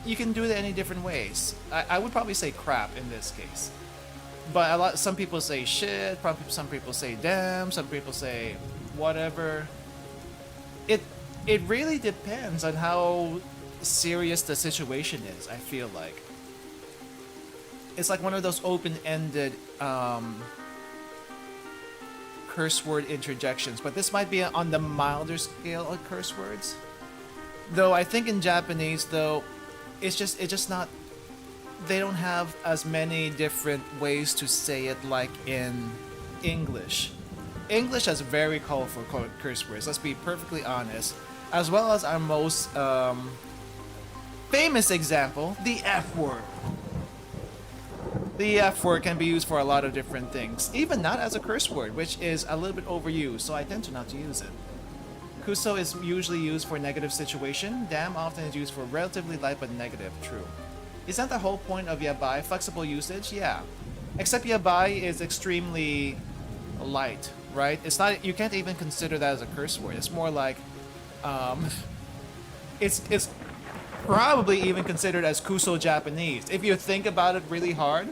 You can do it any different ways. I would probably say crap in this case. But some people say shit, some people say damn, some people say whatever. It really depends on how serious the situation is, I feel like. It's like one of those open-ended curse word interjections, but this might be on the milder scale of curse words. Though I think in Japanese, though, it's just not, they don't have as many different ways to say it like in English. English has very colorful curse words, let's be perfectly honest, as well as our most famous example, the F word. The F word can be used for a lot of different things, even not as a curse word, which is a little bit overused, so I tend to not to use it. Kuso is usually used for negative situation, damn often is used for relatively light but negative, true. Is that the whole point of yabai? Flexible usage? Yeah. Except yabai is extremely light, right? It's not, you can't even consider that as a curse word. It's more like, it's probably even considered as Kuso Japanese. If you think about it really hard,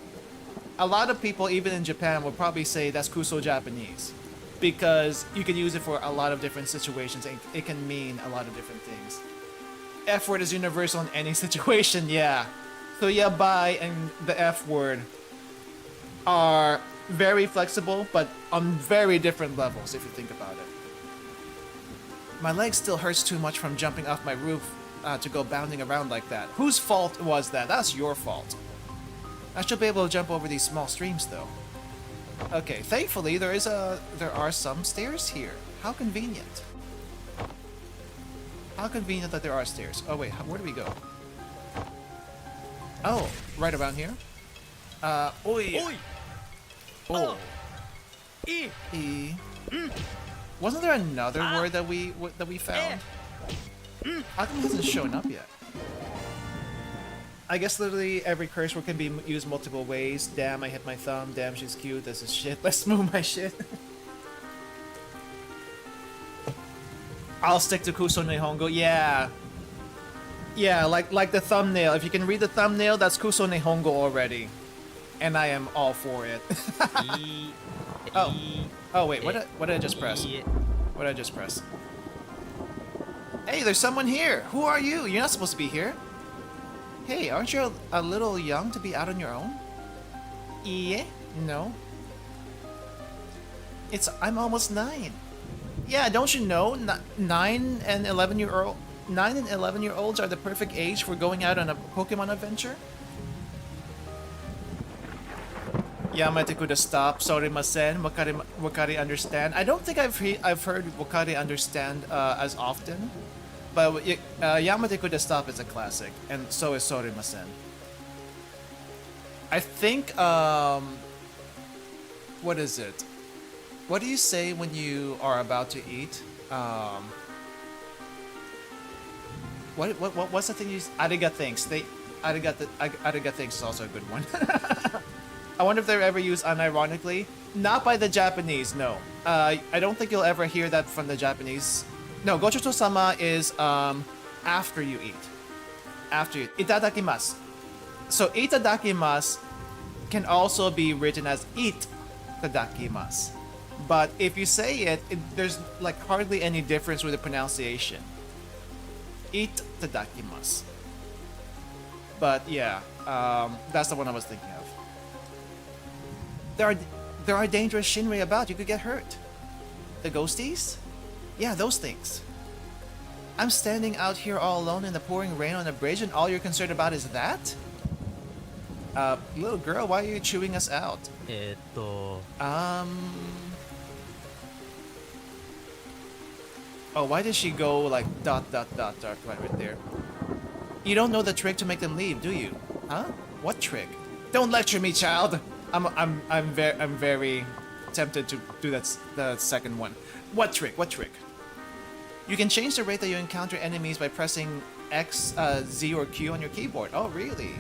a lot of people, even in Japan, will probably say that's Kuso Japanese. Because you can use it for a lot of different situations and it can mean a lot of different things. F word is universal in any situation, yeah. So yabai and the F word are very flexible, but on very different levels if you think about it. My leg still hurts too much from jumping off my roof to go bounding around like that. Whose fault was that? That's your fault. I should be able to jump over these small streams though. Okay, thankfully there are some stairs here. How convenient. How convenient that there are stairs. Oh wait, where do we go? Oh, right around here. Oi. Oi. Oh. E. E. Wasn't there another word that we found? How come it hasn't shown up yet? I guess literally every curse word can be used multiple ways. Damn, I hit my thumb. Damn, she's cute. This is shit. Let's move my shit. I'll stick to Kuso Nihongo. Yeah. Yeah, like the thumbnail. If you can read the thumbnail, that's Kuso Nihongo already. And I am all for it. Oh wait, what did I just press? What did I just press? Hey, there's someone here. Who are you? You're not supposed to be here. Hey, aren't you a little young to be out on your own? Yeah? No. I'm almost 9. Yeah, don't you know 9 and 11-year-olds are the perfect age for going out on a Pokemon adventure? Yamete could stop. Sorry, Masen. Wakari understand. I don't think I've heard Wakari understand as often, but Yamete could stop is a classic, and so is Sorry, Masen. I think what is it? What do you say when you are about to eat? What's the thing you? Ariga thanks. Ariga thanks is also a good one. I wonder if they're ever used unironically. Not by the Japanese, no. I don't think you'll ever hear that from the Japanese. No, gochuto-sama is after you eat. After you eat. Itadakimasu. So itadakimasu can also be written as itadakimasu. But if you say it, there's like hardly any difference with the pronunciation. Itadakimasu. But yeah, that's the one I was thinking of. There are dangerous Shinrei about. You could get hurt. The ghosties? Yeah, those things. I'm standing out here all alone in the pouring rain on a bridge, and all you're concerned about is that? Little girl, why are you chewing us out? Oh, why did she go like ... right there? You don't know the trick to make them leave, do you? Huh? What trick? Don't lecture me, child. I'm very tempted to do the second one. What trick? What trick? You can change the rate that you encounter enemies by pressing X, Z, or Q on your keyboard. Oh, really?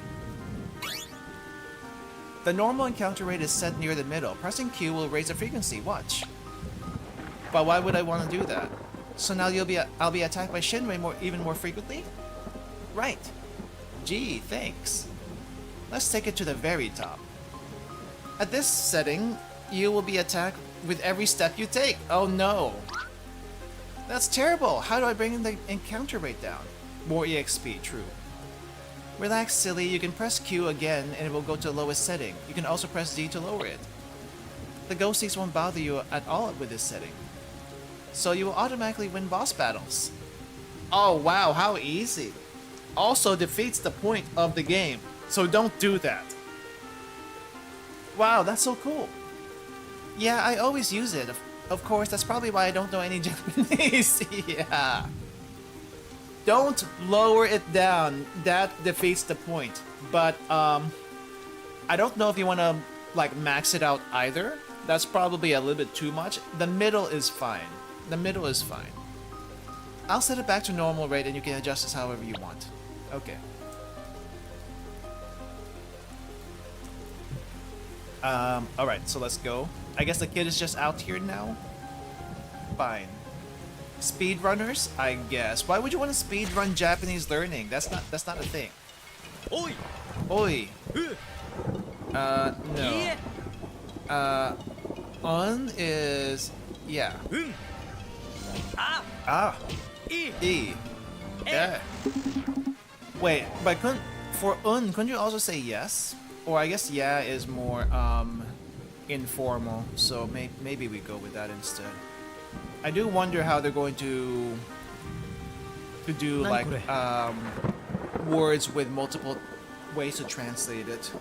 The normal encounter rate is set near the middle. Pressing Q will raise the frequency. Watch. But why would I want to do that? So now I'll be attacked by Shinrei even more frequently? Right. Gee, thanks. Let's take it to the very top. At this setting, you will be attacked with every step you take. Oh no. That's terrible. How do I bring the encounter rate down? More EXP, true. Relax, silly. You can press Q again and it will go to the lowest setting. You can also press Z to lower it. The ghosties won't bother you at all with this setting. So you will automatically win boss battles. Oh wow, how easy. Also defeats the point of the game. So don't do that. Wow, that's so cool. Yeah, I always use it. Of course, that's probably why I don't know any Japanese. Yeah. Don't lower it down. That defeats the point. But, I don't know if you want to, like, max it out either. That's probably a little bit too much. The middle is fine. The middle is fine. I'll set it back to normal rate and you can adjust this however you want. Okay. Alright, so let's go. I guess the kid is just out here now? Fine. Speedrunners? I guess. Why would you want to speedrun Japanese learning? That's not a thing. Oi! Oi! No. Is... yeah. Ah! E! Yeah. Wait, but couldn't you also say yes? Or I guess yeah is more informal, so maybe we go with that instead. I do wonder how they're going to do like words with multiple ways to translate it.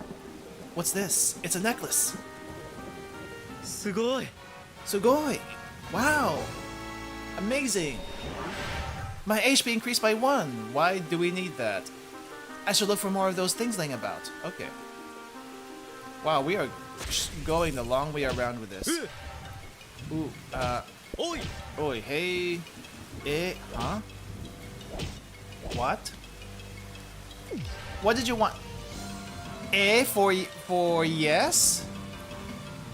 What's this? It's a necklace. Sugoi. Sugoi! Wow! Amazing! My HP increased by 1. Why do we need that? I should look for more of those things laying about. Okay. Wow, we are going the long way around with this. Ooh, おい Oi, hey. Huh? What? What did you want? For yes?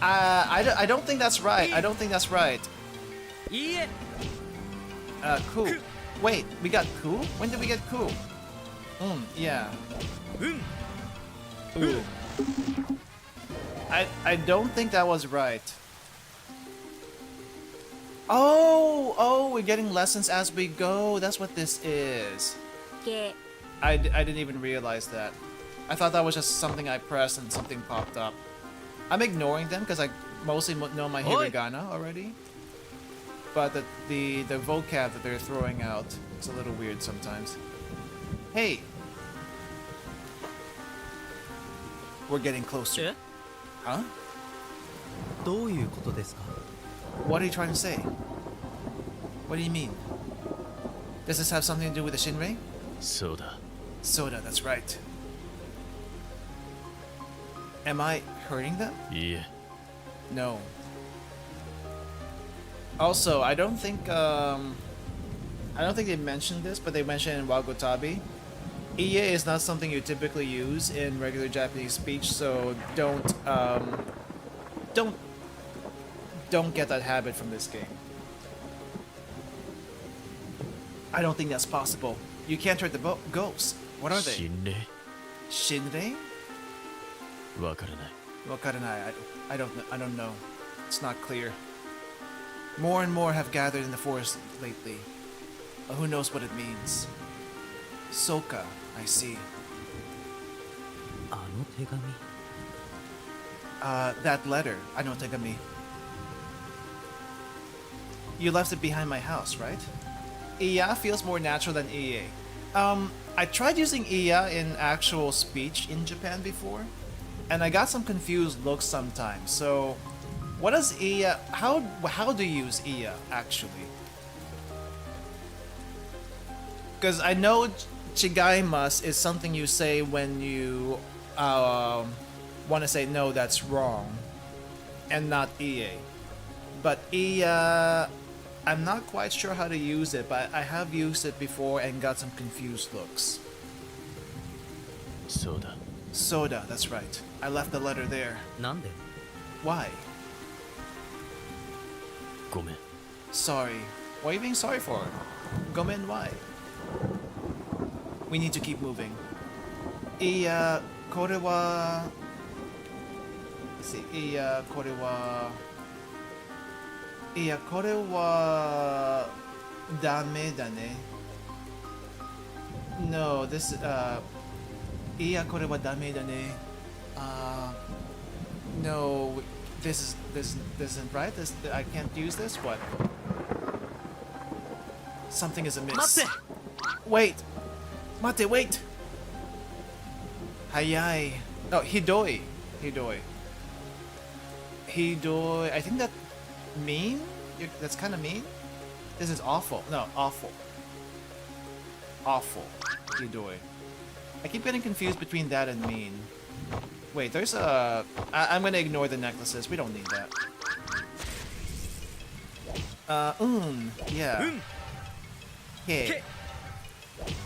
I don't think that's right. I don't think that's right. いいえ Cool. Wait, we got cool? When did we get cool? Yeah. うん Ooh. I don't think that was right. Oh, we're getting lessons as we go. That's what this is. け I didn't even realize that. I thought that was just something I pressed and something popped up. I'm ignoring them because I mostly know my Oi. hiragana already. But the vocab that they're throwing out is a little weird sometimes. Hey! We're getting closer. え Huh? どういうことですか What are you trying to say? What do you mean? Does this have something to do with the Shinrei? そうだ Soda, that's right. Am I hurting them? いいえ No. Also, I don't think they mentioned this, but they mentioned in Wagotabi. Iye is not something you typically use in regular Japanese speech, so don't get that habit from this game. I don't think that's possible. You can't hurt the ghosts. What are they? 心霊 Shinrei? わからない Wakaranai. I don't know. It's not clear. More and more have gathered in the forest lately. But who knows what it means? Soka, I see. あの手紙 That letter. I know Tegami. You left it behind my house, right? Iya feels more natural than Iye. I tried using Iya in actual speech in Japan before, and I got some confused looks sometimes. So, what does Iya? How do you use Iya actually? Because I know Chigaimas is something you say when you want to say no, that's wrong, and not Iye. But Iya, I'm not quite sure how to use it, but I have used it before and got some confused looks. そうだ Soda, that's right. I left the letter there. なんで Why? ごめん Sorry. What are you being sorry for? Gomen, why? We need to keep moving. Iya, kore wa... Let's see. Iya, kore wa... Iya, kore wa... Dame da ne. No, this... Iya, kore wa dame da ne. No, this isn't right. I can't use this. What? Something is amiss. 待って Wait! Mate, wait! Hayai. Oh, Hidoi. Hidoi. Hidoi. I think that mean? That's kind of mean? This is awful. No, awful. Awful. Hidoi. I keep getting confused between that and mean. Wait, there's a... I'm gonna ignore the necklaces. We don't need that. Yeah. Hey.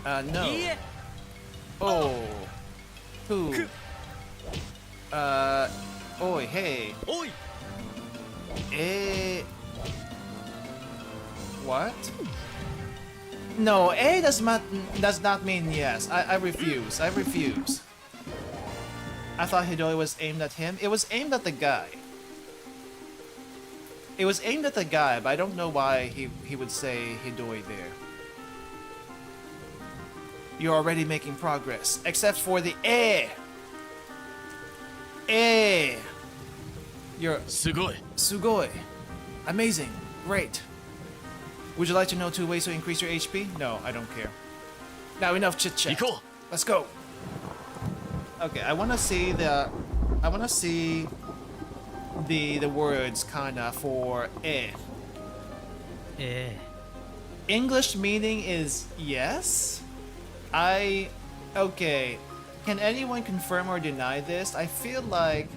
No. いいえ Oh. Who? Oi, hey. おい What? No, A does not mean yes. I refuse. I refuse. I thought Hidoi was aimed at him. It was aimed at the guy. It was aimed at the guy, but I don't know why he would say Hidoi there. You're already making progress, except for the A. A. You're すごい sugoi. Amazing. Great. Would you like to know 2 ways to increase your HP? No, I don't care. Now enough chit chat. 行こ Let's go. Okay, I want to see the words kinda for eh. え English meaning is yes? Okay. Can anyone confirm or deny this? I feel like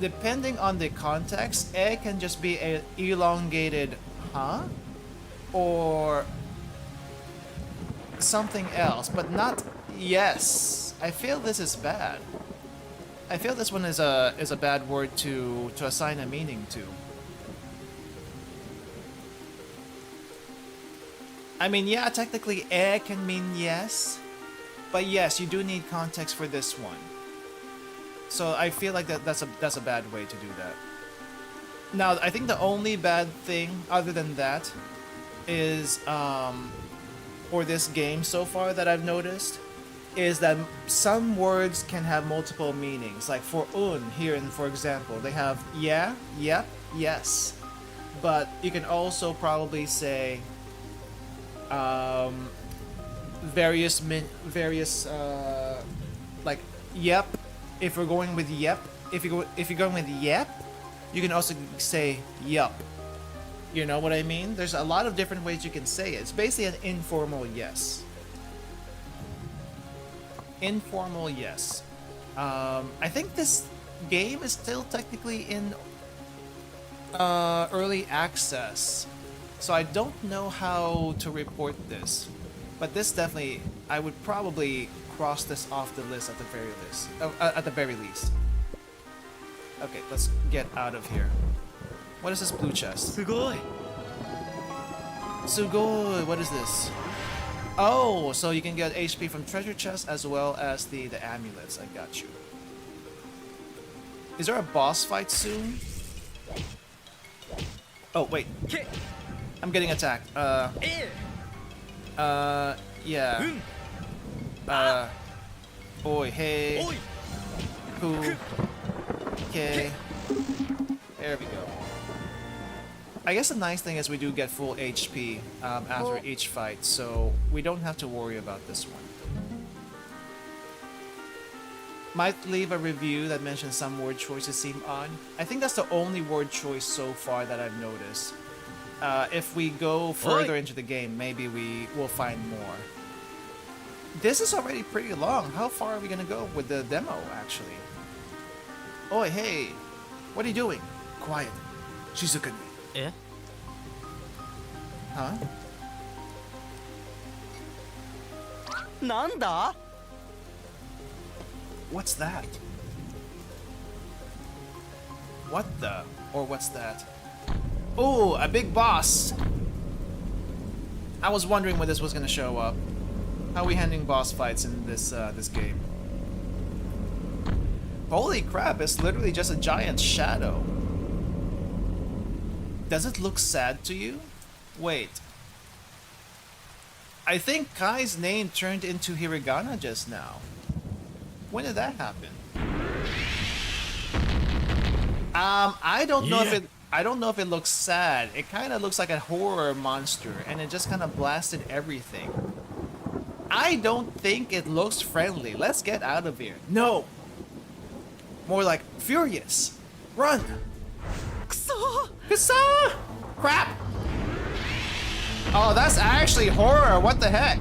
depending on the context, eh can just be an elongated huh? Or something else, but not yes. I feel this is bad. I feel this one is a bad word to assign a meaning to. I mean, yeah, technically can mean yes, but yes, you do need context for this one. So I feel like that's a bad way to do that. Now, I think the only bad thing other than that is for this game so far that I've noticed is that some words can have multiple meanings. Like for here, and for example, they have yeah, yep, yes. But you can also probably say various like yep. If we're going with yep, if you're going with yep, you can also say yup. You know what I mean? There's a lot of different ways you can say it. It's basically an informal yes. Informal yes. I think this game is still technically in early access, so I don't know how to report this. But this definitely, I would probably cross this off the list at the very least. Okay, let's get out of here. What is this blue chest? Sugoi. Sugoi, what is this? Oh, so you can get HP from treasure chests as well as the amulets. I got you. Is there a boss fight soon? Oh, wait. I'm getting attacked. Yeah. Oi, hey. Cool. Okay. There we go. I guess the nice thing is we do get full HP after each fight, so we don't have to worry about this one. Might leave a review that mentions some word choices seem odd. I think that's the only word choice so far that I've noticed. If we go further into the game, maybe we will find more. This is already pretty long. How far are we gonna go with the demo, actually? Oi, hey! What are you doing? Quiet. Shizuka. Eh? Huh? Nanda? What's that? What the? Or what's that? Oh, a big boss! I was wondering when this was gonna show up. How are we handling boss fights in this this game? Holy crap, it's literally just a giant shadow. Does it look sad to you? Wait. I think Kai's name turned into Hiragana just now. When did that happen? I don't know if it looks sad. It kind of looks like a horror monster, and it just kind of blasted everything. I don't think it looks friendly. Let's get out of here. No. More like furious. Run. Kusa! Crap! Oh, that's actually horror. What the heck?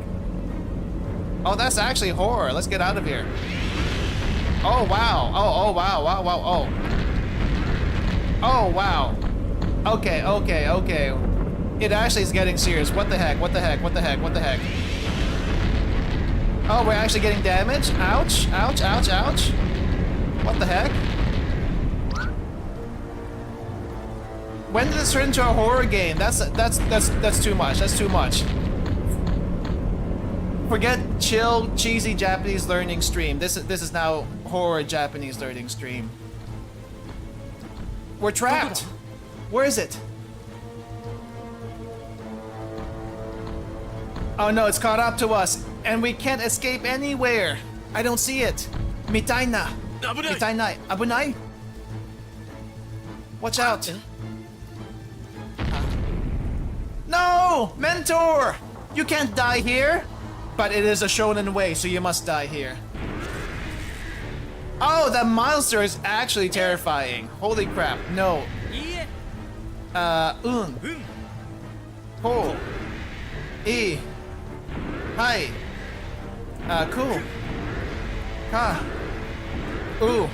Oh, that's actually horror. Let's get out of here. Oh, wow. Oh, wow. Wow. Oh. Oh, wow. Okay. It actually is getting serious. What the heck? Oh, we're actually getting damaged? Ouch. What the heck? When did this turn into a horror game? That's too much. That's too much. Forget chill, cheesy Japanese learning stream. This is now horror Japanese learning stream. We're trapped. Where is it? Oh no, it's caught up to us, and we can't escape anywhere. I don't see it. Mitaina. Mitainai. Abunai. Watch out. No! Mentor! You can't die here! But it is a shonen way, so you must die here. Oh, that monster is actually terrifying. Holy crap, no. Ho. E. Hi. Cool. Ka. Ooh.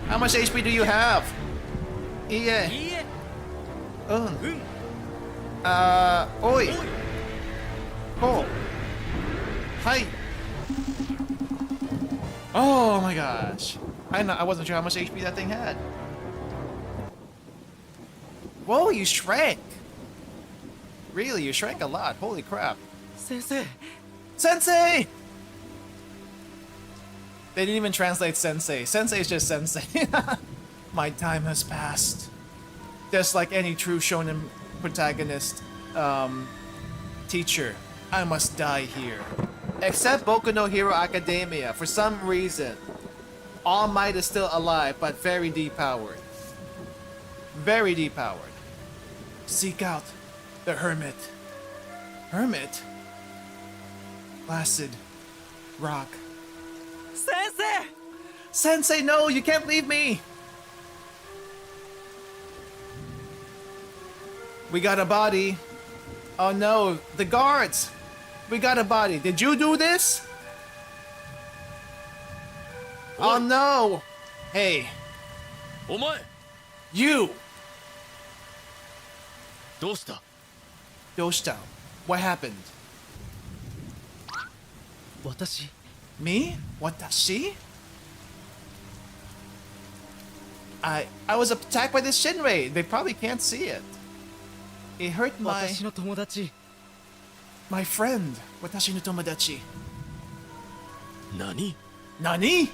How much HP do you have? Iye. Oi! Oh! Hi! Oh my gosh! I wasn't sure how much HP that thing had. Whoa, you shrank! Really, you shrank a lot. Holy crap. 先生 Sensei! They didn't even translate sensei. Sensei is just sensei. My time has passed. Just like any true shonen protagonist, teacher, I must die here. Except Boku no Hero Academia. For some reason, All Might is still alive, but very depowered. Very depowered. Seek out the hermit. Hermit? Placid rock. 先生 Sensei, no, you can't leave me! We got a body. Oh no, the guards! We got a body. Did you do this? Oh no! Hey, お前 you! どうした Doshita, what happened? 私 Me? Watashi? I was attacked by this Shinrei. They probably can't see it. It hurt 私の友達 my friend. Watashi no tomodachi. 何 Nani?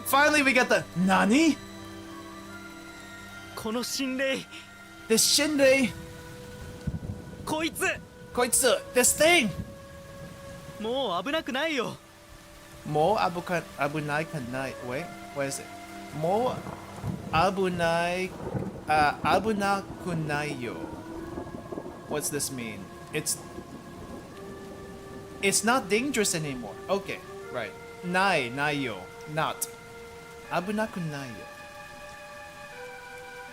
Finally we got the Nani? この心霊 This Shinrei. こいつ Koitsu, this thing. もう危なくないよ Mo abunai kanai. Wait, what is it? Mo abunai abunakunayo. What's this mean? It's not dangerous anymore. Okay, right. Nai nayo, not. Abunakunayo.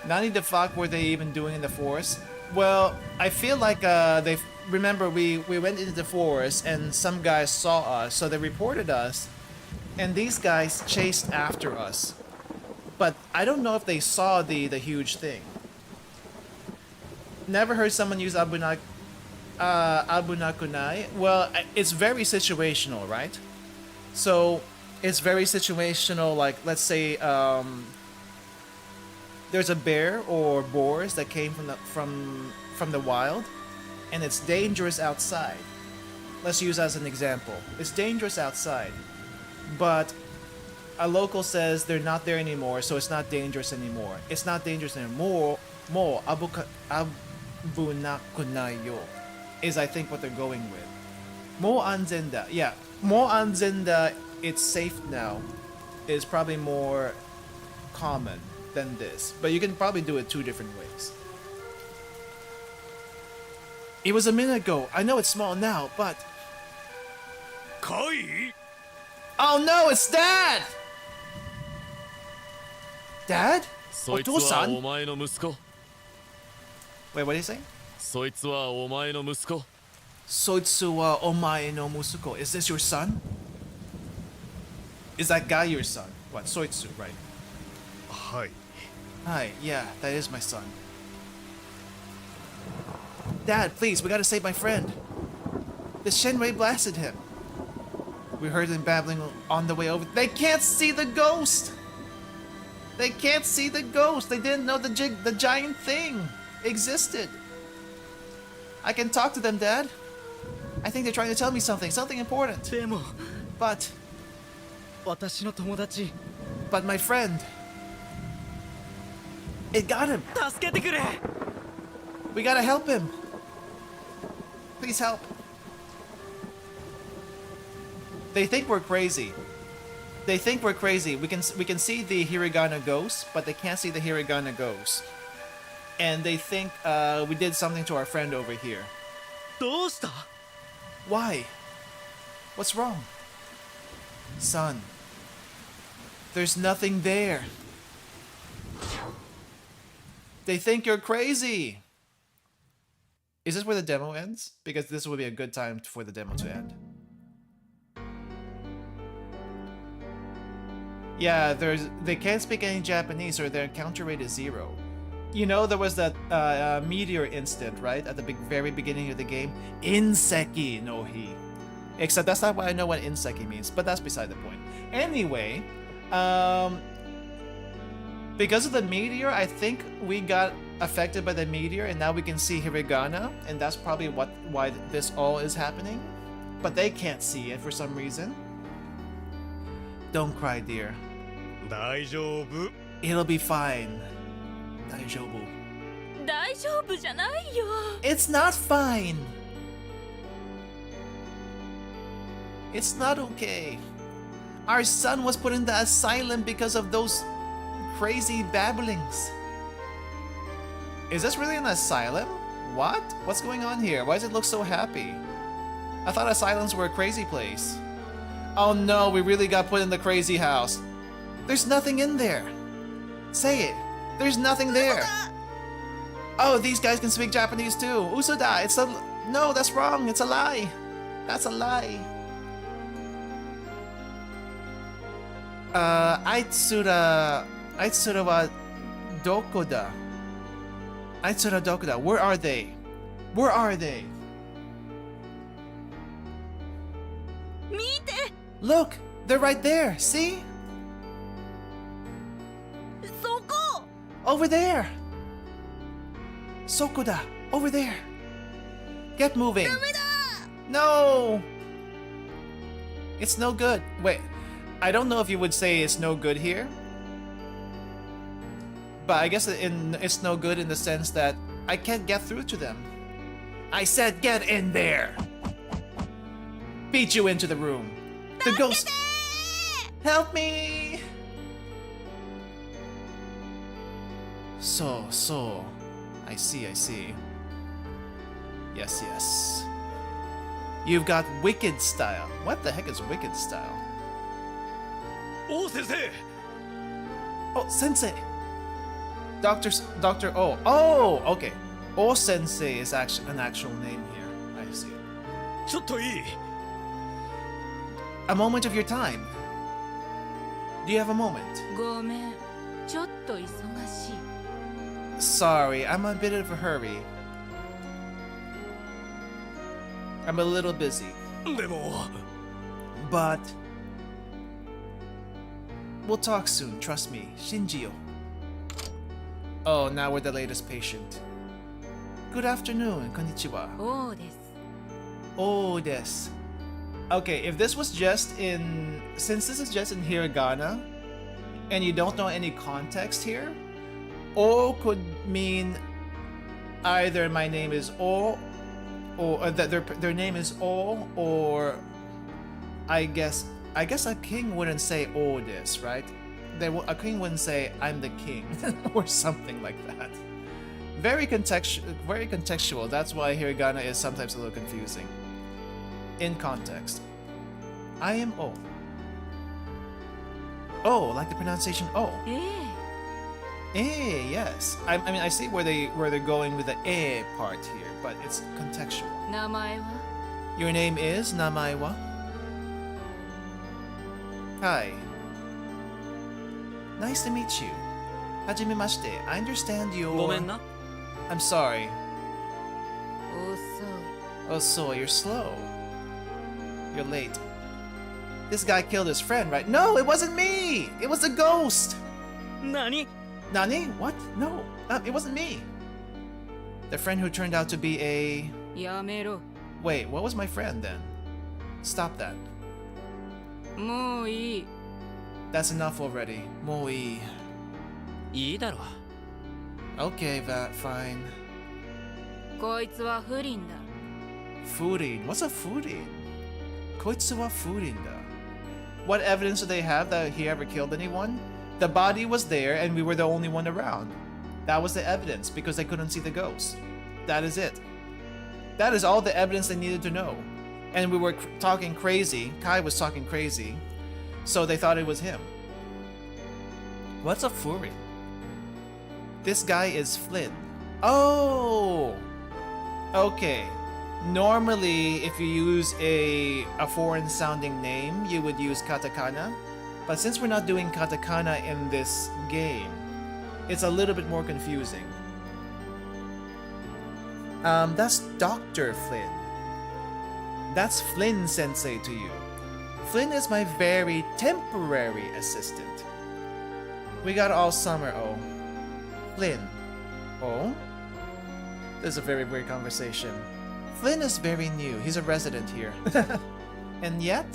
Nani the fuck were they even doing in the forest? Well, I feel like they remember we went into the forest and some guys saw us, so they reported us, and these guys chased after us. But I don't know if they saw the huge thing. Never heard someone use abunakunai. Well, it's very situational, right? So it's very situational. Like, let's say there's a bear or boars that came from the wild, and it's dangerous outside. Let's use as an example. It's dangerous outside, but a local says they're not there anymore, so it's not dangerous anymore. It's not dangerous anymore. Mo abunakunayo is, I think, what they're going with. Mo anzenda, yeah. Mo anzenda, it's safe now, is probably more common than this, but you can probably do it two different ways. It was a minute ago. I know it's small now, but かい oh no, it's Dad! Dad? そいつは Otosan? お前の息子 Wait, what are you saying? そいつはお前の息子 Soitsu wa omae no musuko. Is this your son? Is that guy your son? What, Soitsu, right? はい Hi, yeah, that is my son. Dad, please, we gotta save my friend. The Shenrei blasted him. We heard them babbling on the way over. They can't see the ghost! They can't see the ghost! They didn't know the giant thing existed. I can talk to them, Dad. I think they're trying to tell me something important. でも But 私の友達 my friend, it got him. 助けてくれ We gotta help him. Please help. They think we're crazy. They think we're crazy. We can see the Hiragana ghost, but they can't see the Hiragana ghost. And they think we did something to our friend over here. どうした Why? What's wrong? Son, there's nothing there. They think you're crazy. Is this where the demo ends? Because this would be a good time for the demo to end. Yeah, they can't speak any Japanese or their encounter rate is 0. You know, there was that meteor instant, right? At the very beginning of the game. Inseki no hi. Except that's not why I know what inseki means, but that's beside the point. Anyway, because of the meteor, I think we got affected by the meteor, and now we can see Hiragana, and that's probably why this all is happening. But they can't see it for some reason. Don't cry, dear. 大丈夫 It'll be fine. 大丈夫. 大丈夫じゃないよ。 It's not fine. It's not okay. Our son was put in the asylum because of those crazy babblings. Is this really an asylum? What? What's going on here? Why does it look so happy? I thought asylums were a crazy place. Oh no, we really got put in the crazy house. There's nothing in there. Say it. There's nothing there. Oh, these guys can speak Japanese too. Usuda, it's a... No, that's wrong. It's a lie. That's a lie. Aitsura wa doko da? Aitsura doko da? Where are they? Where are they? 見て。 Look, they're right there. See? そこ。 Over there. Sokoda, over there. Get moving. No. It's no good. Wait, I don't know if you would say it's no good here. But I guess it's no good in the sense that I can't get through to them. I said get in there. Beat you into the room. The ghost. Help me. So. I see. Yes. You've got wicked style. What the heck is wicked style? お先生 Oh, sensei. Doctor O. Oh, okay. O sensei is actually an actual name here. I see. ちょっといい A moment of your time. Do you have a moment? ごめん。ちょっと忙しい。 Sorry, I'm a bit of a hurry. I'm a little busy. でも But we'll talk soon, trust me. Shinji-yo. Oh, now we're the latest patient. Good afternoon, konnichiwa. そうです。 Oh, this. Okay, if this was just in... Since this is just in hiragana, and you don't know any context here, O could mean either my name is O, or that their name is O, or I guess a king wouldn't say "Oh this," right? A king wouldn't say "I'm the king" or something like that. Very contextual. That's why hiragana is sometimes a little confusing. In context, I am O. O, like the pronunciation O. ええ。 Eh, yes. I mean, I see where they're going with the eh part here, but it's contextual. 名前は Your name is Namae wa? Hi. Nice to meet you. Hajimemashite. I understand your... ごめんな。 I'm sorry. 遅い。 Oh, so you're slow. You're late. This guy killed his friend, right? No, it wasn't me! It was a ghost! 何 Nani? What? No, it wasn't me. The friend who turned out to be a... やめろ。 Wait, what was my friend then? Stop that. もういい。 That's enough already. Moi. いいだろ Okay, fine. こいつは不倫だ。 Furin. What's a furin? Koitsu wa furin da. What evidence do they have that he ever killed anyone? The body was there and we were the only one around. That was the evidence because they couldn't see the ghost. That is it. That is all the evidence they needed to know. And we were talking crazy. Kai was talking crazy. So they thought it was him. What's a furin? This guy is Flynn. Oh! Okay. Normally, if you use a foreign sounding name, you would use katakana. But since we're not doing katakana in this game, it's a little bit more confusing. That's Dr. Flynn. That's Flynn Sensei to you. Flynn is my very temporary assistant. We got all summer, oh. Flynn. Oh? This is a very weird conversation. Flynn is very new. He's a resident here. And yet,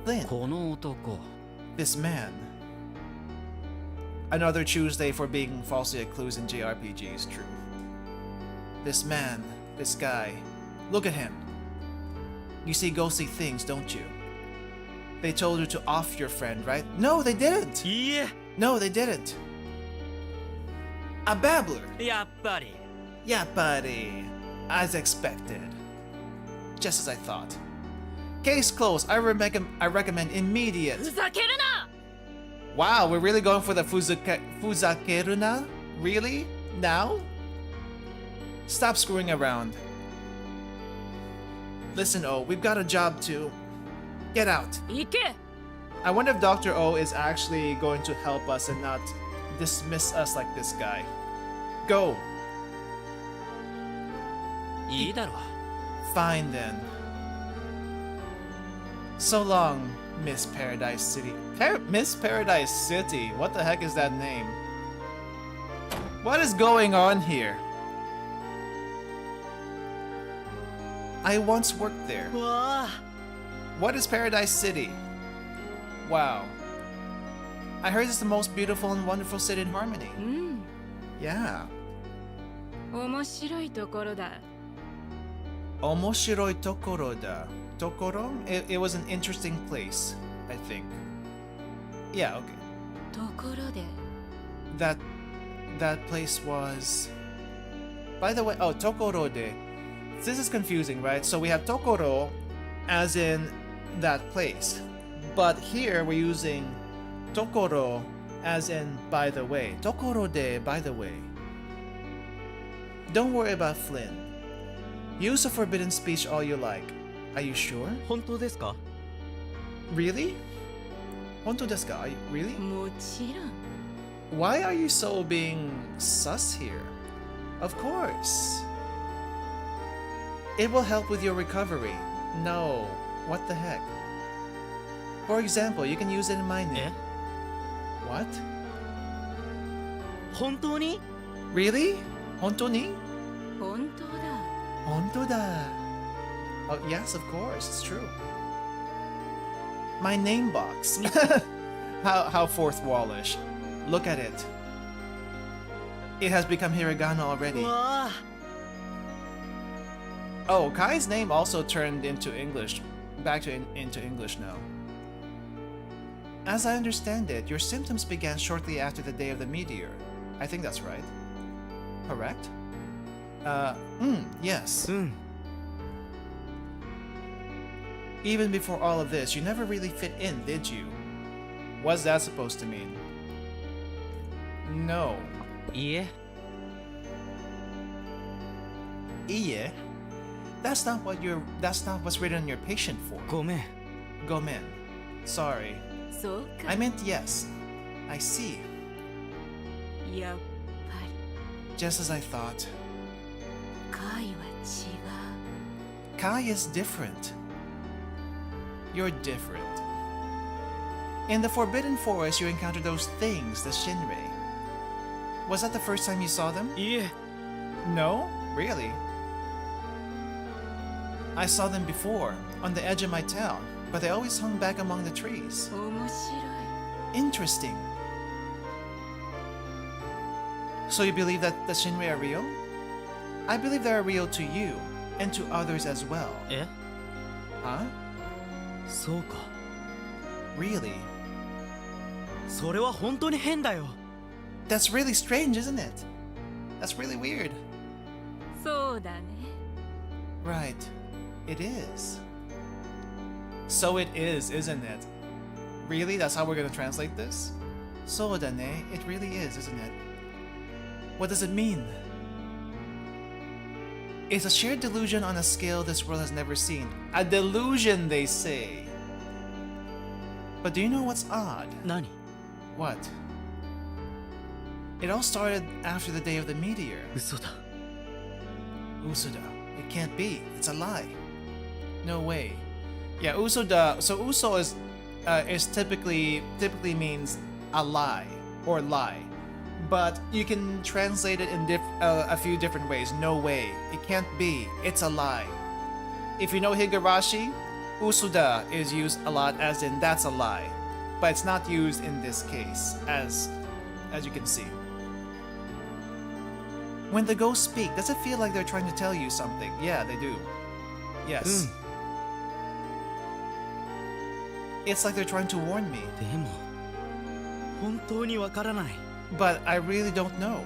Flynn, この男 this man. Another Tuesday for being falsely accused in JRPGs, true. This man, this guy, look at him. You see ghostly things, don't you? They told you to off your friend, right? No, they didn't! いいえ No, they didn't! A babbler! やっぱり Yeah, buddy. As expected. Just as I thought. Case closed. I recommend immediate. ふざけるな Wow, we're really going for the fuzakeruna? Really? Now? Stop screwing around. Listen, O, we've got a job to get out. 行け I wonder if Dr. O is actually going to help us and not dismiss us like this guy. Go. いいだろ Fine then. So long, Miss Paradise City. Miss Paradise City? What the heck is that name? What is going on here? I once worked there. わあ What is Paradise City? Wow. I heard it's the most beautiful and wonderful city in Harmony. うん Yeah. 面白いところだ Omoshiroi tokoro da. Tokoro? It was an interesting place, I think. Yeah, okay. ところで That place was... By the way, oh, Tokoro de. This is confusing, right? So we have Tokoro as in that place. But here we're using Tokoro as in by the way. Tokoro de, by the way. Don't worry about Flynn. Use a forbidden speech all you like. Are you sure? 本当ですか Really? Honto desu ka? Really? もちろん Why are you so being sus here? Of course. It will help with your recovery. No. What the heck? For example, you can use it in my え name. What? 本当に Really? Honto ni? 本当だ Honto da. Oh, yes, of course. It's true. My name box. How fourth wallish. Look at it. It has become Hiragana already. わあ Oh, Kai's name also turned into English. Back to into English now. As I understand it, your symptoms began shortly after the day of the meteor. I think that's right. Correct? Yes. うん Even before all of this, you never really fit in, did you? What's that supposed to mean? No. いいえ Iye? That's not what's written on your patient form. ごめん Gomen. Sorry. そうか I meant yes. I see. やっぱ Just as I thought. り会は違 Kai is different. You're different. In the Forbidden Forest, you encountered those things, the Shinrei. Was that the first time you saw them? いいえ No? Really? I saw them before, on the edge of my town, but they always hung back among the trees. う面白 Interesting. So you believe that the Shinrei are real? I believe they are real to you, and to others as well. え Huh? そうか Really? それは本当に変だよ That's really strange, isn't it? That's really weird. いそうだね Right. It is. So it is, isn't it? Really? That's how we're gonna translate this? So dane, it really is, isn't it? What does it mean? It's a shared delusion on a scale this world has never seen. A delusion, they say. But do you know what's odd? 何 What? It all started after the day of the meteor. 嘘だ Usuda. It can't be. It's a lie. No way. Yeah, Usuda. So Uso is typically means a lie or lie, but you can translate it in a few different ways. No way. It can't be. It's a lie. If you know Higurashi, Usuda is used a lot as in that's a lie, but it's not used in this case as you can see. When the ghosts speak, does it feel like they're trying to tell you something? Yeah, they do. Yes. It's like they're trying to warn me. でも本当にわからない。 But I really don't know.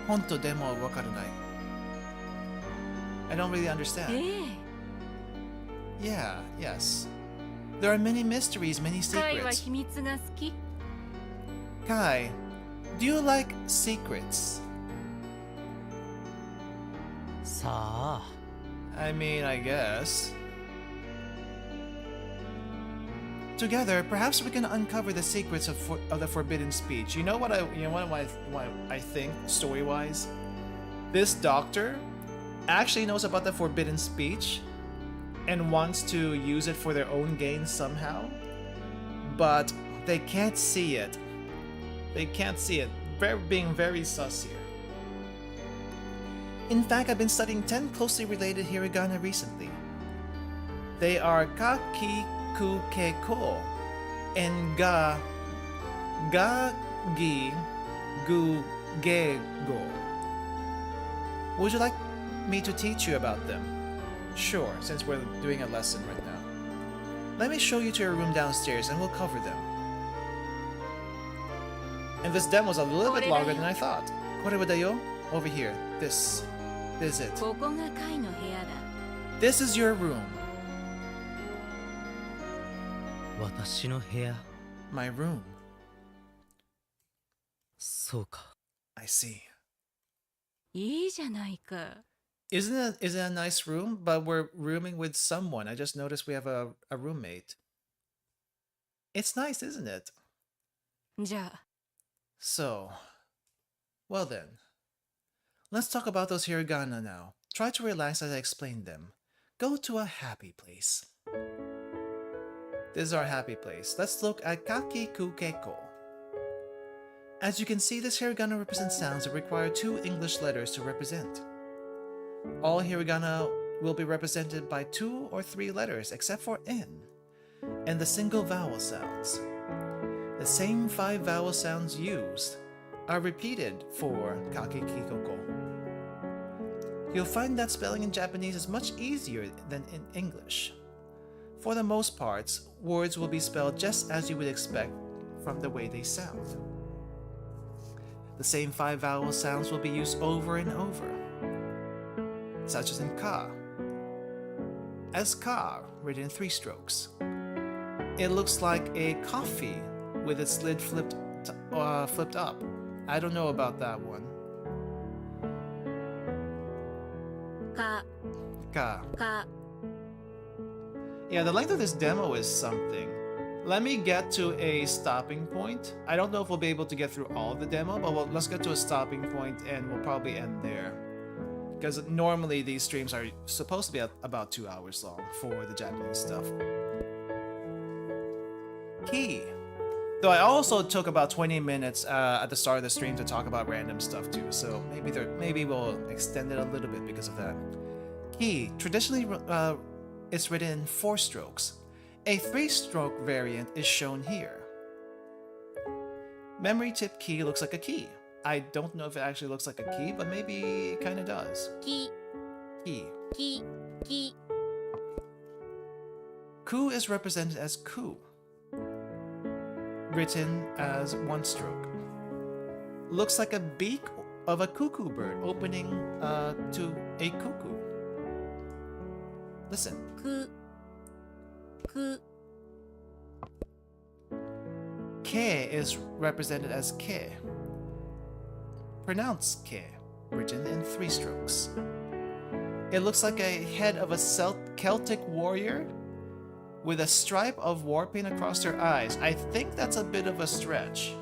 Honto demo wakaranai. I don't really understand. ええ Yeah, yes. There are many mysteries, many カイは secrets. 秘密が好き Kai, do you like secrets? さあ I mean, I guess. Together, perhaps we can uncover the secrets of the forbidden speech. You know what I think story-wise? This doctor actually knows about the forbidden speech and wants to use it for their own gain somehow, but they can't see it. They can't see it. Being very sus here. In fact, I've been studying 10 closely related hiragana recently. They are kaki ku ke ko and ga gi gu ge go. Would you like me to teach you about them? Sure, since we're doing a lesson right now. Let me show you to your room downstairs and we'll cover them. And this demo's a little bit longer than I thought. Korewa da yo? Over here. This is it. ここがカイの部屋だ This is your room. 私の部屋。 My room. そうか。 I see. いいじゃないか Isn't it a nice room? But we're rooming with someone. I just noticed we have a roommate. It's nice, isn't it? じゃあ So, well then. Let's talk about those hiragana now. Try to relax as I explain them. Go to a happy place. This is our happy place. Let's look at kaki ku keiko. As you can see, this hiragana represents sounds that require 2 English letters to represent. All hiragana will be represented by 2 or 3 letters except for N and the single vowel sounds. The same 5 vowel sounds used are repeated for kakikikoko. You'll find that spelling in Japanese is much easier than in English. For the most parts, words will be spelled just as you would expect from the way they sound. The same 5 vowel sounds will be used over and over, such as in ka. As ka, written in 3 strokes. It looks like a coffee with its lid flipped up. I don't know about that one. か Ka. か Yeah, the length of this demo is something. Let me get to a stopping point. I don't know if we'll be able to get through all of the demo, but let's get to a stopping point and we'll probably end there. Because normally these streams are supposed to be about 2 hours long for the Japanese stuff. Key. Though I also took about 20 minutes at the start of the stream to talk about random stuff too, so maybe we'll extend it a little bit because of that. Key. Traditionally, it's written in 4 strokes. A 3-stroke variant is shown here. Memory tip key looks like a key. I don't know if it actually looks like a key, but maybe it kind of does. き Key. きき Ku is represented as ku, written as 1 stroke. Looks like a beak of a cuckoo bird opening to a cuckoo. Listen. くく Ke is represented as ke. Pronounce ke, written in 3 strokes. It looks like a head of a Celtic warrior with a stripe of war paint across their eyes. I think that's a bit of a stretch.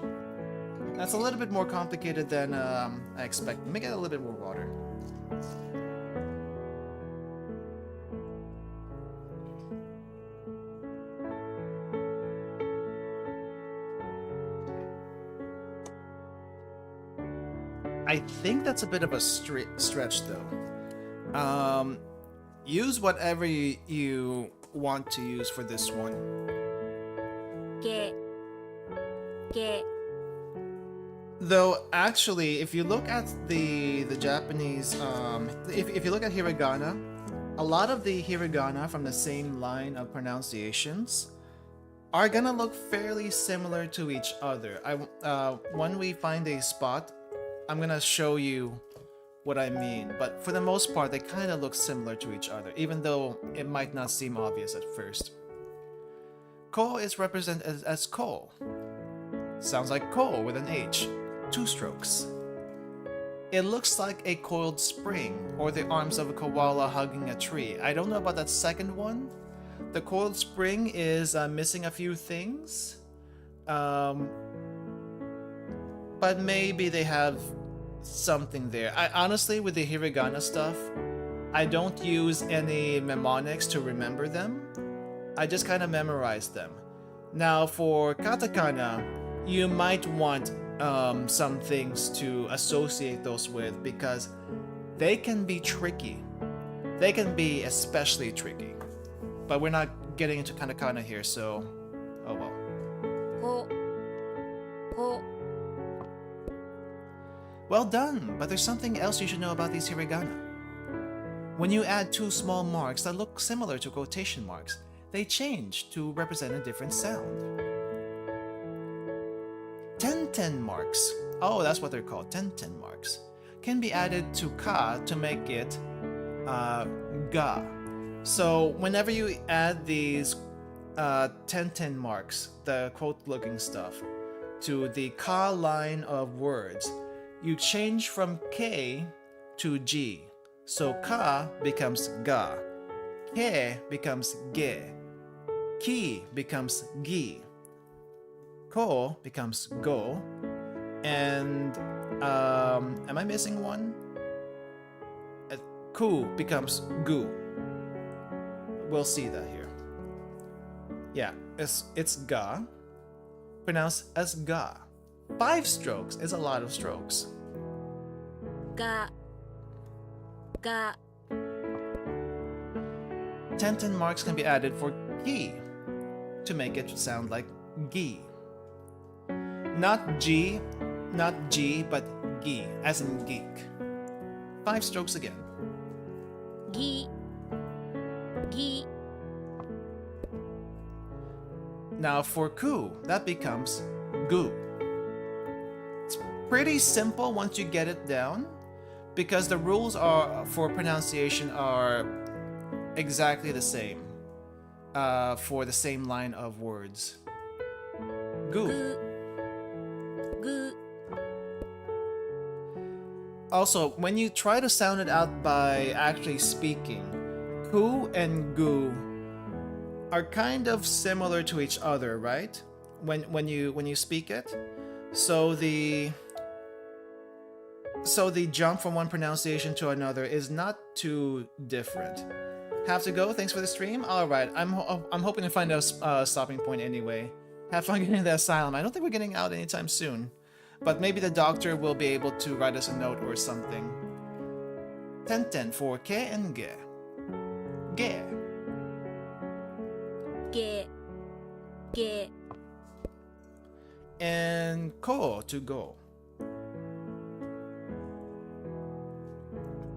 That's a little bit more complicated than I expected. Let me get a little bit more water. I think that's a bit of a stretch though. Use whatever you want to use for this one. けけ Though actually, if you look at the Japanese, if you look at hiragana, a lot of the hiragana from the same line of pronunciations are gonna look fairly similar to each other. When we find a spot, I'm gonna show you what I mean. But for the most part, they kind of look similar to each other, even though it might not seem obvious at first. Ko is represented as ko. Sounds like ko with an H. 2 strokes. It looks like a coiled spring or the arms of a koala hugging a tree. I don't know about that second one. The coiled spring is missing a few things. But maybe they have something there. I honestly, with the hiragana stuff, I don't use any mnemonics to remember them. I just kind of memorize them. Now for katakana, you might want some things to associate those with because they can be tricky. They can be especially tricky. But we're not getting into katakana here, so oh well. ほほ Well done, but there's something else you should know about these hiragana. When you add 2 small marks that look similar to quotation marks, they change to represent a different sound. 10 marks, oh that's what they're called, 10 marks, can be added to ka to make it ga. So whenever you add these 10 marks, the quote looking stuff, to the ka line of words, you change from K to G. So ka becomes ga, ke becomes ge, ki becomes gi, ko becomes go, and am I missing one? Ku becomes gu. We'll see that here. Yeah, it's ga, pronounced as ga. 5 strokes is a lot of strokes. がが 10 marks can be added for gi to make it sound like gi. Not G, not G, but gi, as in geek. 5 strokes again. ぎぎ Now for ku, that becomes gu. It's pretty simple once you get it down, because the rules for pronunciation are exactly the same for the same line of words. Gu. ぐぐ Also, when you try to sound it out by actually speaking, ku and gu are kind of similar to each other, right? When you speak it. So the jump from one pronunciation to another is not too different. Have to go? Thanks for the stream. All right, I'm hoping to find a stopping point anyway. Have fun getting to the asylum. I don't think we're getting out anytime soon, but maybe the doctor will be able to write us a note or something. 10 for ke and ge. Ge. げげ And ko to go.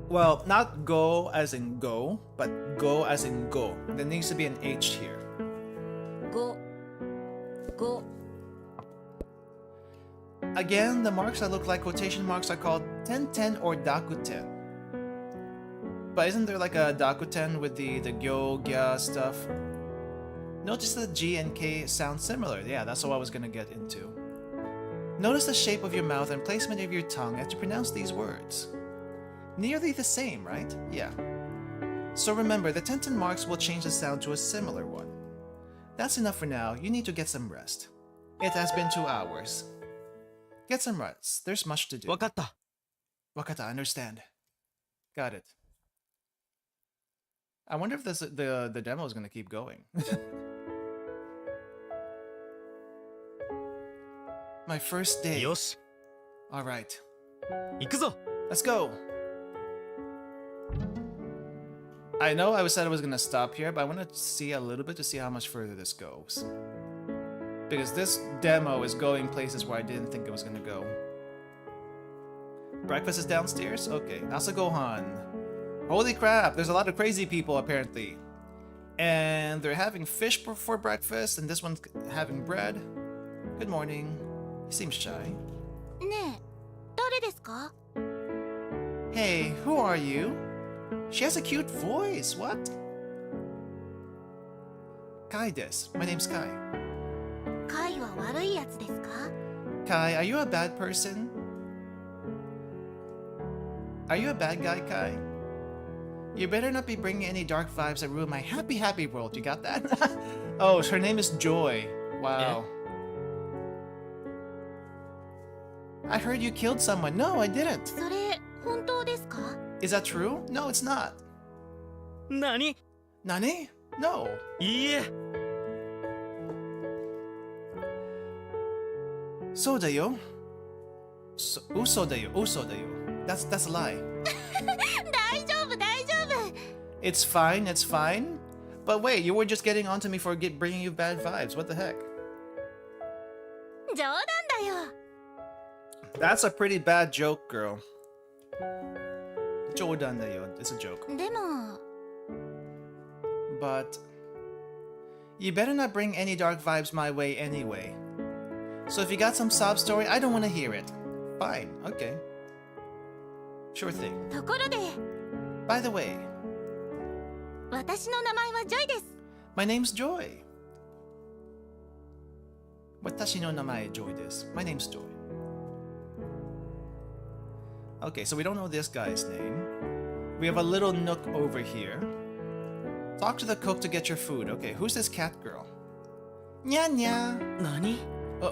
Well, not go as in go, but go as in go. There needs to be an H here. ごご Again, the marks that look like quotation marks are called 10 or dakuten. But isn't there like a dakuten with the gyo, gya stuff? Notice that G and K sound similar. Yeah, that's what I was gonna get into. Notice the shape of your mouth and placement of your tongue as you pronounce these words. Nearly the same, right? Yeah. So remember, the 10 marks will change the sound to a similar one. That's enough for now. You need to get some rest. It has been 2 hours. Get some rest. There's much to do. わかった Wakata, understand. Got it. I wonder if the demo is gonna keep going. My first day. よし Alright. 行くぞ。 Let's go. I know I said I was gonna stop here, but I want to see a little bit to see how much further this goes. Because this demo is going places where I didn't think it was gonna go. Breakfast is downstairs? Okay. Asa Gohan. Holy crap, there's a lot of crazy people apparently. And they're having fish for breakfast, and this one's having bread. Good morning. He seems shy. ねえ、誰ですか？ Hey, who are you? She has a cute voice. What? Kai desu. My name's Kai. カイは悪いやつですか？ Kai, are you a bad person? Are you a bad guy, Kai? You better not be bringing any dark vibes that ruin my happy world. You got that? Oh, her name is Joy. Wow. I heard you killed someone. No, I didn't. それ本当ですか？ Is that true? No, it's not. 何？ Nani? No. いいえ。 So da yo. Uso da yo. Uso da yo. That's a lie. 大丈夫大丈夫。 It's fine. It's fine. But wait, you were just getting onto me for bringing you bad vibes. What the heck? 冗談だよ。 That's a pretty bad joke, girl. Jodan da yo. It's a joke. でも But you better not bring any dark vibes my way anyway. So if you got some sob story, I don't want to hear it. Fine. Okay. Sure thing. ところで By the way, 私の名前はジョイです。 my name's Joy. Watashi no namae Joy desu. My name's Joy. Okay, so we don't know this guy's name. We have a little nook over here. Talk to the cook to get your food. Okay, who's this cat girl? Nya nya. 何？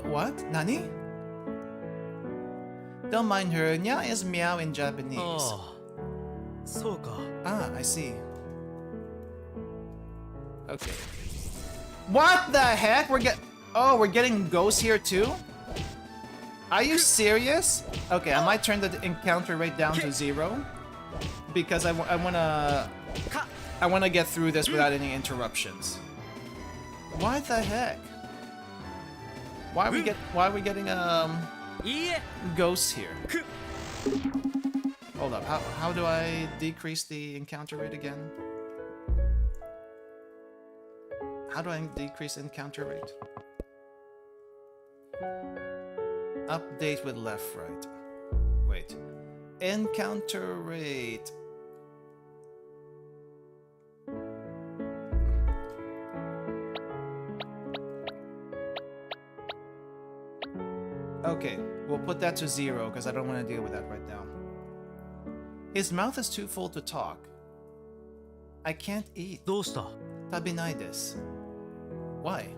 What? Nani? Don't mind her. Nya is meow in Japanese. ああ、そうか。 Ah, I see. Okay. What the heck? We're getting ghosts here too? Are you serious? Okay, I might turn the encounter rate down to 0 because I wanna get through this without any interruptions. Why the heck? Why are we getting いいえ。 ghosts here? Hold up. How do I decrease the encounter rate again? How do I decrease encounter rate? Update with left, right. Wait. Encounter rate. Okay, we'll put that to 0 because I don't want to deal with that right now. His mouth is too full to talk. I can't eat. どうした？ Tabinai desu. Why?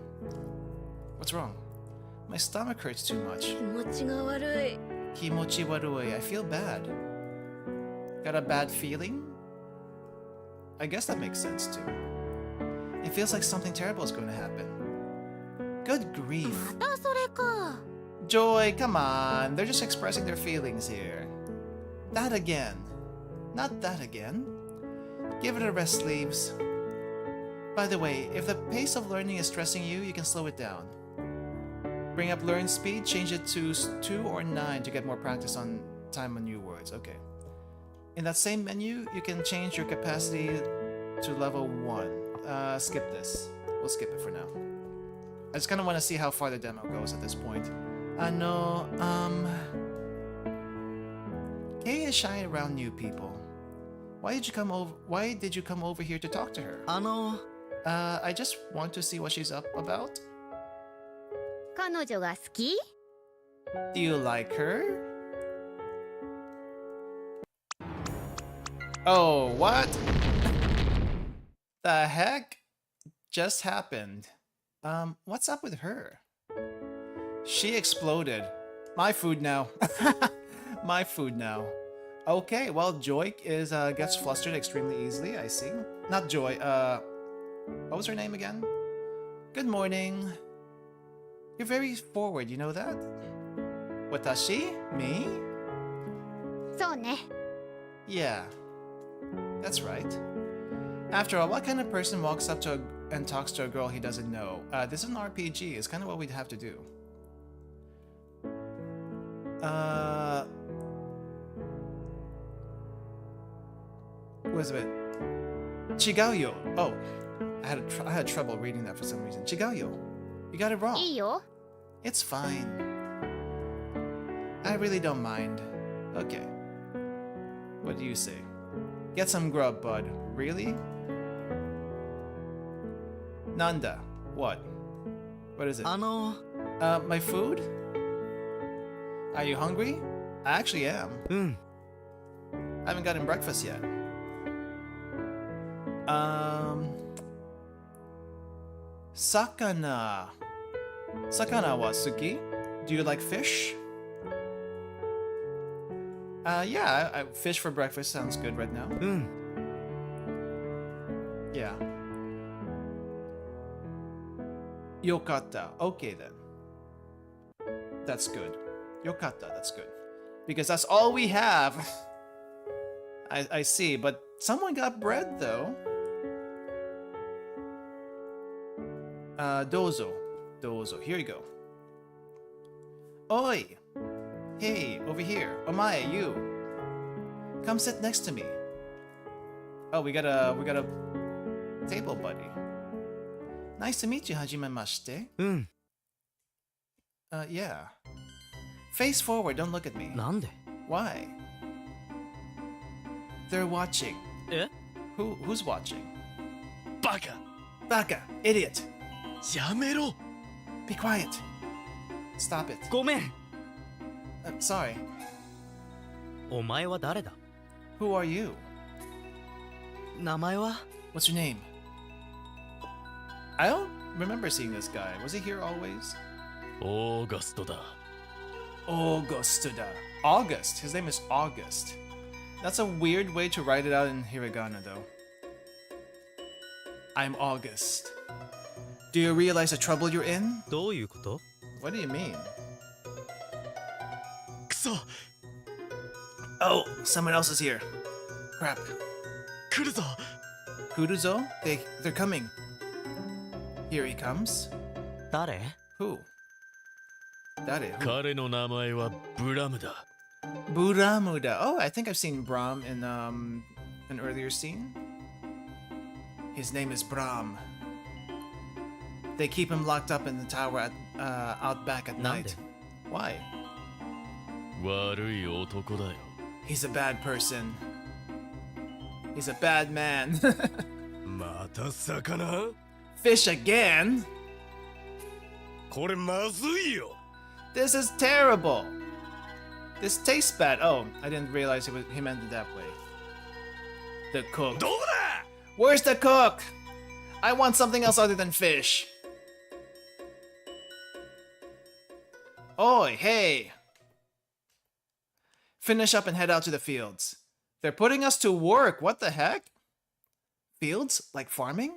What's wrong? My stomach hurts too much. 気持ちが悪い。 Kimochi warui. I feel bad. Got a bad feeling? I guess that makes sense too. It feels like something terrible is going to happen. Good grief. またそれか。 Joy, come on. They're just expressing their feelings here. That again. Not that again. Give it a rest, Sleeves. By the way, if the pace of learning is stressing you, you can slow it down. Bring up learn speed, change it to 2 or 9 to get more practice on time on new words. Okay. In that same menu, you can change your capacity to level 1. Skip this. We'll skip it for now. I just kind of want to see how far the demo goes at this point. Kay is shy around new people. Why did you come over here to talk to her? I just want to see what she's up about. 彼女が好き？ Do you like her? Oh, what? The heck just happened? What's up with her? She exploded. My food now. My food now. Okay, well, Joy gets flustered extremely easily, I see. Not Joy, what was her name again? Good morning. You're very forward, you know that? Watashi? Me? そうね。 Yeah, that's right. After all, what kind of person walks up to and talks to a girl he doesn't know? This is an RPG. It's kind of what we'd have to do. What's it? Chigayo. Oh, I had trouble reading that for some reason. Chigayo. You got it wrong. いいよ。 It's fine. I really don't mind. Okay. What do you say? Get some grub, bud. Really? Nanda. What? What is it? My food? Are you hungry? I actually am. うん。 I haven't gotten breakfast yet. Sakana. Sakana wa suki? Do you like fish? Yeah, fish for breakfast sounds good right now. うん。 Yeah. Yokata. Okay then. That's good. Yokata, that's good. Because that's all we have. I see, but someone got bread though. Dozo. Dozo. Here you go. Oi! Hey, over here. Omae, you. Come sit next to me. Oh, we got a table buddy. Nice to meet you, hajimemashite. うん。 Yeah. Face forward, don't look at me. なんで Why? They're watching. え Who's watching? バカ Baka! Idiot! やめろ Be quiet! Stop it. ごめん。 Sorry. お前は誰だ Who are you? 名前は What's your name? I don't remember seeing this guy. Was he here always? オーガストだ。 Augustuda. August. His name is August. That's a weird way to write it out in Hiragana, though. I'm August. Do you realize the trouble you're in? どういうこと What do you mean? クソ Oh, someone else is here. Crap. 来るぞ Kuruzo? They're coming. Here he comes. 誰 Who? Dare, who? 彼の名前はブラムだ。 Buramuda. Oh, I think I've seen Brahm in an earlier scene. His name is Brahm. They keep him locked up in the tower at out back at なんで night. Why? 悪い男だよ。 He's a bad person. He's a bad man. また魚 Fish again? これまずいよ This is terrible. This tastes bad. Oh, I didn't realize he meant it that way. The cook. どうだ Where's the cook? I want something else other than fish. Oi, hey. Finish up and head out to the fields. They're putting us to work. What the heck? Fields? Like farming?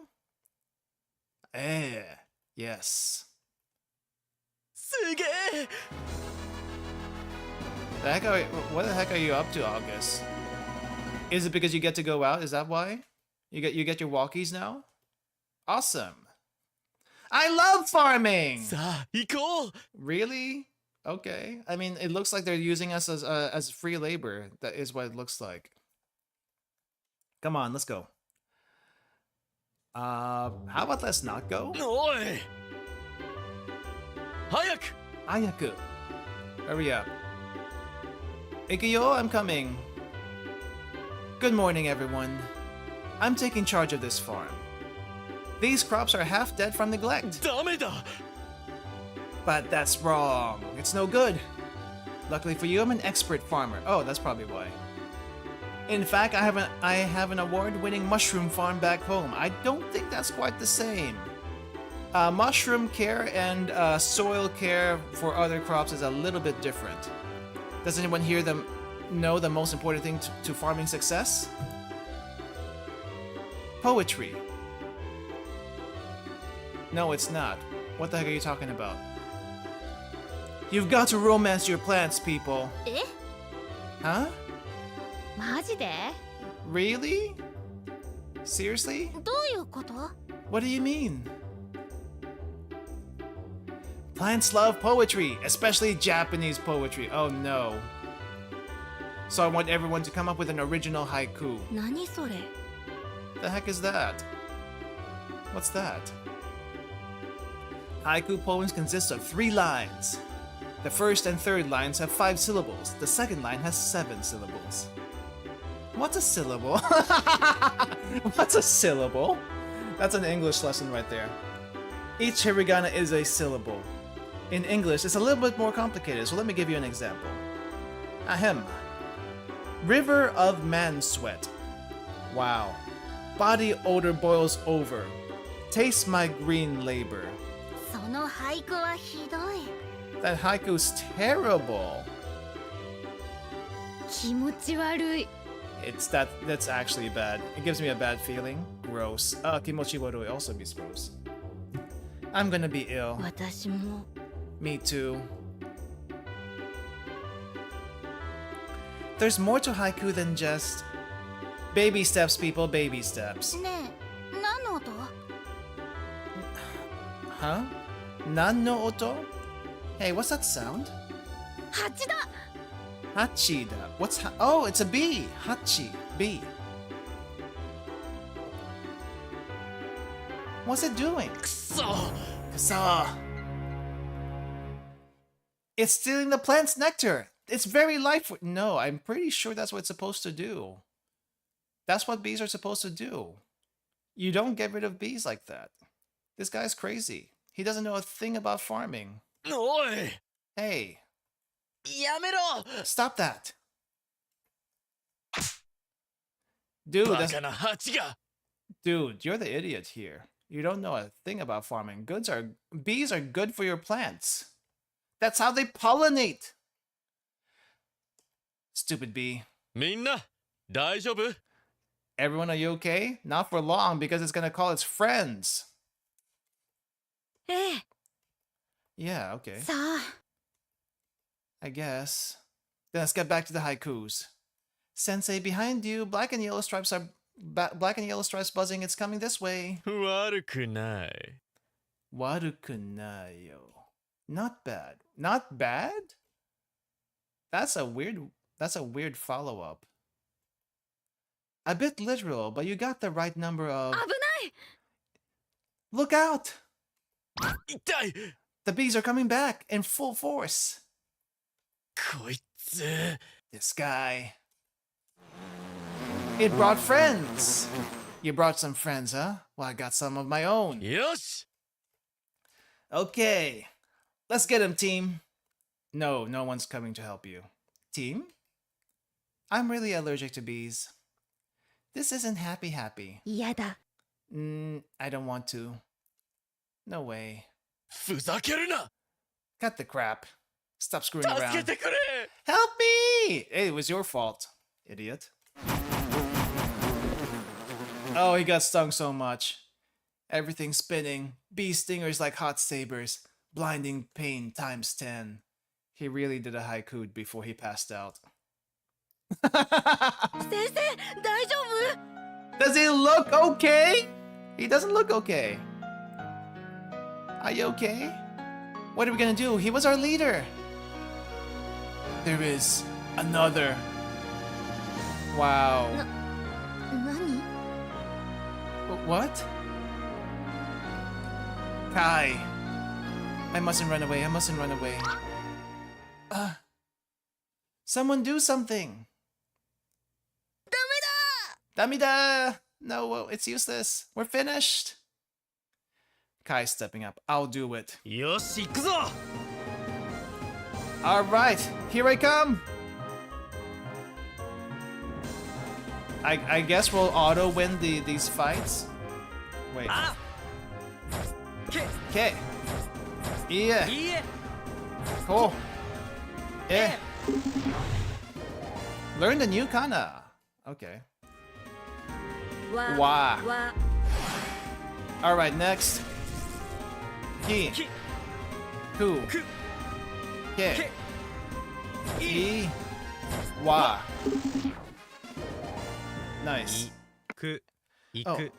Yes. すげえ What the heck are you up to, August? Is it because you get to go out? Is that why? You get your walkies now? Awesome. I love farming! さあ行こう Really? Okay. I mean, it looks like they're using us as free labor. That is what it looks like. Come on, let's go. How about let's not go? おい早く Ayaku. Hurry up. Ikuyo, I'm coming. Good morning, everyone. I'm taking charge of this farm. These crops are half dead from neglect. ダメだ But that's wrong. It's no good. Luckily for you, I'm an expert farmer. Oh, that's probably why. In fact, I have an award-winning mushroom farm back home. I don't think that's quite the same. Mushroom care and soil care for other crops is a little bit different. Does anyone here know the most important thing to farming success? Poetry. No, it's not. What the heck are you talking about? You've got to romance your plants, people. え Huh? マジで？ Really? Seriously? どういうこと？ What do you mean? Plants love poetry, especially Japanese poetry. Oh no. So I want everyone to come up with an original haiku. 何それ？ The heck is that? What's that? Haiku poems consist of 3 lines. The first and third lines have 5 syllables. The second line has 7 syllables. What's a syllable? What's a syllable? That's an English lesson right there. Each hiragana is a syllable. In English, it's a little bit more complicated, so let me give you an example. Ahem. River of man sweat. Wow. Body odor boils over. Taste my green labor. その俳句はひどい。 That haiku's terrible. 気持ち悪い。 That's actually bad. It gives me a bad feeling. Gross. Kimochi warui also be gross. I'm gonna be ill. 私も。 Me too. There's more to haiku than just baby steps, people, baby steps. ねえ、何の音？ Huh? Nan no oto? Hey, what's that sound? 蜂だ。 Hachida. Oh, it's a bee. Hachi. Bee. What's it doing? くそ Kasa. It's stealing the plant's nectar. It's very life. No, I'm pretty sure that's what it's supposed to do. That's what bees are supposed to do. You don't get rid of bees like that. This guy's crazy. He doesn't know a thing about farming. おい Hey, やめろ stop that. Dude, バ that's, カな蜂が dude, you're the idiot here. You don't know a thing about farming. Bees are good for your plants. That's how they pollinate. Stupid bee. みんな大丈夫 Everyone, are you okay? Not for long, because it's gonna call its friends. ええ。 Yeah, okay. さあ。 I guess. Then let's get back to the haikus. Sensei, behind you, black and yellow stripes buzzing. It's coming this way. 悪くない Warukunayo. Not bad. Not bad? That's a weird follow-up. A bit literal, but you got the right number of... 危ない。 Look out! 痛い The bees are coming back in full force. こいつ This guy. It brought friends. You brought some friends, huh? Well, I got some of my own. よし Okay. Let's get him, team. No one's coming to help you. Team? I'm really allergic to bees. This isn't happy. 嫌だ。 I don't want to. No way. ふざけるな Cut the crap. Stop screwing 助け around. てくれ Help me! It was your fault, idiot. Oh, he got stung so much. Everything's spinning. Bee stingers like hot sabers. Blinding pain times 10. He really did a haiku before he passed out. 先生、大丈夫？ Does he look okay? He doesn't look okay. Are you okay? What are we gonna do? He was our leader. There is another. Wow. 何？ What? Kai. I mustn't run away. Someone do something. ダメだ！ Damida! No, it's useless. We're finished. Kai's stepping up. I'll do it. よし行くぞ Alright, here I come! I guess we'll auto win these fights. Wait. あ Okay. Yeah. いいえ Cool. Yeah. Learn the new kana. Okay. わ。 Wa. わ。 Alright, next. Ki. き Ku. く Ke. い I. Wa. Nice. く行 Oh. く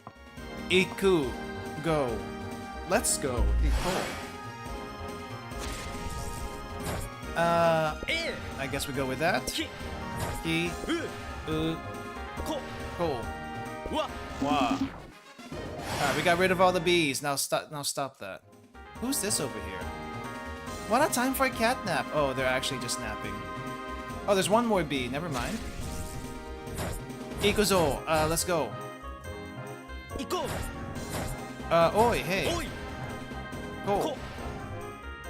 Iku. Go. Let's go. Iku. I guess we go with that. き Ki. う U. こ Ko. わ Wow. Alright, we got rid of all the bees. Now stop that. Who's this over here? What a time for a cat nap. Oh, they're actually just napping. Oh, there's one more bee. Never mind. Ikuzo. Let's go. 行こ Oi, hey. うおい Go. こ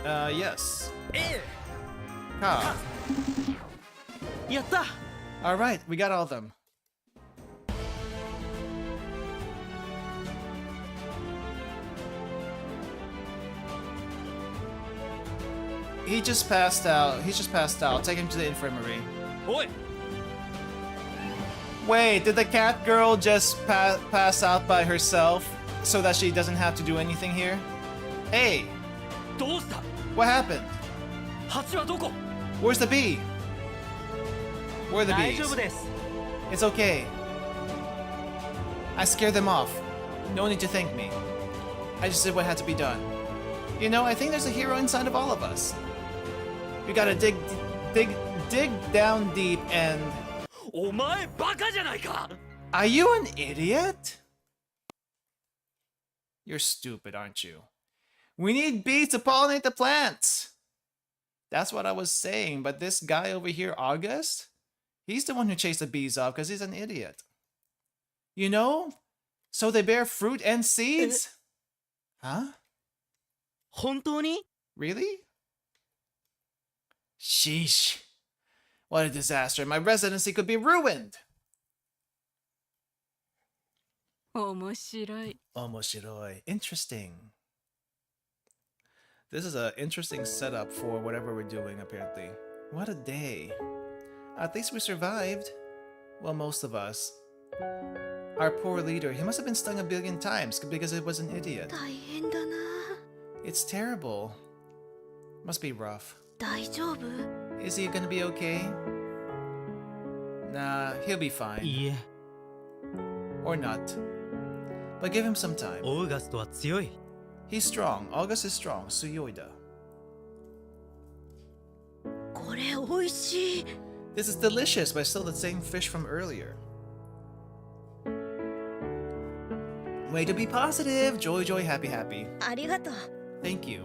Yes. え Ka. やった Alright, we got all of them. He just passed out. He's just passed out. Take him to the infirmary. おい Wait, did the cat girl just pass out by herself so that she doesn't have to do anything here? Hey, どうした what happened? 蜂はどこ Where's the bee? Where are the 大 bees? 丈夫です It's okay. I scared them off. No need to thank me. I just did what had to be done. You know, I think there's a hero inside of all of us. We gotta dig down deep and... お前バカじゃないか Are you an idiot? You're stupid, aren't you? We need bees to pollinate the plants. That's what I was saying, but this guy over here, August, he's the one who chased the bees off because he's an idiot. You know? So they bear fruit and seeds? Huh? 本当に Really? Sheesh. What a disaster. My residency could be ruined. 面白い。 Omoshiroi. Interesting. This is an interesting setup for whatever we're doing, apparently. What a day. At least we survived. Well, most of us. Our poor leader, he must have been stung a billion times because it was an idiot. 大変だな。 It's terrible. Must be rough. 大丈夫 Is he gonna be okay? Nah, he'll be い fine. いえ Or not. But give him some time. オーガストは強い He's strong. August is strong. Suyoida. これ美味しい。 This is delicious, but still the same fish from earlier. Way to be positive. Joy, joy, happy, happy. ありがとう。 Thank you.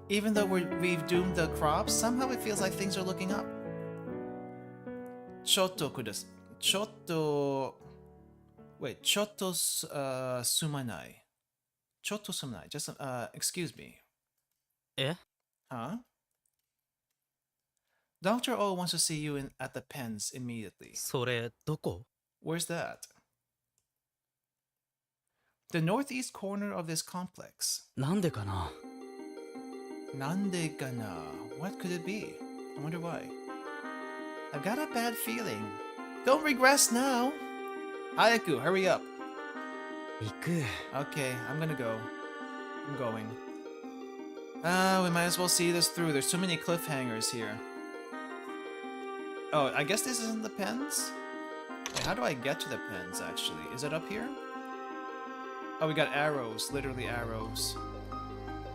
Even though we've doomed the crops, somehow it feels like things are looking up. Chotto kudas. Chotto. Wait, chotto sumanai. Chotto sumanai. Just excuse me. え Huh? Dr. O wants to see you at the pens immediately. それどこ Where's that? The northeast corner of this complex. なんでかな Nande gana. What could it be? I wonder why. I've got a bad feeling. Don't regress now. Hayaku, hurry up. 行く Okay, I'm gonna go. I'm going. We might as well see this through. There's too many cliffhangers here. Oh, I guess this isn't the pens? Wait, how do I get to the pens, actually? Is it up here? Oh, we got arrows. Literally arrows.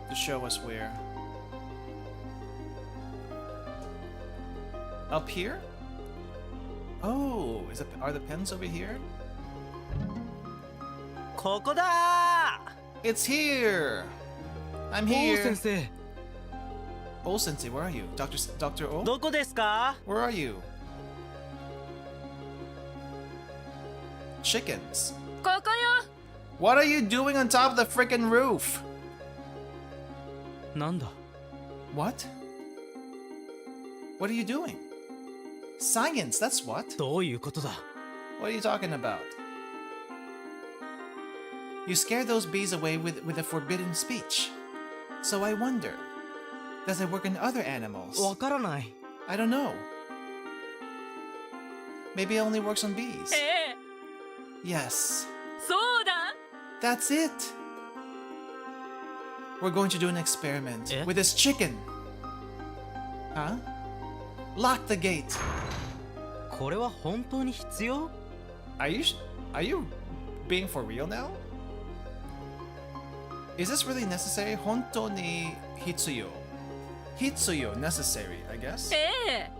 To show us where. Up here? Oh, are the pens over here? ここだ It's here! I'm ー here! 先生 Oh, Sensei, where are you? Dr. O? どこですか Where are you? Chickens. ここよ。 What are you doing on top of the frickin' roof? なんだ What? What are you doing? Science, that's what. どういうことだ What are you talking about? You scared those bees away with a forbidden speech. So I wonder, does it work in other animals? わからない I don't know. Maybe it only works on bees. ええ、 Yes, そうだ。 that's it. We're going to do an experiment Eh? with this chicken. Huh? Lock the gate. これは本当に必要？ Are you being for real now? Is this really necessary? 本当に必要。必要 necessary, I guess. ええ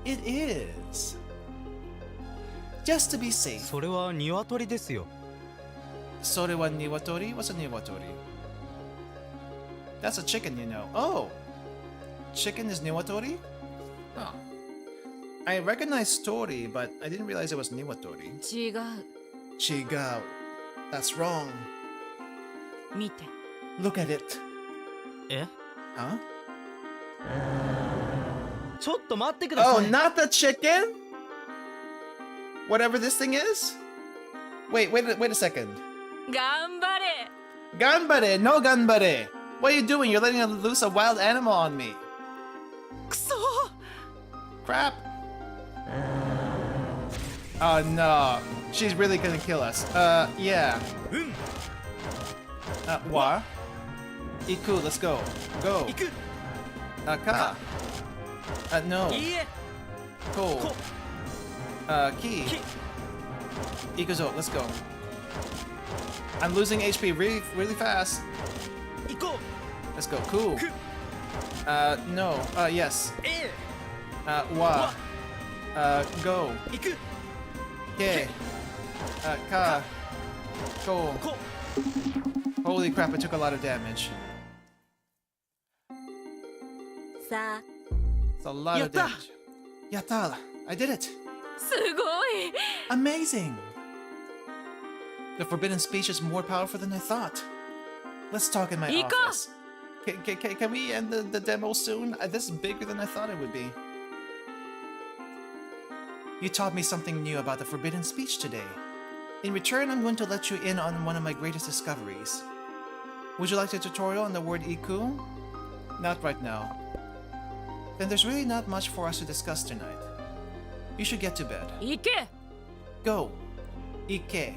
It is. Just to be safe. それは鶏ですよ。それは鶏? What's a 鶏? That's a chicken, you know. Oh! Chicken is 鶏? Oh. I recognize story, but I didn't realize it was 鶏. 違う。違う. That's wrong. 見て。 Look at it. え？ Huh? ちょっと待ってくださ Oh, い。 not the chicken? Whatever this thing is? Wait a second. 頑張れ。 Ganbare! No ganbare! What are you doing? You're letting loose a wild animal on me. くそ。 Crap. Oh no. She's really gonna kill us. Yeah. Wa? Iku, let's go. Go. 行く。 Ka. No. いいえ。 Ko. こ。 Ki. き。 Ikuzo, let's go. I'm losing HP really fast. 行こ Let's go. Cool. う。く。 No. Yes. え Wa. Go. え。行く。 Ke. Ka. Ko. こ。 Holy crap, I took a lot of damage. さあ、 It's a lot of Yatta! damage. Yatta! I did it! すごい。 Amazing! The forbidden speech is more powerful than I thought. Let's talk in my Ika! office. Can we end the demo soon? This is bigger than I thought it would be. You taught me something new about the forbidden speech today. In return, I'm going to let you in on one of my greatest discoveries. Would you like a tutorial on the word iku? Not right now. Then there's really not much for us to discuss tonight. You should get to bed. 行け。 Go. Ike.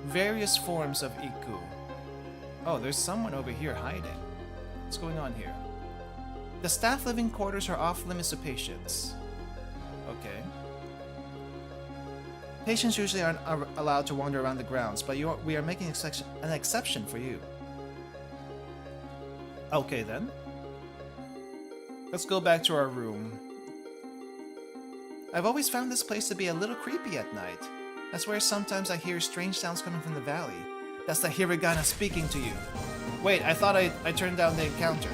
Various forms of iku. Oh, there's someone over here hiding. What's going on here? The staff living quarters are off limits to patients. Okay. Patients usually aren't allowed to wander around the grounds, but we are making an exception for you. Okay then. Let's go back to our room. I've always found this place to be a little creepy at night. That's where sometimes I hear strange sounds coming from the valley. That's the Hiragana speaking to you. Wait, I thought I turned down the encounter.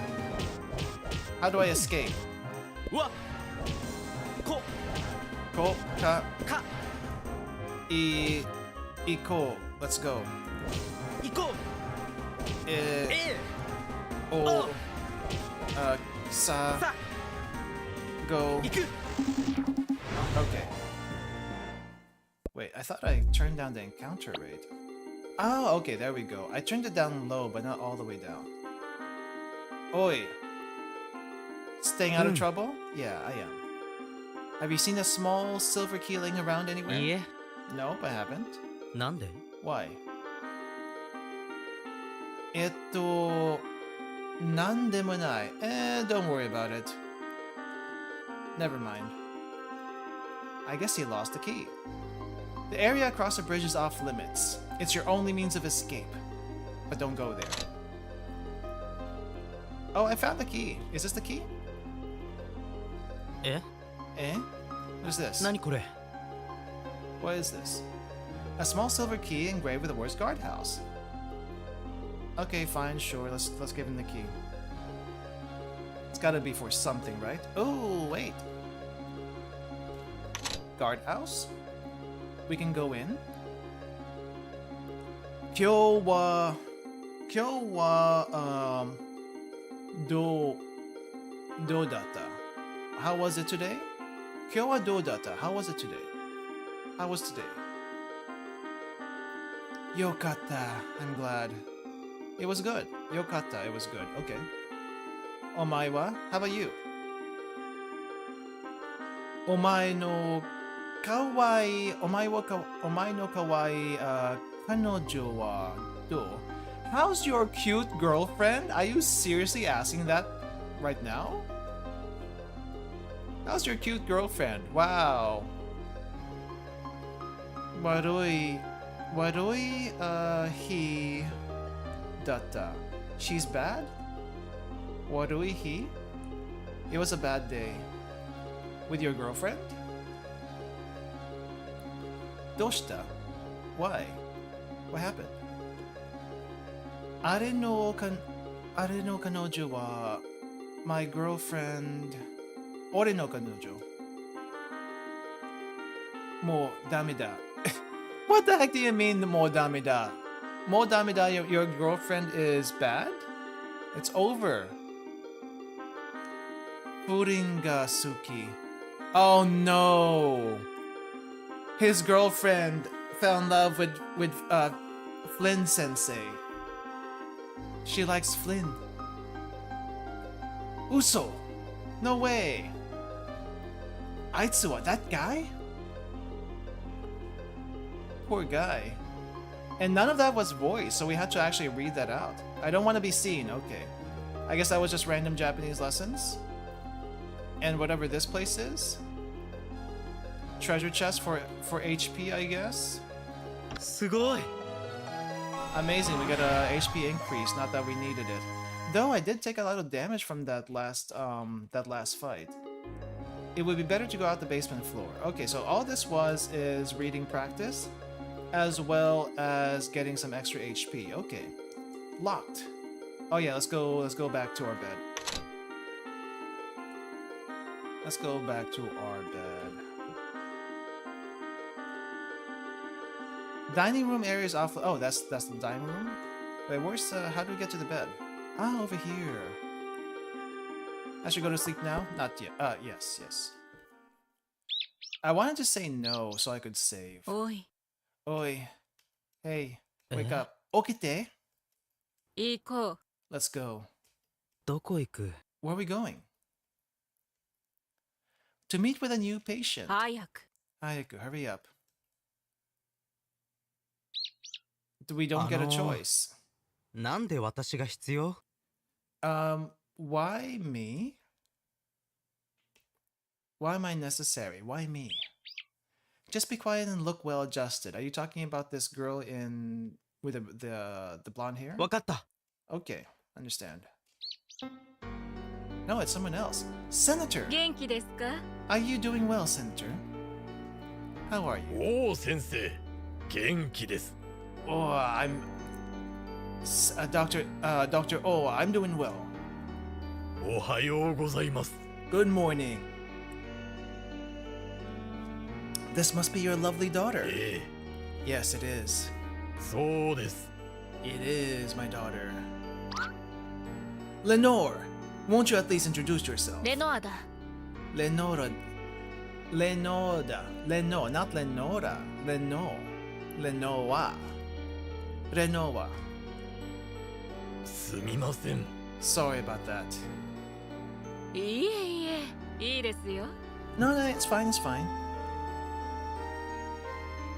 How do I escape? わ。こ。 Ko, ka, か。 iko. Let's go. 行こう。 Eh, え o, sa, さ。 go. 行く。 Okay. Wait, I thought I turned down the encounter rate. Oh, okay, there we go. I turned it down low, but not all the way down. Oi. Staying out of trouble? Yeah, I am. Have you seen a small silver key laying around anywhere? いいえ。 Nope, I haven't. なんで？ Why? なんでもない. Don't worry about it. Never mind. I guess he lost the key. The area across the bridge is off limits. It's your only means of escape. But don't go there. Oh, I found the key. Is this the key? え？ Eh? What is this? 何これ？ What is this? A small silver key engraved with the words guardhouse. Okay, fine, sure. Let's give him the key. It's gotta be for something, right? Oh, wait. Guardhouse? We can go in. Kyo wa do datta. How was it today? Kyo wa do datta. How was it today? How was today? Yokatta. I'm glad. It was good. Yokatta. It was good. Okay. Omae wa? How about you? Omae no kawaii. Omae no kawaii kanojo wa do? How's your cute girlfriend? Are you seriously asking that right now? How's your cute girlfriend? Wow. Warui hi datta. She's bad? Warui hi? It was a bad day. With your girlfriend? Doshita? Why? What happened? あれの彼女は my girlfriend 俺の彼女もうダメだ What the heck do you mean もうダメだ もうダメだ your girlfriend is bad? It's over プリンが好き Oh no His girlfriend fell in love with Flynn sensei She likes Flynn. Uso! No way! Aitsuwa, that guy? Poor guy. And none of that was voice, so we had to actually read that out. I don't want to be seen, okay. I guess that was just random Japanese lessons. And whatever this place is. Treasure chest for HP, I guess. すごい Amazing, we got a HP increase, not that we needed it. Though I did take a lot of damage from that last fight. It would be better to go out the basement floor. Okay, so all this is reading practice, as well as getting some extra HP. Okay. Locked. Oh yeah, let's go back to our bed. Let's go back to our bed. Dining room area is off. Oh, that's the dining room. Wait, where's how do we get to the bed? Ah, over here. I should go to sleep now? Not yet. Yes. I wanted to say no so I could save. おい Oi. Hey, wake Eh? up. Okite. 行こう Let's go. どこ行く Where are we going? To meet with a new patient. 早く Hayaku, hurry up. We don't get a choice. なんで私が必要 Why me? Why am I necessary? Why me? Just be quiet and look well adjusted. Are you talking about this girl with the blonde hair? わかった Okay, understand. No, it's someone else. Senator! 元気ですか Are you doing well, Senator? How are you? おお先生元気です Oh, I'm... Doctor, oh, I'm doing well. おはようございます Good morning. This must be your lovely daughter. え Yes, it is. えそうです It is my daughter. Lenore, won't you at least introduce yourself? レノアだ Lenora. Lenoda. Leno, not Lenora. Leno. Lenoa. Renoa. すみません Sorry about that. いいえいいえいいですよ No, it's fine, it's fine.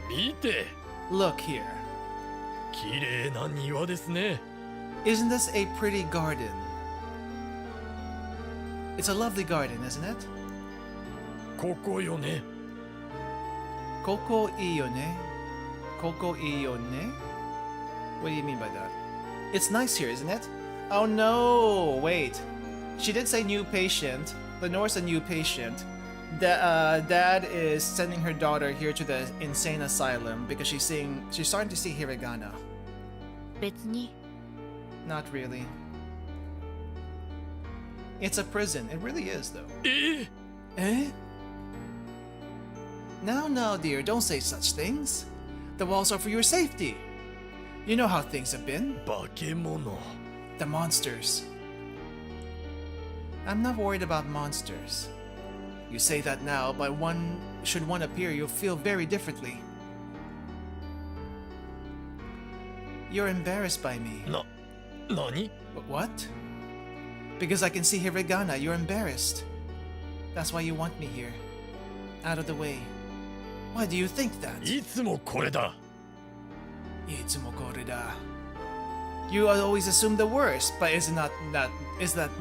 見て Look here. 綺麗な庭ですね Isn't this a pretty garden? It's a lovely garden, isn't it? ここよね Koko ione. Koko ione? What do you mean by that? It's nice here, isn't it? Oh no! Wait. She did say new patient. Lenore's a new patient. Dad is sending her daughter here to the insane asylum because she's starting to see Hiragana. 別に Not really. It's a prison. It really is, though. え Eh? Now, dear, don't say such things. The walls are for your safety. You know how things have been. 化け物 The monsters. I'm not worried about monsters. You say that now, but should one appear, you'll feel very differently. You're embarrassed by me. 何 What? Because I can see Hiragana, you're embarrassed. That's why you want me here. Out of the way. Why do you think that? いつもこれだ Itsumokorida. You always assume the worst, but is that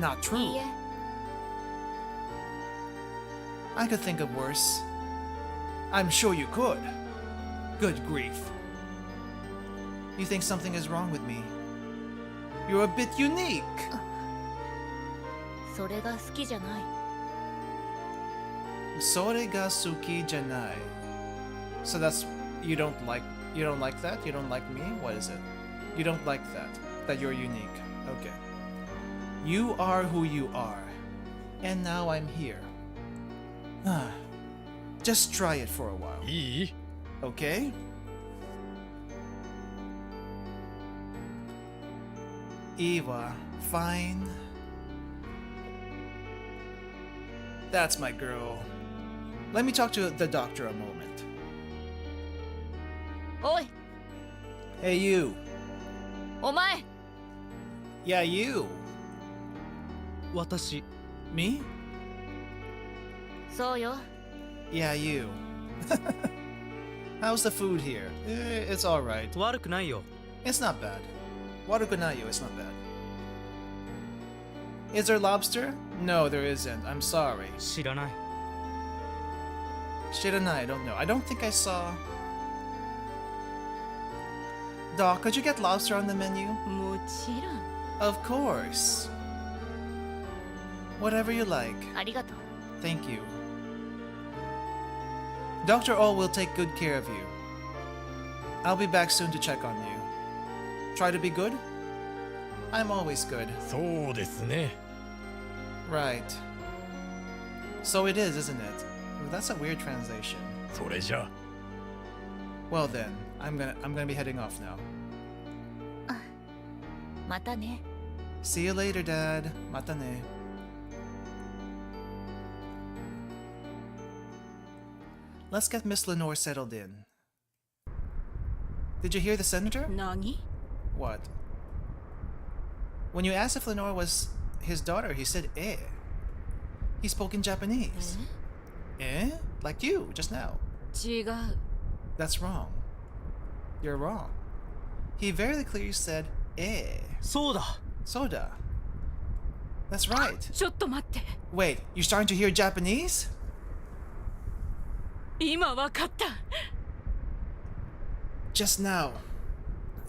not い true? いえ I could think of worse. I'm sure you could. Good grief. You think something is wrong with me? You're a bit unique. それが好きじゃない。それが好きじゃない. So that's you don't like that? You don't like me? What is it? You don't like that you're unique. Okay. You are who you are. And now I'm here. Just try it for a while. いい Okay? Eva, fine. That's my girl. Let me talk to the doctor a moment. おい、 Hey, you. お前。 Yeah, you. 私 Me? そうよ。 Yeah, you. How's the food here? It's alright. 悪くないよ。 It's not bad. Warukunayo, it's not bad. Is there lobster? No, there isn't. I'm sorry. 知らない。 Shiranai, I don't know. I don't think I saw... Doc, could you get lobster on the menu? もちろん。 Of course. Whatever you like. ありがとう。 Thank you. Dr. O will take good care of you. I'll be back soon to check on you. Try to be good? I'm always good. そうですね Right. So it is, isn't it? Well, that's a weird translation. それじゃ Well then, I'm gonna be heading off now. またね。 See you later, Dad. Matane. Let's get Miss Lenore settled in. Did you hear the senator? 何？ What? When you asked if Lenore was his daughter, he said eh. He spoke in Japanese. Eh? Like you, just now. 違う。 That's wrong. You're wrong. He very clearly said eh. そうだ。 Soda. That's right. ちょっと待って。 Wait, you starting to hear Japanese? 今わかった。 Just now.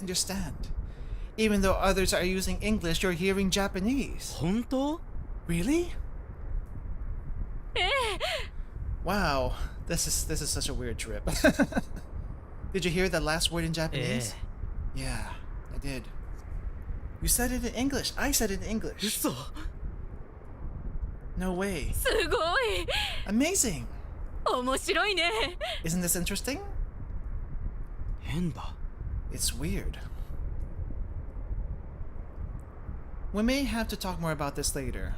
Understand. Even though others are using English, you're hearing Japanese. 本当？ Really? Wow. This is such a weird trip. Did you hear that last word in Japanese? Yeah, I did. You said it in English. I said it in English. 嘘。 No way. すごい。 Amazing. 面白いね。 Isn't this interesting? 変だ。 It's weird. We may have to talk more about this later.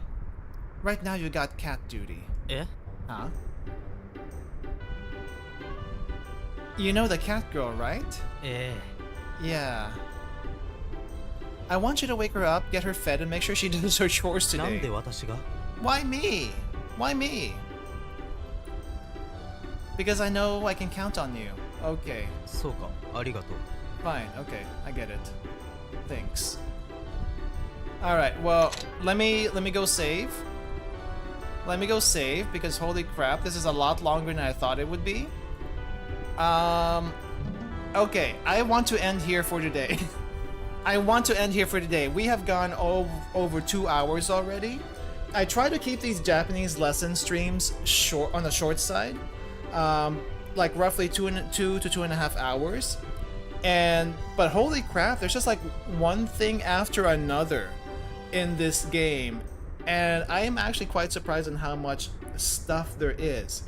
Right now you got cat duty. え？ Huh? You know the cat girl, right? え Yeah. I want you to wake her up, get her fed, and make sure she does her chores え。なん today. で私が？ Why me? Why me? Because I know I can count on you. Okay. そうか。ありがとう。 Fine. Okay. I get it. Thanks. Alright, well, let me go save. Let me go save, because holy crap, this is a lot longer than I thought it would be. Okay, I want to end here for today. I want to end here for today. We have gone over 2 hours already. I try to keep these Japanese lesson streams short, on the short side. Like roughly 2 to 2.5 hours. But holy crap, there's just like one thing after another in this game. And I am actually quite surprised on how much stuff there is.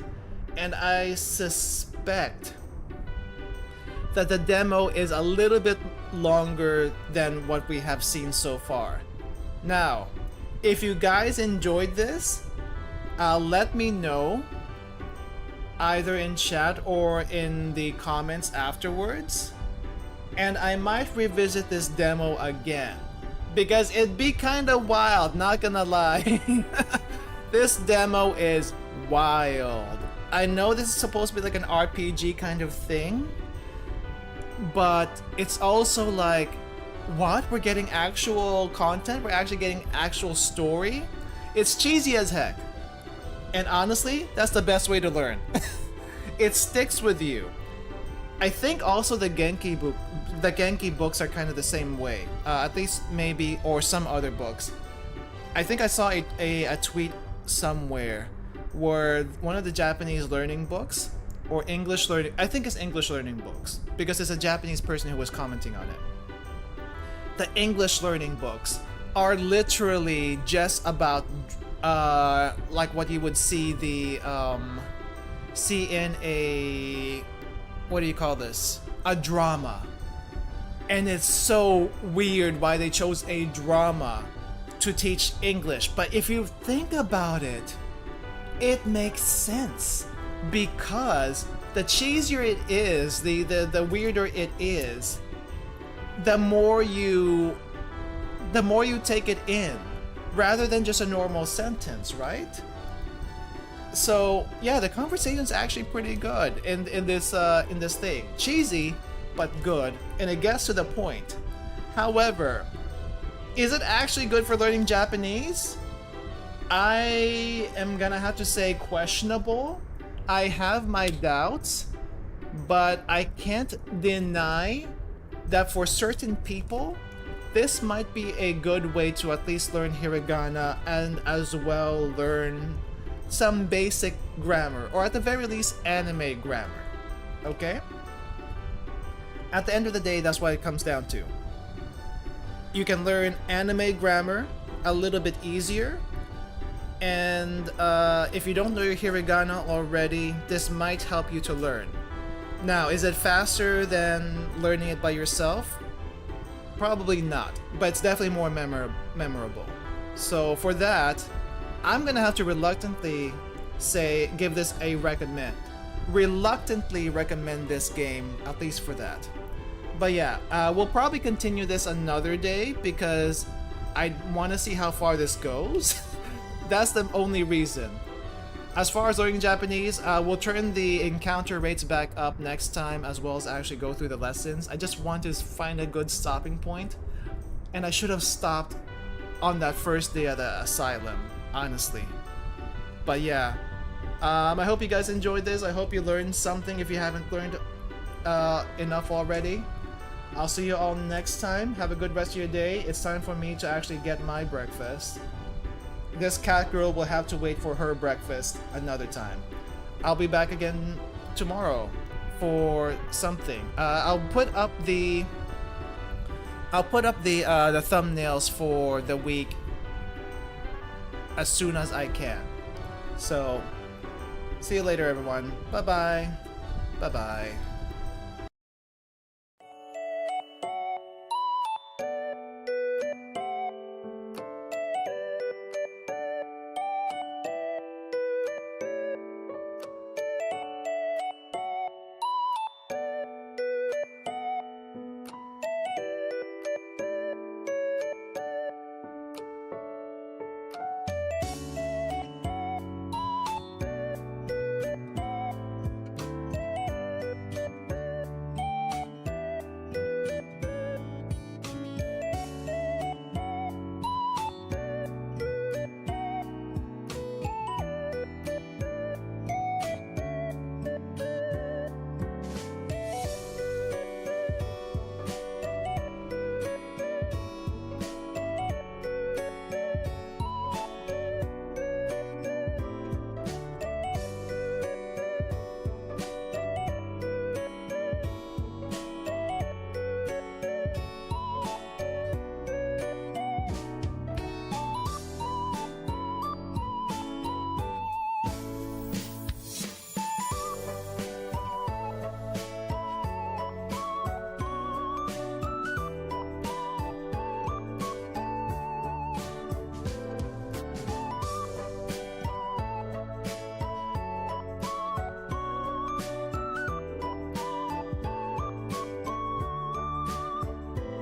And I suspect that the demo is a little bit longer than what we have seen so far. Now, if you guys enjoyed this, let me know either in chat or in the comments afterwards, and I might revisit this demo again, because it'd be kind of wild, not gonna lie. This demo is wild. I know this is supposed to be like an RPG kind of thing, but it's also like, what? We're getting actual content? We're actually getting actual story? It's cheesy as heck. And honestly, that's the best way to learn. It sticks with you. I think also the Genki books are kind of the same way. At least maybe, or some other books. I think I saw a tweet somewhere where one of the Japanese learning books, or English learning, I think it's English learning books, because it's a Japanese person who was commenting on it. The English learning books are literally just about like what you would see in a, what do you call this? A drama. And it's so weird why they chose a drama to teach English. But if you think about it, it makes sense. Because the cheesier it is, the weirder it is, the more you take it in, rather than just a normal sentence, right? So yeah, the conversation's actually pretty good in this thing. Cheesy, but good, and it gets to the point. However, is it actually good for learning Japanese? I am gonna have to say questionable. I have my doubts, but I can't deny that for certain people, this might be a good way to at least learn hiragana and as well learn some basic grammar, or at the very least anime grammar. Okay? At the end of the day, that's what it comes down to. You can learn anime grammar a little bit easier, and if you don't know your hiragana already, this might help you to learn. Now, is it faster than learning it by yourself? Probably not, but it's definitely more memorable. So for that, I'm gonna have to reluctantly give this a recommend. Reluctantly recommend this game, at least for that. But yeah, we'll probably continue this another day because I want to see how far this goes. That's the only reason. As far as learning Japanese, we'll turn the encounter rates back up next time, as well as actually go through the lessons. I just want to find a good stopping point, and I should have stopped on that first day at the asylum, honestly. But yeah, I hope you guys enjoyed this. I hope you learned something if you haven't learned enough already. I'll see you all next time. Have a good rest of your day. It's time for me to actually get my breakfast. This cat girl will have to wait for her breakfast another time. I'll be back again tomorrow for something. I'll put up the thumbnails for the week as soon as I can. So, see you later, everyone. Bye bye. Bye bye.